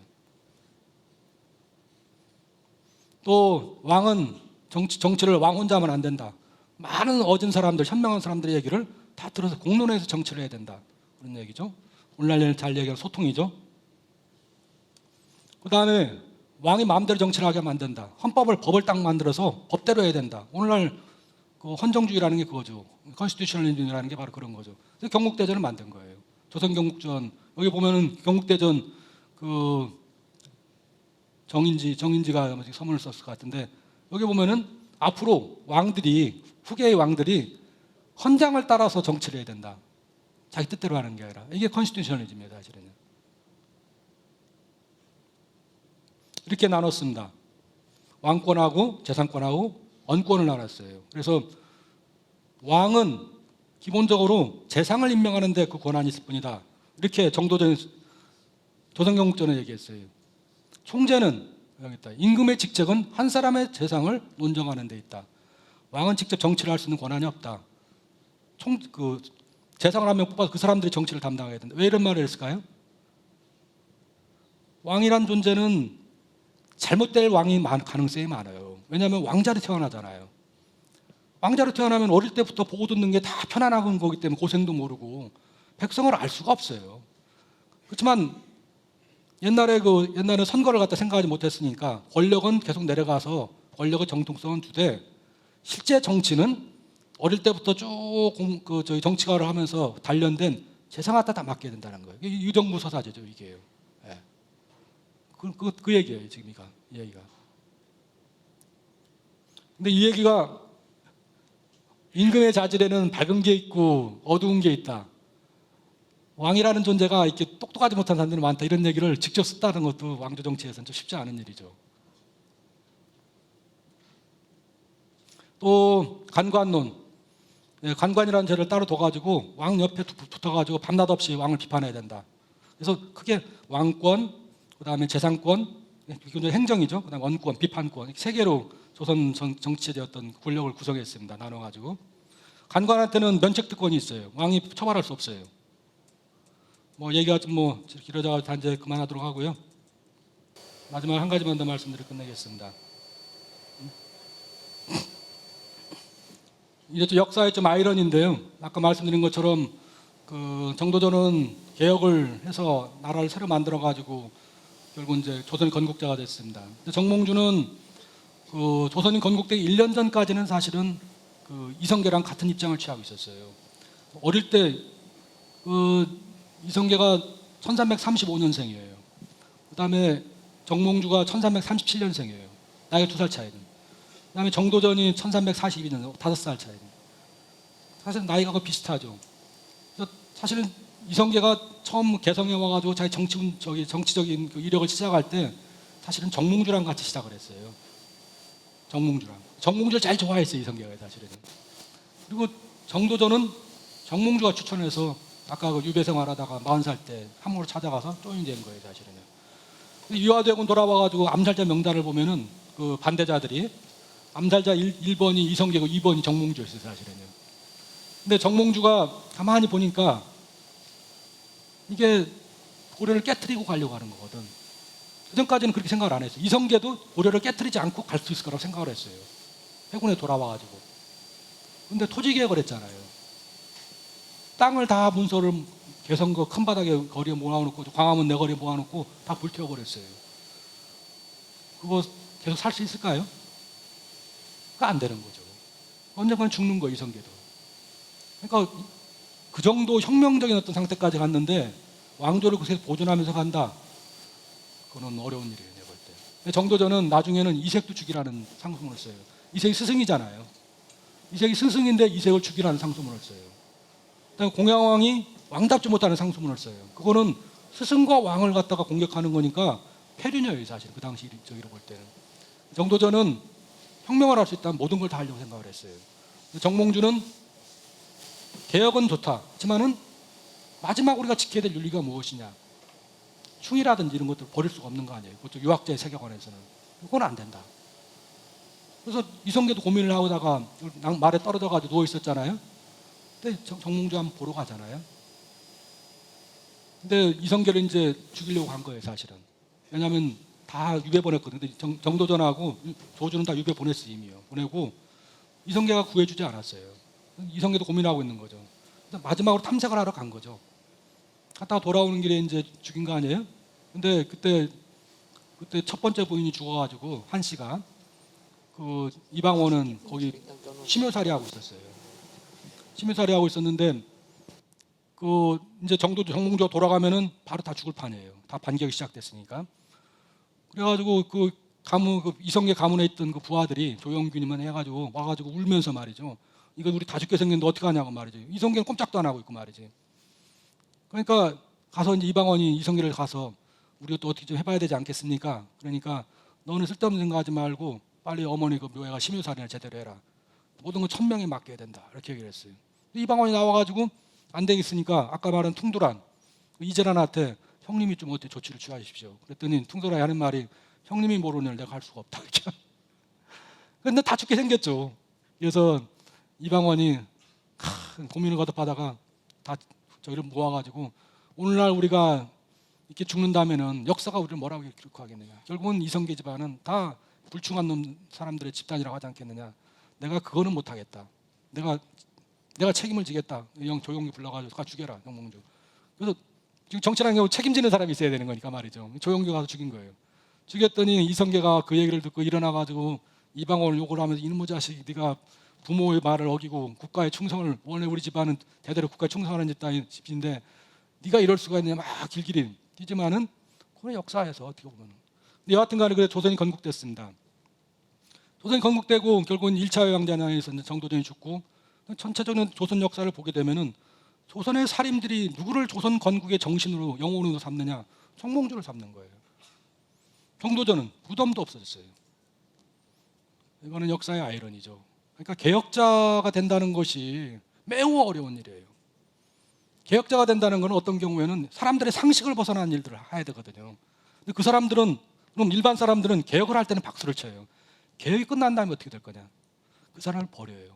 또 왕은 정치를 왕 혼자 하면 안 된다. 많은 어진 사람들, 현명한 사람들의 얘기를 다 들어서 공론화해서 정치를 해야 된다. 그런 얘기죠. 오늘날 잘 얘기하는 소통이죠. 그 다음에 왕이 마음대로 정치를 하게 하면 안 된다. 법을 딱 만들어서 법대로 해야 된다. 오늘날 그 헌정주의라는 게 그거죠. 컨스티튜셔널리즘이라는 게 바로 그런 거죠. 그래서 경국대전을 만든 거예요. 조선 경국전. 여기 보면은 경국대전 그 정인지가 서문을 썼을 것 같은데 여기 보면은 앞으로 후계의 왕들이 헌장을 따라서 정치를 해야 된다. 자기 뜻대로 하는 게 아니라. 이게 컨스티튜셔널리즘이에요, 사실은. 이렇게 나눴습니다. 왕권하고 재산권하고 언권을 나눴어요. 그래서 왕은 기본적으로 재상을 임명하는 데 그 권한이 있을 뿐이다. 이렇게 조선경국전에 얘기했어요. 총재는 여기 있다. 임금의 직책은 한 사람의 재상을 논정하는 데 있다. 왕은 직접 정치를 할 수 있는 권한이 없다. 재상을 한 명 뽑아서 그 사람들이 정치를 담당해야 된다. 왜 이런 말을 했을까요? 왕이란 존재는 잘못될 왕이 가능성이 많아요. 왜냐하면 왕자로 태어나잖아요. 왕자로 태어나면 어릴 때부터 보고 듣는 게 다 편안한 거기 때문에 고생도 모르고 백성을 알 수가 없어요. 그렇지만 옛날에 선거를 갖다 생각하지 못했으니까 권력은 계속 내려가서 권력의 정통성은 두되 실제 정치는 어릴 때부터 쭉 정치가를 하면서 단련된 재상 갖다 다 맡겨야 된다는 거예요. 이게 유정부 서사제죠, 이게요. 예. 그 얘기예요, 지금 이 얘기가. 근데 이 얘기가 임금의 자질에는 밝은 게 있고 어두운 게 있다. 왕이라는 존재가 이렇게 똑똑하지 못한 사람들이 많다. 이런 얘기를 직접 썼다는 것도 왕조 정치에서는 좀 쉽지 않은 일이죠. 또 간관론. 간관이라는 죄를 따로 둬가지고 왕 옆에 붙어가지고 밤낮 없이 왕을 비판해야 된다. 그래서 크게 왕권, 그 다음에 재상권, 이건 행정이죠. 그 다음에 언권, 비판권, 세 개로 조선 정치에 어떤 권력을 구성했습니다. 나눠가지고. 간관한테는 면책특권이 있어요. 왕이 처벌할 수 없어요. 얘기가 좀 길어져가지고 이제 그만하도록 하고요. 마지막 한 가지만 더 말씀드리고 끝내겠습니다. 이제 좀 역사의 좀 아이러니인데요. 아까 말씀드린 것처럼 정도전은 개혁을 해서 나라를 새로 만들어가지고 결국 이제 조선이 건국자가 됐습니다. 정몽주는 조선이 건국되기 1년 전까지는 사실은 이성계랑 같은 입장을 취하고 있었어요. 어릴 때 이성계가 1335년생이에요. 그 다음에 정몽주가 1337년생이에요. 나이가 2살 차이는. 그 다음에 정도전이 1342년, 5살 차이는. 사실 나이가 거의 비슷하죠. 그래서 사실은 이성계가 처음 개성에 와가지고 자기 정치적인 이력을 시작할 때 사실은 정몽주랑 같이 시작을 했어요. 정몽주를 제일 좋아했어요, 이성계가 사실은. 그리고 정도전은 정몽주가 추천해서 아까 유배 생활하다가 40살 때 함흥으로 찾아가서 조인된 거예요, 사실은. 이화대군 돌아와가지고 암살자 명단을 보면은 반대자들이 암살자 1번이 이성계고 2번이 정몽주였어요, 사실은. 근데 정몽주가 가만히 보니까 이게 고려를 깨트리고 가려고 하는 거거든. 그전까지는 그렇게 생각을 안 했어요. 이성계도 고려를 깨트리지 않고 갈 수 있을 거라고 생각을 했어요. 해군에 돌아와가지고. 근데 토지개혁을 했잖아요. 땅을 다 문서를 개성거 큰 바닥에 거리에 모아놓고 광화문 내거리에 모아놓고 다 불태워버렸어요. 그거 계속 살 수 있을까요? 그거 안 되는 거죠. 언젠가는 죽는 거예요, 이성계도. 그러니까 그 정도 혁명적인 어떤 상태까지 갔는데 왕조를 계속 보존하면서 간다. 그건 어려운 일이에요, 내가 볼 때. 정도전은 나중에는 이색도 죽이라는 상소문을 써요. 이색이 스승이잖아요. 이색이 스승인데 이색을 죽이라는 상소문을 써요. 그다음에 공양왕이 왕답지 못하는 상소문을 써요. 그거는 스승과 왕을 갖다가 공격하는 거니까 폐륜이에요, 사실. 그 당시 저기로 볼 때는. 정도전은 혁명을 할 수 있다면 모든 걸 다 하려고 생각을 했어요. 정몽주는 개혁은 좋다. 하지만은 마지막 우리가 지켜야 될 윤리가 무엇이냐. 충이라든지 이런 것들 버릴 수가 없는 거 아니에요. 그것도 유학자의 세계관에서는. 그건 안 된다. 그래서 이성계도 고민을 하다가 말에 떨어져가지고 누워 있었잖아요. 근데 정몽주 한번 보러 가잖아요. 근데 이성계를 이제 죽이려고 간 거예요, 사실은. 왜냐하면 다 유배 보냈거든요. 근데 정도전하고 조주는 다 유배 보냈어요, 이미요. 보내고 이성계가 구해주지 않았어요. 이성계도 고민하고 있는 거죠. 마지막으로 탐색을 하러 간 거죠. 갔다가 돌아오는 길에 이제 죽인 거 아니에요? 근데 그때 첫 번째 부인이 죽어가지고 한 씨가 그 이방원은 거기 심효살이 하고 있었어요. 심효살이 하고 있었는데 그 이제 정몽주가 돌아가면은 바로 다 죽을 판이에요. 다 반격이 시작됐으니까. 그래가지고 그 가문 그 이성계 가문에 있던 그 부하들이 조영균이만 해가지고 와가지고 울면서 말이죠. 이거 우리 다 죽게 생겼는데 어떻게 하냐고 말이죠. 이성계는 꼼짝도 안 하고 있고 말이지. 그러니까 가서 이제 이방원이 이성계를 가서 우리가 또 어떻게 좀 해봐야 되지 않겠습니까? 그러니까 너는 쓸데없는 생각하지 말고 빨리 어머니 그 묘회가 심효살이나 제대로 해라. 모든 건 천명에 맡겨야 된다. 이렇게 얘기를 했어요. 이방원이 나와가지고 안 되겠으니까 아까 말한 퉁도란 이재란한테 형님이 좀 어떻게 조치를 취하십시오. 그랬더니 퉁도란이 하는 말이 형님이 모르는 일 내가 할 수가 없다. 그런데 다 죽게 생겼죠. 그래서 이방원이 고민을 거듭하다가 다 저희를 모아가지고 오늘날 우리가 이렇게 죽는다면은 역사가 우리를 뭐라고 기록하겠느냐. 결국은 이성계 집안은 다 불충한 놈 사람들의 집단이라고 하지 않겠느냐. 내가 그거는 못하겠다. 내가 책임을 지겠다. 조용히 불러가지고 가 죽여라, 정몽주. 그래서 지금 정치라는 게 책임지는 사람이 있어야 되는 거니까 말이죠. 조용히 가서 죽인 거예요. 죽였더니 이성계가 그 얘기를 듣고 일어나가지고 이방원을 욕을 하면서 이놈의 자식, 네가 부모의 말을 어기고 국가에 충성을, 원래 우리 집안은 대대로 국가에 충성하는 집인데 네가 이럴 수가 있냐 막 길길이 뛰지만은 그건 역사에서 어떻게 보면. 근데 여하튼간에 그래 조선이 건국됐습니다. 조선이 건국되고 결국은 1차 요양전에서 정도전이 죽고 전체적인 조선 역사를 보게 되면은 조선의 살인들이 누구를 조선 건국의 정신으로 영혼으로 삼느냐? 정몽주를 삼는 거예요. 정도전은 무덤도 없어졌어요. 이거는 역사의 아이러니죠. 그러니까 개혁자가 된다는 것이 매우 어려운 일이에요. 개혁자가 된다는 것은 어떤 경우에는 사람들의 상식을 벗어난 일들을 해야 되거든요. 근데 그 사람들은, 그럼 일반 사람들은 개혁을 할 때는 박수를 쳐요. 개혁이 끝난 다음에 어떻게 될 거냐? 그 사람을 버려요.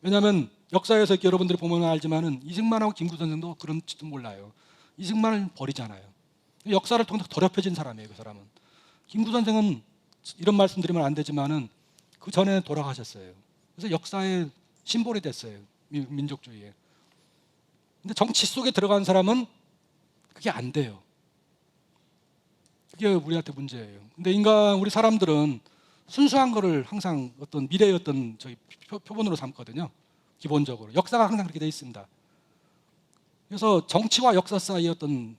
왜냐하면 역사에서 이렇게 여러분들이 보면 알지만은 이승만하고 김구 선생도 그런지도 몰라요. 이승만을 버리잖아요. 역사를 통해서 더럽혀진 사람이에요, 그 사람은. 김구 선생은 이런 말씀드리면 안 되지만은 그 전에 돌아가셨어요. 그래서 역사의 심볼이 됐어요, 민족주의에. 근데 정치 속에 들어간 사람은 그게 안 돼요. 그게 우리한테 문제예요. 근데 우리 사람들은 순수한 거를 항상 어떤 미래의 어떤 저희 표본으로 삼거든요. 기본적으로 역사가 항상 그렇게 돼 있습니다. 그래서 정치와 역사 사이에 어떤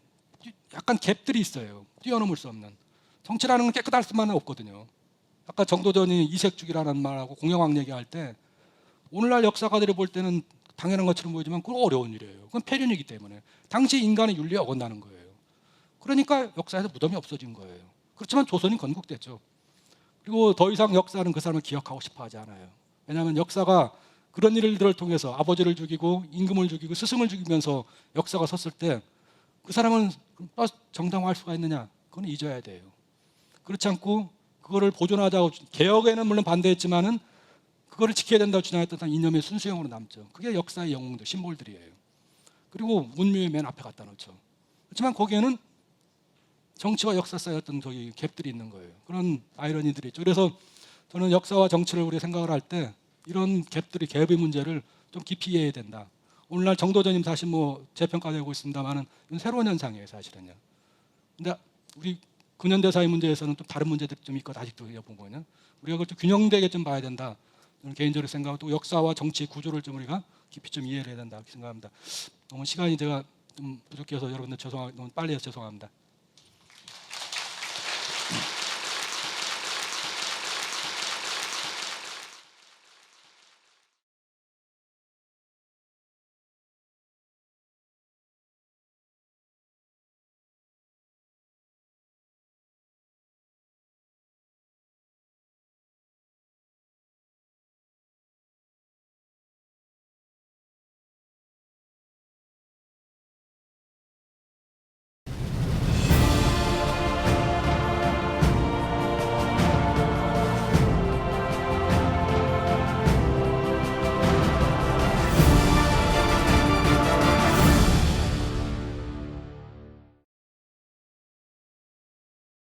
약간 갭들이 있어요. 뛰어넘을 수 없는. 정치라는 건 깨끗할 수만은 없거든요. 아까 정도전이 이색주기라는 말하고 공영학 얘기할 때 오늘날 역사가들이 볼 때는 당연한 것처럼 보이지만 그건 어려운 일이에요. 그건 폐륜이기 때문에 당시 인간의 윤리에 어긋나는 거예요. 그러니까 역사에서 무덤이 없어진 거예요. 그렇지만 조선이 건국됐죠. 그리고 더 이상 역사는 그 사람을 기억하고 싶어 하지 않아요. 왜냐하면 역사가 그런 일들을 통해서 아버지를 죽이고 임금을 죽이고 스승을 죽이면서 역사가 섰을 때 그 사람은 정당화할 수가 있느냐? 그건 잊어야 돼요. 그렇지 않고 그거를 보존하자고 개혁에는 물론 반대했지만은 그거를 지켜야 된다고 주장했던 이념의 순수형으로 남죠. 그게 역사의 영웅들, 심볼들이에요. 그리고 문묘의 맨 앞에 갖다 놓죠. 그렇지만 거기에는 정치와 역사 사이의 어떤 저기 갭들이 있는 거예요. 그런 아이러니들이 있죠. 그래서 저는 역사와 정치를 우리 생각을 할 때 이런 갭의 문제를 좀 깊이 이해해야 된다. 오늘날 정도전임 사실 뭐 재평가되고 있습니다만은 이건 새로운 현상이에요, 사실은요. 근데 우리 근현대사의 문제에서는 또 다른 문제들이 좀 있고 아직도 보면요. 우리가 그걸 좀 균형되게 좀 봐야 된다. 저는 개인적으로 생각하고 또 역사와 정치 구조를 좀 우리가 깊이 좀 이해를 해야 된다 이렇게 생각합니다. 너무 시간이 제가 좀 부족해서 여러분들 너무 빨리 해서 죄송합니다.